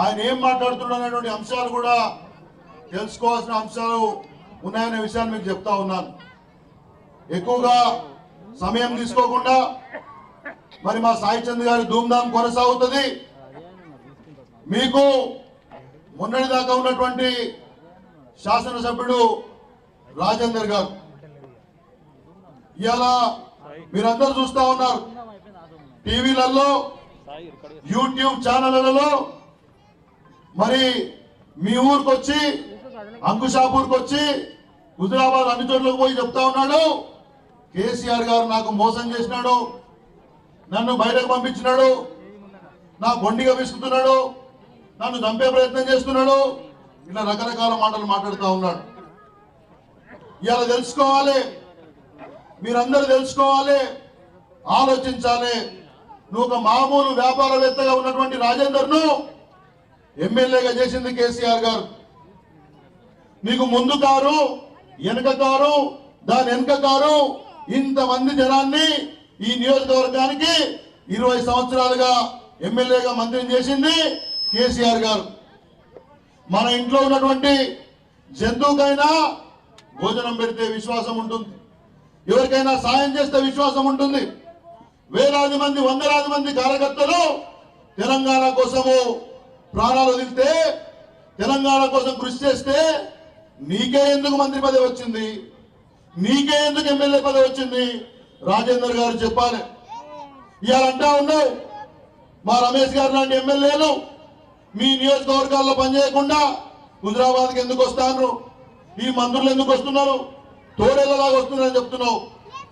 ఆయన ఏం మాట్లాడుతున్నారనేటువంటి అంశాలు కూడా తెలుసుకోవాల్సిన అంశాలు ఉన్నాయనే విషయాన్ని మీకు చెప్తా ఉన్నాను. ఎక్కువగా సమయం తీసుకోకుండా మరి మా సాయి చంద్ గారి ధూమ్ధామ్ కొనసాగుతుంది. మీకు మొన్నటి దాకా ఉన్నటువంటి శాసనసభ్యుడు రాజేందర్ గారు ఇవాళ మీరందరూ చూస్తా ఉన్నారు టీవీలలో, యూట్యూబ్ ఛానళ్లలో. మరి మీ ఊరికి వచ్చి, అంకుశాపూర్కి వచ్చి, హుజురాబాద్ అన్ని చోట్లకు పోయి చెప్తా ఉన్నాడు, కేసీఆర్ గారు నాకు మోసం చేసినాడు, నన్ను బయటకు పంపించినాడు, నా గొండిగా విసుకుతున్నాడు, నన్ను చంపే ప్రయత్నం చేస్తున్నాడు, ఇలా రకరకాల మాటలు మాట్లాడుతూ ఉన్నాడు. ఇవాళ తెలుసుకోవాలి, మీరందరూ తెలుసుకోవాలి, ఆలోచించాలి. నువ్వు ఒక మామూలు వ్యాపారవేత్తగా ఉన్నటువంటి రాజేందర్ను ఎమ్మెల్యేగా చేసింది కేసీఆర్ గారు. నీకు ముందు కారు, వెనక కారు, దాని వెనక కారు, ఇంతమంది జనాన్ని ఈ నియోజకవర్గానికి 20 సంవత్సరాలుగా ఎమ్మెల్యేగా మంత్రిని చేసింది కేసీఆర్ గారు. మన ఇంట్లో ఉన్నటువంటి జంతువుకైనా భోజనం పెడితే విశ్వాసం ఉంటుంది, ఎవరికైనా సాయం చేస్తే విశ్వాసం ఉంటుంది. వేలాది మంది, వందలాది మంది కార్యకర్తలు తెలంగాణ కోసము ప్రాణాలు వదిలితే, తెలంగాణ కోసం కృషి చేస్తే నీకే ఎందుకు మంత్రి పదవి వచ్చింది, నీకే ఎందుకు ఎమ్మెల్యే పదవి వచ్చింది రాజేందర్ గారు చెప్పాలి. ఇవాళ అంటా ఉన్నావు మా రమేష్ గారు లాంటి ఎమ్మెల్యేలు మీ నియోజకవర్గాల్లో పనిచేయకుండా హుజురాబాద్కి ఎందుకు వస్తాను, ఈ మంత్రులు ఎందుకు వస్తున్నారు, తోడేళ్ళలాగా వస్తున్నారని చెప్తున్నావు.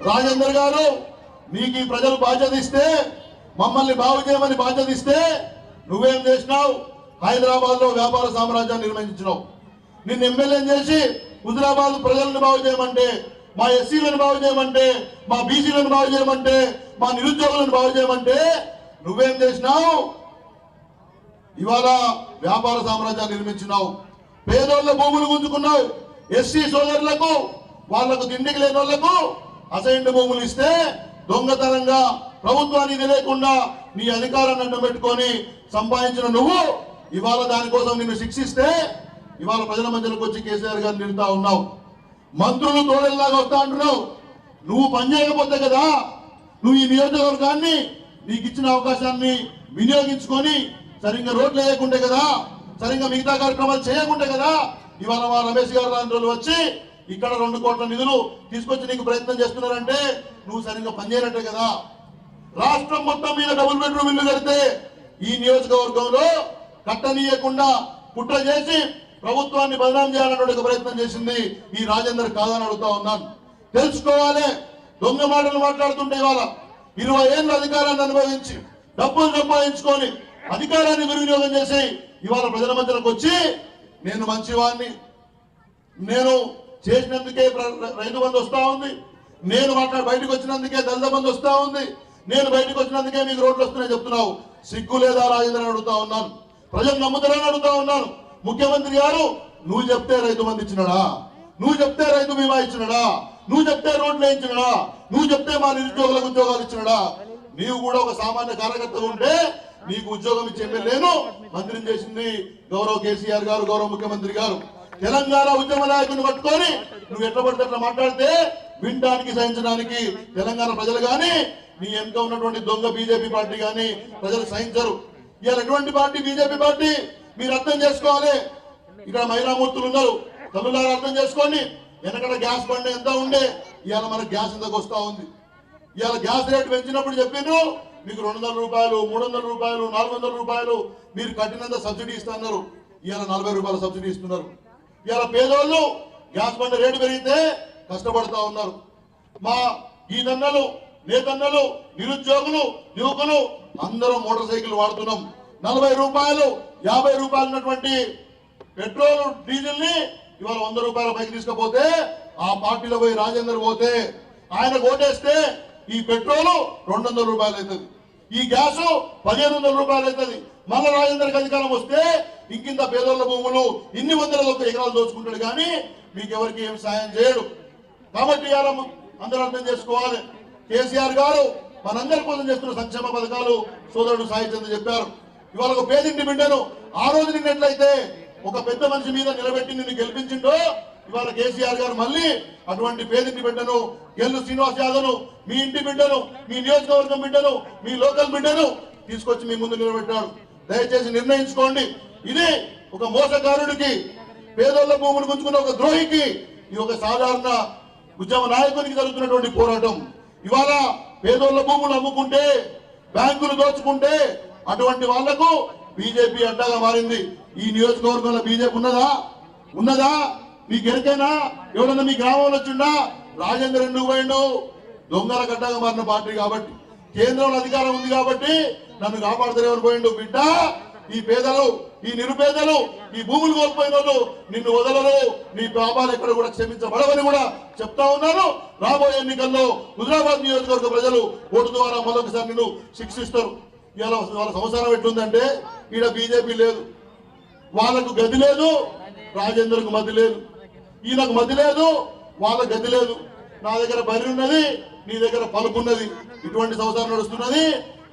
రాజేందర్ గారు, నీకు ఈ ప్రజలు బాధ్యత ఇస్తే, మమ్మల్ని బాగు చేయమని బాధ్యత ఇస్తే నువ్వేం చేసినావు? హైదరాబాద్ లో వ్యాపార సామ్రాజ్యాన్ని నిర్మించినావు. నిన్ను ఎమ్మెల్యే చేసి హుజురాబాద్ ప్రజలను బాగు చేయమంటే, మా ఎస్సీలను బాగు చేయమంటే, మా బీసీలను బాగు చేయమంటే, మా నిరుద్యోగులను బాగు చేయమంటే నువ్వేం చేసినావు? ఇవాళ వ్యాపార సామ్రాజ్యాన్ని నిర్మించినావు, పేదోళ్ళ భూములు గుంజుకున్నావు, ఎస్సీ సోదరులకు వాళ్లకు తిండికి లేని వాళ్లకు అసైన్డ్ భూములు ఇస్తే దొంగతనంగా ప్రభుత్వానికి తెలియకుండా నీ అధికారాన్ని అడ్డం పెట్టుకొని సంపాదించిన నువ్వు ఇవాళ దానికోసం నిన్ను శిక్షిస్తే ఇవాళ ప్రజల మధ్యలోకి వచ్చి కేసీఆర్ గారిని నిలుతా ఉన్నావు. మంత్రులు తోడేలాగా వస్తా అంటున్నావు. నువ్వు పనిచేయకపోతే కదా, నువ్వు ఈ నియోజకవర్గాన్ని నీకు ఇచ్చిన అవకాశాన్ని వినియోగించుకొని సరిగ్గా రోడ్లు వేయకుంటే కదా, సరిగ్గా మిగతా కార్యక్రమాలు చేయకుంటే కదా ఇవాళ మా రమేష్ గారు లాంటి వాళ్ళు వచ్చి ఇక్కడ 2 కోట్ల నిధులు తీసుకొచ్చి నీకు ప్రయత్నం చేస్తున్నారంటే నువ్వు సరిగ్గా పనిచేయనట్టే కదా. రాష్ట్రం మొత్తం మీద డబుల్ బెడ్రూమ్ ఇల్లు కడితే ఈ నియోజకవర్గంలో కట్టనీయకుండా కుట్ర చేసి ప్రభుత్వాన్ని బదనాం చేయాలనే ప్రయత్నం చేసింది ఈ రాజేందర్ కాదని అడుగుతా ఉన్నాను. తెలుసుకోవాలి. దొంగ మాటలు మాట్లాడుతుంటే ఇవాళ 20 ఏళ్ళ అధికారాన్ని అనుభవించి డబ్బులు సంపాదించుకొని అధికారాన్ని దుర్వినియోగం చేసి ఇవాళ ప్రజల మధ్యలోకి వచ్చి నేను మంచివాడిని, నేను చేసినందుకే రైతు బంధు వస్తా ఉంది, నేను బయటకు వచ్చినందుకే దళిత బంధు వస్తా ఉంది, నేను బయటకు వచ్చినందుకే మీకు రోడ్లు వస్తున్నాయి చెప్తున్నావు. సిగ్గు లేదా రాజేంద్ర అడుగుతా ఉన్నాను. ప్రజలు నమ్ముతారని అడుగుతా ఉన్నాను. ముఖ్యమంత్రి గారు నువ్వు చెప్తే రైతు బంధు ఇచ్చినాడా, నువ్వు చెప్తే రైతు బీమా ఇచ్చినాడా, నువ్వు చెప్తే రోడ్లు వేయించినాడా, నువ్వు చెప్తే మా నిరుద్యోగులకు ఉద్యోగాలు ఇచ్చినాడా? నీవు కూడా ఒక సామాన్య కార్యకర్త ఉంటే నీకు ఉద్యోగం ఇచ్చే ఎమ్మెల్యేను మంత్రిని చేసింది గౌరవ కేసీఆర్ గారు, గౌరవ ముఖ్యమంత్రి గారు. తెలంగాణ ఉద్యమ నాయకుని పట్టుకొని నువ్వు ఎట్లా పడితే అట్లా మాట్లాడితే వినడానికి సహించడానికి తెలంగాణ ప్రజలు గాని నీ వెనుక ఉన్నటువంటి దొంగ బీజేపీ పార్టీ గాని ప్రజలు సహించరు. ఇవాళ ఎటువంటి పార్టీ బీజేపీ పార్టీ మీరు అర్థం చేసుకోవాలి. ఇక్కడ మహిళామూర్తులు ఉన్నారు, తమిళనాడు అర్థం చేసుకోండి. వెనకడ గ్యాస్ బండి ఎంత ఉండే, ఇవాళ మనకు గ్యాస్ ఎంతకు వస్తా ఉంది. ఇవాళ గ్యాస్ రేట్ పెంచినప్పుడు చెప్పిండ్రు మీకు 200 రూపాయలు, 300 రూపాయలు, 400 రూపాయలు మీరు కట్టినంత సబ్సిడీ ఇస్తున్నారు. ఇవాళ 40 రూపాయల సబ్సిడీ ఇస్తున్నారు. ఇవాళ పేదోళ్ళు గ్యాస్ బండి రేటు పెరిగితే కష్టపడతా ఉన్నారు. మా ఈ తన్నలు, నేతన్నలు, నిరుద్యోగులు, యువకులు అందరూ మోటార్ సైకిల్ వాడుతున్నాం. 40 రూపాయలు, 50 రూపాయలు ఉన్నటువంటి పెట్రోల్ డీజిల్ ని ఇవాళ 100 రూపాయల పైకి తీసుకపోతే ఆ పార్టీలో పోయి రాజేందర్ పోతే ఆయన ఓటేస్తే ఈ పెట్రోల్ 200 రూపాయలు అవుతుంది, ఈ గ్యాస్ 1500 రూపాయలు అవుతుంది. మళ్ళా రాజేందర్కి అధికారం వస్తే ఇంకింత పేదోళ్ళ భూములు ఇన్ని వందల ఎకరాలు దోచుకుంటాడు కానీ మీకెవరికి ఏం సాయం చేయడు. కాబట్టి ఇవాళ అందరూ అర్థం చేసుకోవాలి. కేసీఆర్ గారు మనందరి కోసం చేస్తున్న సంక్షేమ పథకాలు సోదరుడు సాయి చంద్ర చెప్పారు. ఇవాళ ఒక పేదింటి బిడ్డను ఆ రోజు నిన్నట్లయితే ఒక పెద్ద మనిషి మీద నిలబెట్టి నిన్ను గెలిపించిండో ఇవాళ కేసీఆర్ గారు మళ్ళీ అటువంటి పేదింటి బిడ్డను, గెల్లు శ్రీనివాస్ యాదవ్ను, మీ ఇంటి బిడ్డను, మీ నియోజకవర్గం బిడ్డను, మీ లోకల్ బిడ్డను తీసుకొచ్చి మీ ముందు నిలబెట్టాడు. దయచేసి నిర్ణయించుకోండి. ఇది ఒక మోసగారుడికి, పేదోళ్ళ భూములు గుంజుకున్న ఒక ద్రోహికి, ఈ ఒక సాధారణ ఉద్యమ నాయకునికి జరుగుతున్నటువంటి పోరాటం. ఇవాళ పేదోళ్ళ భూములు అమ్ముకుంటే, బ్యాంకులు దోచుకుంటే అటువంటి వాళ్లకు బీజేపీ అడ్డాగా మారింది. ఈ నియోజకవర్గంలో బీజేపీ ఉన్నదా మీకు ఎరికైనా? ఎవడన్నా మీ గ్రామంలో వచ్చిండా? రాజేంద్ర ఎందుకు పోయిండు? దొంగల గడ్డగా మారిన పార్టీ కాబట్టి, కేంద్రంలో అధికారం ఉంది కాబట్టి నన్ను కాపాడుతారు పోయిండు. బిడ్డ, ఈ పేదలు, ఈ నిరుపేదలు, ఈ భూములు కోల్పోయిన వాళ్ళు నిన్ను వదలరు. నీ పాపాలు ఎక్కడ కూడా క్షమించబడవని కూడా చెప్తా ఉన్నాను. రాబోయే ఎన్నికల్లో హుజరాబాద్ నియోజకవర్గ ప్రజలు ఓటు ద్వారా మరొకసారి నిన్ను శిక్షిస్తారు. ఇలా వాళ్ళ సంవత్సరం ఎట్లుందంటే ఈడ బీజేపీ లేదు, వాళ్ళకు గది లేదు, రాజేందర్కు మతి లేదు, ఈయనకు మతి లేదు, వాళ్ళ గది లేదు. నా దగ్గర బరి ఉన్నది, నీ దగ్గర పలుకున్నది. ఇటువంటి సంవత్సరం నడుస్తున్నది.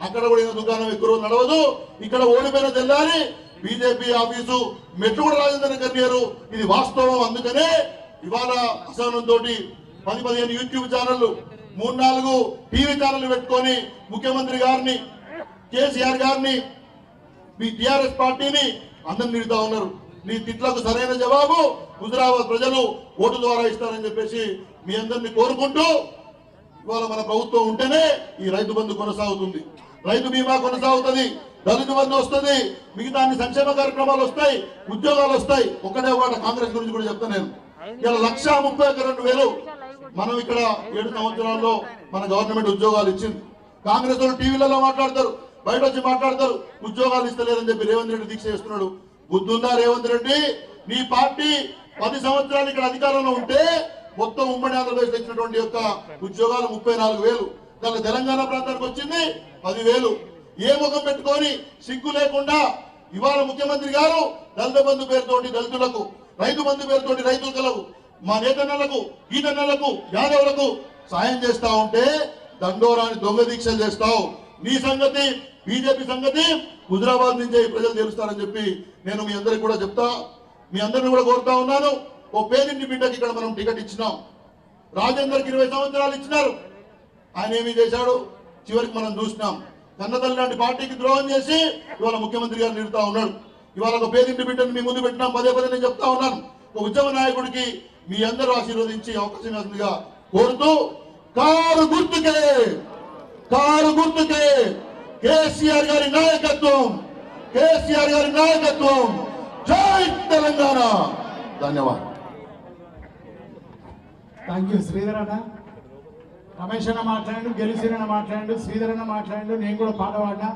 అక్కడ కూడా ఈయన దుకాణం ఎక్కువ రోజు నడవదు. ఇక్కడ ఓడిపోయిన తెల్లారి బీజేపీ ఆఫీసు మెట్లు కూడా రాజేందర్ కన్యారు. ఇది వాస్తవం. అందుకనే ఇవాళ అసహనంతో 10-15 యూట్యూబ్ ఛానళ్లు, 3-4 టీవీ ఛానళ్లు పెట్టుకొని ముఖ్యమంత్రి గారిని, కేసీఆర్ గారిని, మీ టిఆర్ఎస్ పార్టీని అందరిని నిడుతా ఉన్నారు. నీ తిట్లకు సరైన జవాబు హుజరాబాద్ ప్రజలు ఓటు ద్వారా ఇస్తారని చెప్పేసి మీ అందరినీ కోరుకుంటూ, ఇవాళ మన ప్రభుత్వం ఉంటేనే ఈ రైతు బంధు కొనసాగుతుంది, రైతు బీమా కొనసాగుతుంది, దళిత బంధు వస్తుంది, మిగతా అన్ని సంక్షేమ కార్యక్రమాలు వస్తాయి, ఉద్యోగాలు వస్తాయి. ఒకటే ఒకటి కాంగ్రెస్ గురించి కూడా చెప్తాను నేను. ఇలా 1,32,000 మనం ఇక్కడ 7 సంవత్సరాల్లో మన గవర్నమెంట్ ఉద్యోగాలు ఇచ్చింది. కాంగ్రెస్ వాళ్ళు టీవీలలో మాట్లాడతారు, బయట వచ్చి మాట్లాడతారు, ఉద్యోగాలు ఇస్తలేదని చెప్పి రేవంత్ రెడ్డి దీక్ష చేస్తున్నాడు. బుద్ధుందా రేవంత్ రెడ్డి? నీ పార్టీ 10 సంవత్సరాలు ఇక్కడ అధికారంలో ఉంటే మొత్తం ఉమ్మడి ఆంధ్రప్రదేశ్ ఇచ్చినటువంటి యొక్క ఉద్యోగాలు 34,000. దాని తెలంగాణ ప్రాంతానికి వచ్చింది 10,000. ఏ ముఖం పెట్టుకొని సిగ్గు లేకుండా ఇవాళ ముఖ్యమంత్రి గారు దళిత బంధు పేరుతోటి దళితులకు, రైతు బంధు పేరుతోటి రైతులకు, మా నేతన్నలకు, గీతన్నలకు, యాదవులకు సాయం చేస్తా ఉంటే దండోరాని దొంగ దీక్షలు చేస్తావు. నీ సంగతి, బీజేపీ సంగతి హుజరాబాద్ నుంచే ప్రజలు తెలుస్తారని చెప్పి నేను మీ అందరికి కూడా చెప్తా. మీ అందరిని కూడా కోరుతా ఉన్నాను. ఓ పేదింటి బిడ్డకి ఇక్కడ మనం టికెట్ ఇచ్చినాం. రాజేందర్కి 20 సంవత్సరాలు ఇచ్చినారు. ఆయన ఏమి చేశాడు చివరికి మనం చూసినాం. కన్నతల్లి లాంటి పార్టీకి ద్రోహం చేసి ఇవాళ ముఖ్యమంత్రి గారు నిలుతా ఉన్నాడు. ఇవాళ ఒక పేదింటి బిడ్డని మీ ముందు పెట్టినాం. పదే పదే నేను చెప్తా ఉన్నాను. ఒక ఉద్యమ నాయకుడికి మీ అందరూ ఆశీర్వదించి అవకాశం ఇవ్వాల్సిందిగా కోరుతూ, కారు గుర్తుకే కేసీఆర్ గారి నాయకత్వం, కేసీఆర్ గారి నాయకత్వం. జై తెలంగాణ. ధన్యవాదాలు. Thank you. శ్రీధర్ అన్న, రమేష్ అన్న మాట్లాడు, గెలిసిరన్న మాట్లాడు, శ్రీధర్ అన్న మాట్లాడు. నేను కూడా పాట పాడినా.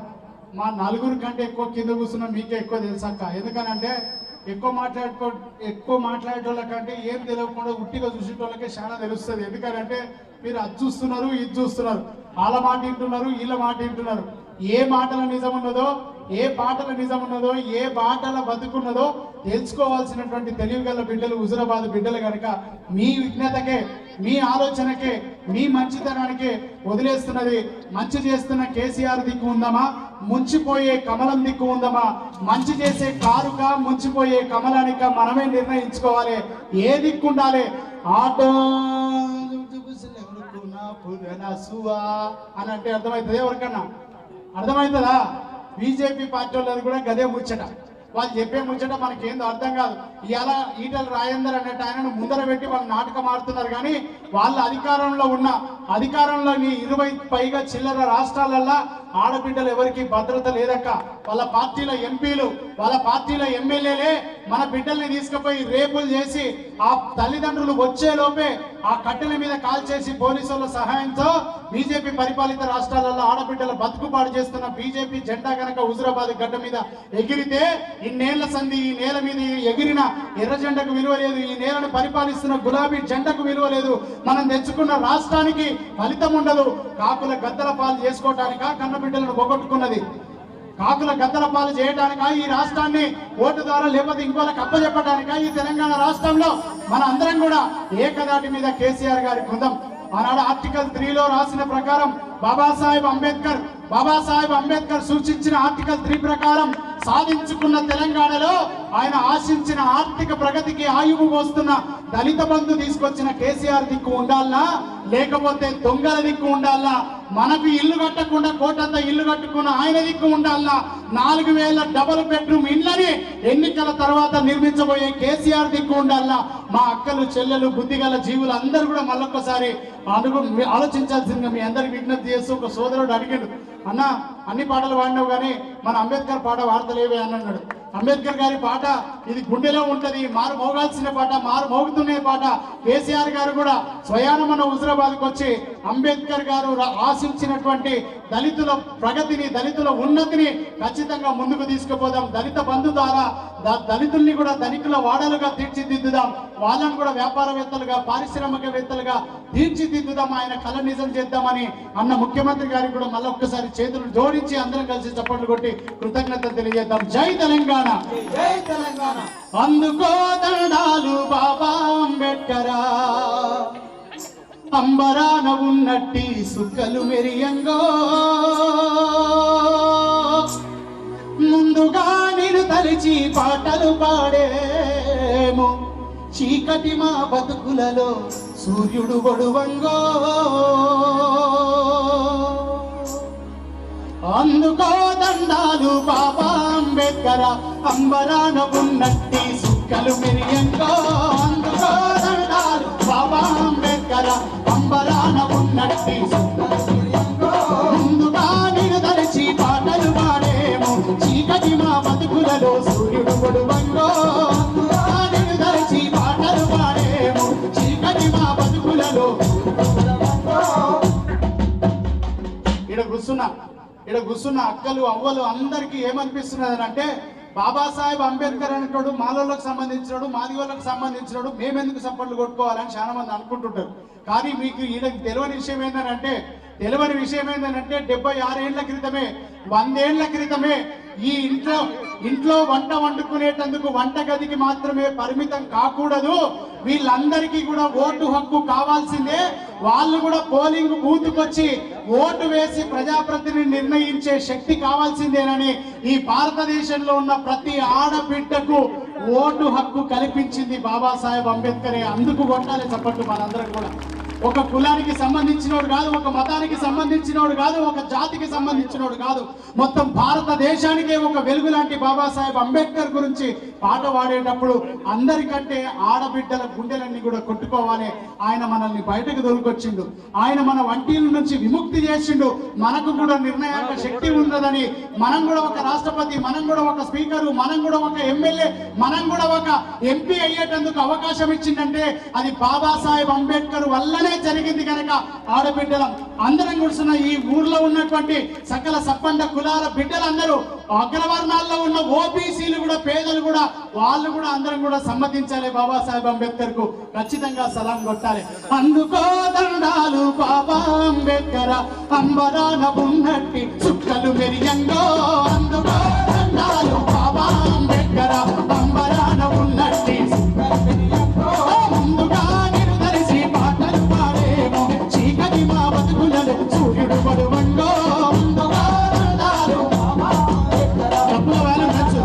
మా నలుగురు కంటే ఎక్కువ కింద కూర్చున్నా మీకే ఎక్కువ తెలుసక్క. ఎందుకనంటే ఎక్కువ మాట్లాడేటోళ్ళ కంటే ఏం తెలియకుండా ఉట్టిగా చూసేటోళ్ళకే చాలా తెలుస్తుంది. ఎందుకంటే మీరు అది చూస్తున్నారు, ఇది చూస్తున్నారు, వాళ్ళ మాట వింటున్నారు, వీళ్ళ మాట వింటున్నారు. ఏ మాటల నిజం ఉన్నదో, ఏ పాటల నిజం ఉన్నదో, ఏ బాటల బతుకున్నదో తెలుసుకోవాల్సినటువంటి తెలివిగల బిడ్డలు హుజురాబాద్ బిడ్డలు కనుక మీ విజ్ఞతకే, మీ ఆలోచనకే, మీ మంచితనానికే వదిలేస్తున్నది. మంచి చేస్తున్న కేసీఆర్ దిక్కు ఉందామా, ముంచిపోయే కమలం దిక్కు ఉందామా? మంచి చేసే కారుగా, ముంచిపోయే కమలానిక మనమే నిర్ణయించుకోవాలి. ఏ దిక్కు ఉండాలి? ఆటో అని అంటే అర్థమవుతుంది ఎవరికన్నా? అర్థమవుతుందా? బీజేపీ పార్టీ వాళ్ళది కూడా గదే ముచ్చట. వాళ్ళు చెప్పే ముచ్చట మనకేందో అర్థం కాదు. ఇవాళ ఈటల రాజేందర్ అన్నట్టు ఆయనను ముందర పెట్టి వాళ్ళు నాటకం ఆడుతున్నారు. కానీ వాళ్ళ అధికారంలోని 20 పైగా చిల్లర రాష్ట్రాలల్లో ఆడబిడ్డలు ఎవరికి భద్రత లేదక్క. వాళ్ళ పార్టీల ఎంపీలు, వాళ్ళ పార్టీల ఎమ్మెల్యేలే మన బిడ్డల్ని తీసుకుపోయి రేపులు చేసి ఆ తల్లిదండ్రులు వచ్చేలోపే ఆ కట్టెల మీద కాల్చేసి పోలీసుల సహాయంతో బీజేపీ పరిపాలిత రాష్ట్రాలలో ఆడబిడ్డల బతుకుపాటు చేస్తున్న బీజేపీ జెండా కనుక హుజురాబాద్ గడ్డ మీద ఎగిరితే ఇన్నేళ్ల సంధి ఈ నేల మీద ఎగిరిన ఎర్ర జెండకు విలువ లేదు. ఈ నేలను పరిపాలిస్తున్న గులాబీ జెండకు విలువ లేదు. మనం తెచ్చుకున్న రాష్ట్రానికి ఫలితం ఉండదు. కాకుల గద్దల పాలు చేసుకోవటానికా కన్న బిడ్డలను పోగొట్టుకున్నది? కాకుల గద్దల పాలు చేయడానికా ఈ రాష్ట్రాన్ని ఓటు ద్వారా లేకపోతే ఇంకోళ్ళకి అప్పచెప్పడానికా? ఈ తెలంగాణ రాష్ట్రంలో మన అందరం కూడా ఏకదాటి మీద కేసీఆర్ గారి బృందం. ఆనాడు ఆర్టికల్ 3లో రాసిన ప్రకారం బాబాసాహెబ్ అంబేద్కర్ సూచించిన ఆర్టికల్ 3 ప్రకారం సాధించుకున్న తెలంగాణలో ఆయన ఆశించిన ఆర్థిక ప్రగతికి ఆయువు పోస్తున్న దళిత బంధు తీసుకొచ్చిన కేసీఆర్ దిక్కు ఉండాలనా, లేకపోతే దొంగల దిక్కు ఉండాలనా? మనకు ఇల్లు కట్టకుండా కోటంతా ఇల్లు కట్టుకున్న ఆయన దిక్కు ఉండాలనా? 4000 డబుల్ బెడ్రూమ్ ఇళ్ళని ఎన్నికల తర్వాత నిర్మించబోయే కేసీఆర్ దిక్కు ఉండాలనా? మా అక్కలు, చెల్లెలు, బుద్ధిగల జీవులు అందరూ కూడా మళ్ళొక్కసారి ఆలోచించాల్సిందిగా మీ అందరికి విజ్ఞప్తి చేస్తూ ఒక సోదరుడు అడిగాడు, అన్న అన్ని పాటలు పాడినావు కానీ మన అంబేద్కర్ పాట వాడతలేవే అని అన్నాడు. అంబేద్కర్ గారి పాట ఇది గుండెలో ఉంటది, మారు మోగాల్సిన పాట, మారు మోగుతున్న పాట. కేసీఆర్ గారు కూడా స్వయాన మన హుజురాబాద్కి వచ్చి అంబేద్కర్ గారు ఆశించినటువంటి దళితుల ప్రగతిని, దళితుల ఉన్నతిని ఖచ్చితంగా ముందుకు తీసుకుపోదాం. దళిత బంధు ద్వారా దళితుల్ని కూడా ధనికుల వాడలుగా తీర్చిదిద్దుదాం. వాళ్ళని కూడా వ్యాపారవేత్తలుగా, పారిశ్రామికవేత్తలుగా తీర్చిదిద్దుదాం. ఆయన కళ నిజం చేద్దామని అన్న ముఖ్యమంత్రి గారికి కూడా మళ్ళీ ఒక్కసారి చేతులు జోడించి అందరం కలిసి చప్పట్లు కొట్టి కృతజ్ఞతలు తెలియజేద్దాం. జై తెలంగాణ, జై తెలంగాణ. అందుకో దండాలు బాబా అంబేద్కరా, అంబరాన ఉన్నట్టి సుక్కలు మెరియంగో, ముందుగా నేను తలిచి పాటలు పాడేమో, చీకటి మా బతుకులలో సూర్యుడు గొడువంగో. అందుకో దండాలు బాబా అంబేద్కర, అంబరాన ఉన్నట్టి సుక్కలు మెరియంగో. అందుకో దండాలు బాబా అంబేద్కర, అంబరాన ఉన్నట్టి సుక్కలు మెరియంగో, ముందుగా నేను తలచి పాటలు పాడేమో, చీకటి మా బతుకులలో సూర్యుడు గొడువంగో. నేను తలచి పాటలు పాడేమో, చీకటి మా బతుకులలో. ఇక్కడ కూర్చున్న అక్కలు, అవ్వలు అందరికీ ఏమనిపిస్తున్నది అంటే, బాబాసాహెబ్ అంబేద్కర్ అనేటోడు మాలోళ్ళకు సంబంధించినాడు, మాదిగోళ్ళకు సంబంధించినాడు, మేమెందుకు సపోర్ట్లు కొట్టుకోవాలని చాలా మంది అనుకుంటుంటారు. కానీ మీకు ఈయనకు తెలియని విషయం ఏంటంటే, తెలియని విషయం ఏంటంటే 76 ఏళ్ల క్రితమే 100 ఏళ్ల క్రితమే ఈ ఇంట్లో వంట వండుకునేటందుకు వంటగదికి మాత్రమే పరిమితం కాకూడదు, వీళ్ళందరికీ కూడా ఓటు హక్కు కావాల్సిందే, వాళ్ళు కూడా పోలింగ్ బూత్కి వచ్చి ఓటు వేసి ప్రజాప్రతినిధిని నిర్ణయించే శక్తి కావాల్సిందేనని ఈ భారతదేశంలో ఉన్న ప్రతి ఆడబిడ్డకు ఓటు హక్కు కల్పించింది బాబాసాహెబ్ అంబేద్కరే. అందుకు కొట్టాలి చప్పట్లు మనందరం కూడా. ఒక కులానికి సంబంధించినోడు కాదు, ఒక మతానికి సంబంధించినోడు కాదు, ఒక జాతికి సంబంధించినోడు కాదు, మొత్తం భారతదేశానికే ఒక వెలుగు లాంటి బాబాసాహెబ్ అంబేద్కర్ గురించి పాట పాడేటప్పుడు అందరికంటే ఆడబిడ్డల గుండెలన్నీ కూడా కొట్టుకోవాలి. ఆయన మనల్ని బయటకు దొరికొచ్చిండు, ఆయన మన వంటీల నుంచి విముక్తి చేసిండు, మనకు కూడా నిర్ణయాక శక్తి ఉన్నదని, మనం కూడా ఒక రాష్ట్రపతి, మనం కూడా ఒక స్పీకరు, మనం కూడా ఒక ఎమ్మెల్యే, మనం కూడా ఒక ఎంపీ అయ్యేటందుకు అవకాశం ఇచ్చిందంటే అది బాబాసాహెబ్ అంబేద్కర్ వల్లనే జరిగింది. కనుక ఆడబిడ్డలం అందరం కూర్చున్న ఈ ఊర్లో ఉన్నటువంటి సకల సప్పండ కులాల బిడ్డలందరూ, అగ్రవర్ణాల్లో ఉన్న ఓబీసీలు కూడా, పేదలు కూడా, వాళ్ళు కూడా అందరం కూడా సమ్మతించాలి బాబాసాహెబ్ అంబేద్కర్ కు ఖచ్చితంగా సలాం కొట్టాలి. అందుకో దండాలు బాబా అంబేద్కర్, అంబరాన ఉన్నట్టి చుక్కలు మెరియంగో, అందుకో దండాలు బాబా అంబేద్కర్, అంబరాన ఉన్నట్టి చుక్కలు మెరియంగో, ముందుగా నిరుదరిసి పాటలు పాడేమో, చీకటి మా బతుకులను సూర్యుడు పడువంగో, ముందుగా దండాలు బాబా అంబేద్కర్, డబ్బుల వేలం నచ్చు,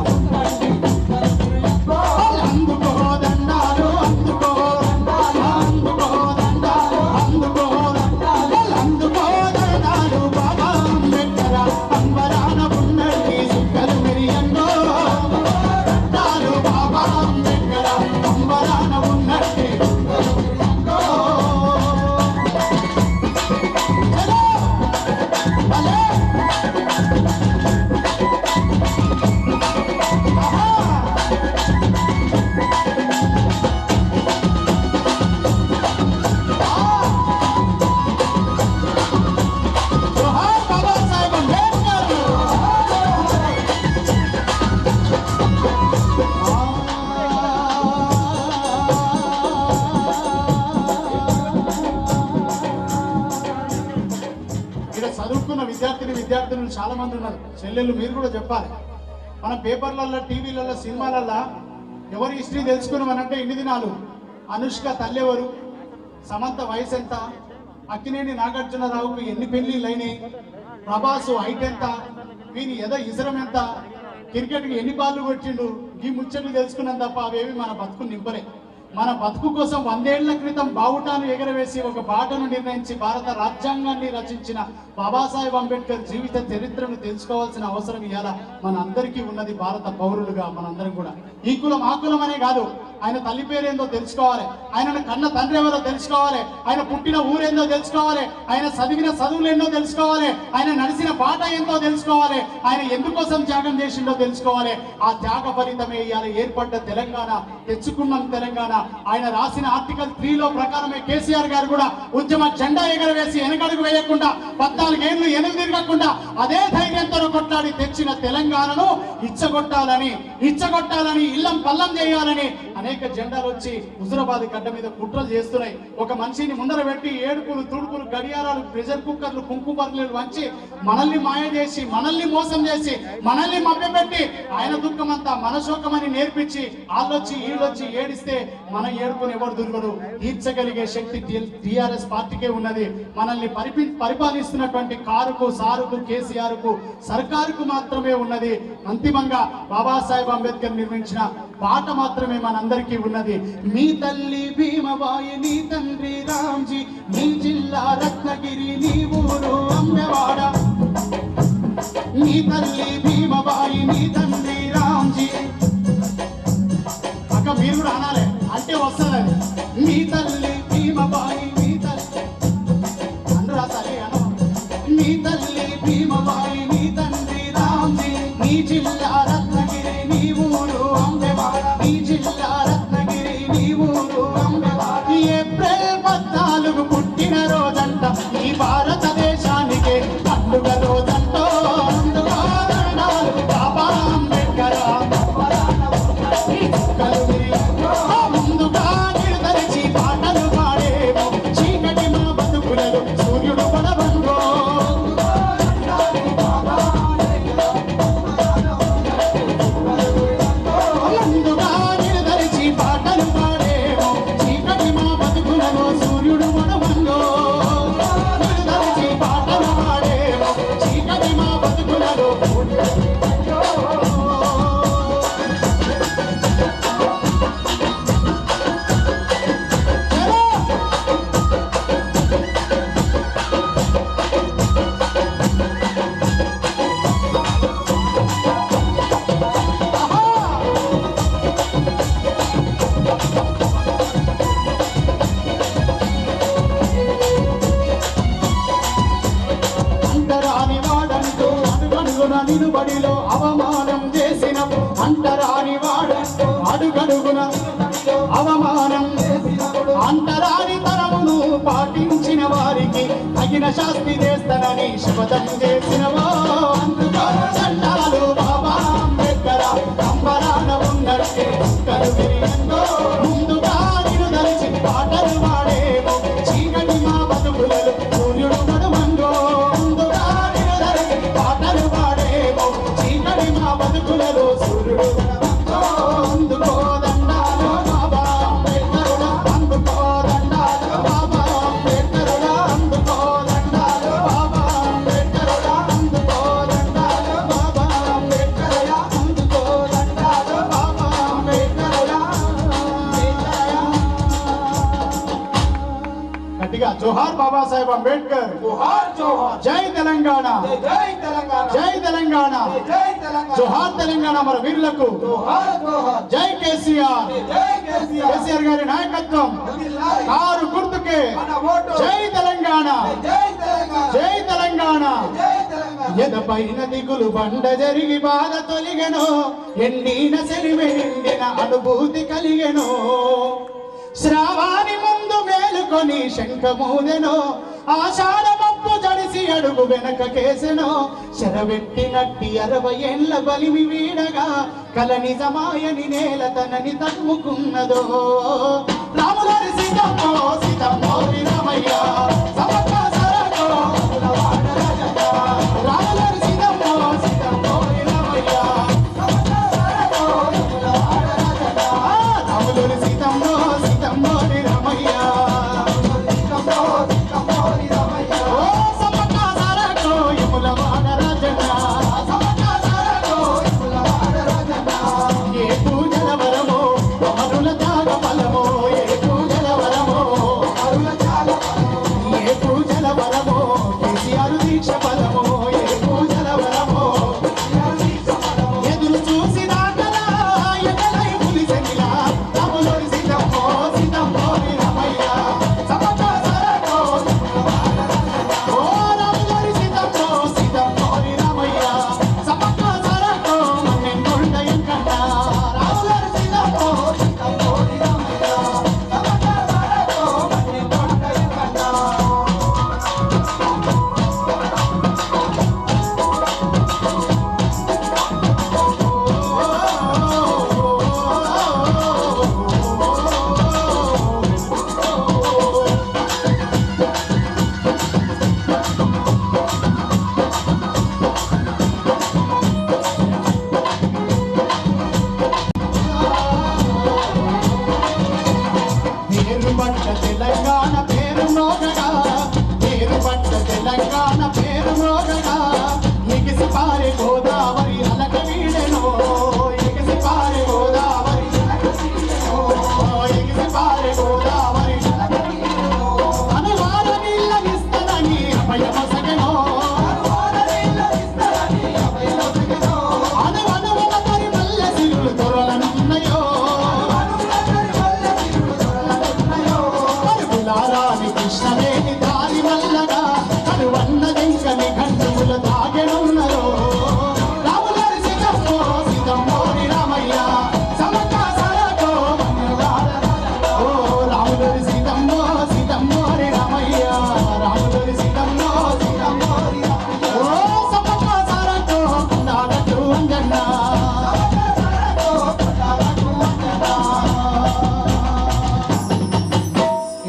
అందుకో దండాలు, అందుకో దండాలు, అందుకో దండాలు, అందుకో దండాలు, అందుకో దండాలు బాబా అంబేద్కర్, అంబరాన ఉన్నట్టి చుక్కలు మెరియంగో, దండాలు బాబా అంబేద్కర్, అంబరాన ఉన్నట్టి చుక్కలు మెరియంగో. చలో భలే ఆహా జోహార్ బాబాసాహెబ్ అంబేద్కర్. ఇక్కడ చదువుకున్న విద్యార్థులు చాలా మంది ఉన్నారు. చెల్లెళ్ళు మీరు కూడా చెప్పాలి. మన పేపర్లలో, టీవీలలో, సినిమాలలో ఎవరి హిస్టరీ తెలుసుకున్నామనంటే ఇన్ని దినాలు అనుష్క తల్లెవరు, సమంత వయసు ఎంత, అక్కినేని నాగార్జునరావుకు ఎన్ని పెళ్లిళ్ళు అయినాయి, ప్రభాసు హైట్ ఎంత, వీని ఎద ఇసరం ఎంత, క్రికెట్కి ఎన్ని బాళ్ళు కొట్టిండు, ఈ ముచ్చట్లు తెలుసుకున్నాం తప్ప అవేవి మన బతుకు నింపలే. మన బతుకు కోసం 100 ఏళ్ల క్రితం బావుటాను ఎగరవేసి ఒక బాటను నిర్ణయించి భారత రాజ్యాంగాన్ని రచించిన బాబాసాహెబ్ అంబేద్కర్ జీవిత చరిత్రను తెలుసుకోవాల్సిన అవసరం ఇవాళ మన అందరికీ ఉన్నది. భారత పౌరులుగా మనందరం కూడా ఈ కులం ఆ కులం అనే కాదు, ఆయన తల్లి పేరేందో తెలుసుకోవాలి, ఆయన కన్న తండ్రి ఎవరో తెలుసుకోవాలి, ఆయన పుట్టిన ఊరేందో తెలుసుకోవాలి, ఆయన చదివిన చదువులు ఎన్నో తెలుసుకోవాలి, ఆయన నడిచిన బాట ఏందో తెలుసుకోవాలి, ఆయన ఎందుకోసం త్యాగం చేసిండో తెలుసుకోవాలి. ఆ త్యాగ ఫలితమే ఇవాళ ఏర్పడ్డ తెలంగాణ, తెచ్చుకున్నాం తెలంగాణ. ఆయన రాసిన ఆర్టికల్ 3లో ప్రకారమే కేసీఆర్ గారు కూడా ఉద్యమ జెండా ఎగరవేసి వెనకడుగు వేయకుండా 14 ఏళ్లు ఎనుగు తిరగకుండా అదే ధైర్యంతో కొట్లాడి తెచ్చిన తెలంగాణను ఇచ్చగొట్టాలని ఇల్లం పల్లం చేయాలని అనేక జెండాలు వచ్చి హుజురాబాద్ గడ్డ మీద కుట్రలు చేస్తున్నాయి. ఒక మనిషిని ముందర పెట్టి ఏడుపులు, తుడుపులు, గడియారాలు, ప్రెషర్ కుక్కర్లు, కుంకుమర్లు వంచి మనల్ని మాయ చేసి, మనల్ని మోసం చేసి, మనల్ని మభ్యపెట్టి ఆయన దుఃఖమంతా మన శోకమని నేర్పించి వాళ్ళొచ్చి వీళ్ళొచ్చి ఏడిస్తే మన ఏడుపుని ఎవరు దుర్గరు తీర్చగలిగే శక్తి టిఆర్ఎస్ పార్టీకే ఉన్నది. మనల్ని పరిపాలిస్తున్నటువంటి కారుకు, సారుకు, కేసీఆర్ కు, సర్కారుకు మాత్రమే ఉన్నది. అంతిమంగా బాబాసాహెబ్ అంబేద్కర్ నిర్మించిన పాట మాత్రమే మనందరికీ ఉన్నది. మీ తల్లి భీమబాయి, నీ తండ్రి రామ్జీ, నీ జిల్లా రత్నగిరి, నీ ఊరు అమ్మెవాడ. నీ తల్లి భీమబాయి, నీ తండ్రి రామ్జీ. అక్క మీరు కూడా అనాలి, అంటే వస్తుంది అది. మీ తల్లి భీమబాయి, నీ తల్లి అందరూ రాసాలి అన. నీ తల్లి భీమబాయి, నీ తండ్రి రామ్జీ, నీ జిల్లా రత్నగిరి, నీ ఊరు అంబెవాడ. నీ జిల్లా రత్నగిరి, నీ ఊరు అంబెవాడ. ఏప్రిల్ 14 పుట్టిన రోజంట, ఈ భారతదేశానికి పండుగ రోజంటో. అందుకో దండాలు బాబా అంబేద్కర్, ముందుగా నిర్ధరించి పాటలు పాడేమో, చీకటి మా బతుకులలో సూర్యుడు పడవంగో. నిలుబడిలో అవమానం చేసిన అంటరాని వాడంటూ అడుగడుగున అవమానం అంటరాని తరమును పాటించిన వారికి తగిన శాస్తి చేస్తానని శపథం చేసినవో అందుకో దండాలు బాబా అంబేద్కర్ అంబరాన ఉన్నట్టే కరువిరియందో ముందుగా నిన్ను దలిచి పాటలు పాడేమో చీకటి మా బతుకులలో సూర్యుడు నడుమంగో ముందుగా నిన్ను దలిచి పాటలు పాడేమో చీకటి మా బతుకులలో సూర్యుడు నడుమంగో అందుకో దండాలు బాబా అంబేద్కరుడా అందుకో దండాలు బాబా అంబేద్కరుడా అందుకో దండాలు బాబా అంబేద్కరుడా అందుకో దండాలు బాబా అంబేద్కరుడా అందుకో దండాలు బాబా అంబేద్కరుడా గట్టిగా జోహార్ బాబాసాహెబ్ అంబేద్కర్ జోహార్ జోహార్ జై తెలంగాణ జై తెలంగాణ జై తెలంగాణ జై తెలంగాణ జోహార్ తెలంగాణ మన వీరులకు జోహార్ జోహార్ జై కేసీఆర్ జై కేసీఆర్ కేసీఆర్ గారి నాయకత్వం కారు గుర్తుకే మన ఓటు జై తెలంగాణ జై తెలంగాణ జై తెలంగాణ జై తెలంగాణ ఎదపైన దిగులు బండ జరిగి బాధ తొలిగెను ఎండిన సెలివె నిండిన అనుభూతి కలిగెను శ్రావాని ముందు మేలుకొని శంఖమూదెను ఆషాఢ మప్పు జడిసి అడుగు వెనక కేసెను శరవెట్టినట్టి 60 ఏళ్ల బలిమి వీడగా కల నిజమాయని నేల తనని తన్ముకున్నదో రాములరి సీతమ్మో సీతమ్మో రామయ్య సమక్క సరకో వాడ రాజయ్య రాములరి సీతమ్మో సీతమ్మో రామయ్య సమక్క సరకో వాడ రాజయ్య రాములరి సీతమ్మో సీతమ్మో రామయ్య ఓ సమక్క సరకో యముల వాడ రాజయ్య సమక్క సరకో యముల వాడ రాజయ్య ఏ పూజల వరమో అమరుల త్యాగ ఫలమో ఏ పూజల వరమో అమరుల త్యాగ ఫలమో ఏ పూజల వరమో కేసీఆర్ దీక్ష ఫలమో ఏ పూజల వరమో కేసీఆర్ దీక్ష ఫలమో ఎదురు చూసి రాకలా ఎగలై పులిసెనిలా రాములోరి సీతమ్మో సీతమ్మో రామయ్య సమక్క సరకో ఓ రాములోరి సీతమ్మో సీతమ్మో రామయ్య సమక్క సరకో మన్నెంకొండ ఎంకంట రాములోరి సీతమ్మో సీతమ్మో రామయ్య సమక్క సరకో మన్నెంకొండ ఎంకంట పేరు పట్ట తెలంగాణ పేరు మోగగా పేరు పట్ట తెలంగాణ పేరు మోగగా ఎగిసి పారే గోదావరి అలక వీడెనో ఎగిసి పారే గోదావరి అలక వీడెనో ఎగిసి పారే గోదావరి అలక వీడెనో అనువాద నీళ్ళనిస్తదని అభయమసగెనో అనువాద నీళ్ళనిస్తదని అభయమసగెనో అనువనువుల తరి మల్లె సిరులు తొరలనున్నయో పరుగులారాని కృష్ణవేణి దారి వల్లగా కరువన్నదింకని గంటువుల తాగెనున్నరో రాములరి సీతమ్మో సీతమ్మోరి రామయ్య సమక్క సరకో ఓ రాములరి సీతమ్మో సీతమ్మోరి రామయ్య రాములరి సీతమ్మో సీతమ్మోరి రామయ్య ఓ సమక్క సరకో కుండాలటు అంజన్న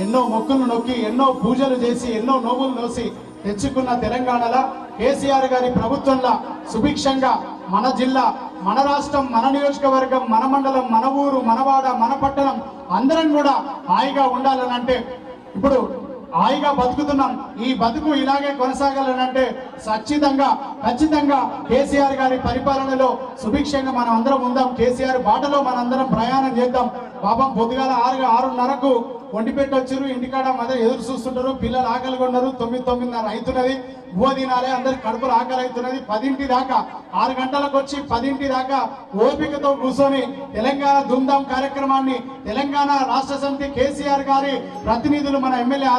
ఎన్నో మొక్కులు నొక్కి ఎన్నో పూజలు చేసి ఎన్నో నోములు నోసి తెచ్చుకున్న తెలంగాణలో కేసీఆర్ గారి ప్రభుత్వంలో సుభిక్షంగా మన జిల్లా మన రాష్ట్రం మన నియోజకవర్గం మన మండలం మన ఊరు మన వాడ మన పట్టణం అందరం కూడా హాయిగా ఉండాలని అంటే ఇప్పుడు హాయిగా బతుకుతున్నాం. ఈ బతుకు ఇలాగే కొనసాగాలనంటే ఖచ్చితంగా కేసీఆర్ గారి పరిపాలనలో సుభిక్షంగా మనం అందరం ఉందాం. కేసీఆర్ బాటలో మనందరం ప్రయాణం చేద్దాం. పాపం పొద్దుగాల 6:30కు ఒంటిపెట్టి వచ్చారు, ఇంటికాడ మధ్య ఎదురు చూస్తుంటారు, పిల్లలు ఆకలి కొన్నారు, 9:30 అవుతున్నది, బువ్వ తినాలి, అందరికి కడుపులు ఆకలి అవుతున్నది. 10 దాకా 6 గంటలకు వచ్చి 10 దాకా ఓపికతో కూర్చొని తెలంగాణ ధూమ్ధాం కార్యక్రమాన్ని తెలంగాణ రాష్ట్ర సమితి కేసీఆర్ గారి ప్రతినిధులు మన ఎమ్మెల్యే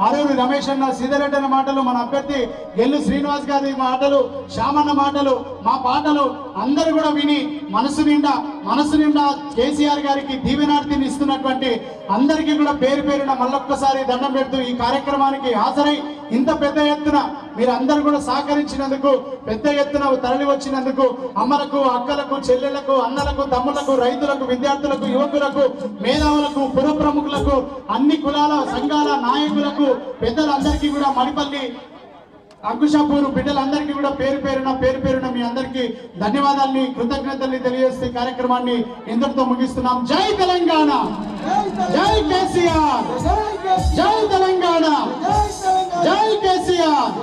ఆరూరి రమేష్ అన్న, సీతారెడ్డి అన్న మాటలు, మన అభ్యర్థి గెల్లు శ్రీనివాస్ గారి మాటలు, శ్యామన్న మాటలు, మా పాటలు అందరూ కూడా విని మనసు నిండా కేసీఆర్ గారికి దీవెనార్తిని ఇస్తున్నటువంటి అందరికీ కూడా పేరు పేరున మళ్ళొక్కసారి దండం పెడుతూ ఈ కార్యక్రమానికి హాజరై ఇంత పెద్ద ఎత్తున మీరందరూ కూడా సహకరించినందుకు, పెద్ద ఎత్తున తరలి వచ్చినందుకు అమ్మలకు, అక్కలకు, చెల్లెలకు, అన్నలకు, తమ్ములకు, రైతులకు, విద్యార్థులకు, యువకులకు, మేధావులకు, పుర ప్రముఖులకు, అన్ని కులాల సంఘాల నాయకులకు, పెద్దలందరికీ కూడా మణిపల్లి అంకుశాపూర్ బిడ్డలందరికీ కూడా పేరు పేరున మీ అందరికీ ధన్యవాదాలని, కృతజ్ఞతల్ని తెలియజేస్తే కార్యక్రమాన్ని ఇంతటితో ముగిస్తున్నాం. జై తెలంగాణ, జై కేసీఆర్, జై తెలంగాణ, జై కేసీఆర్.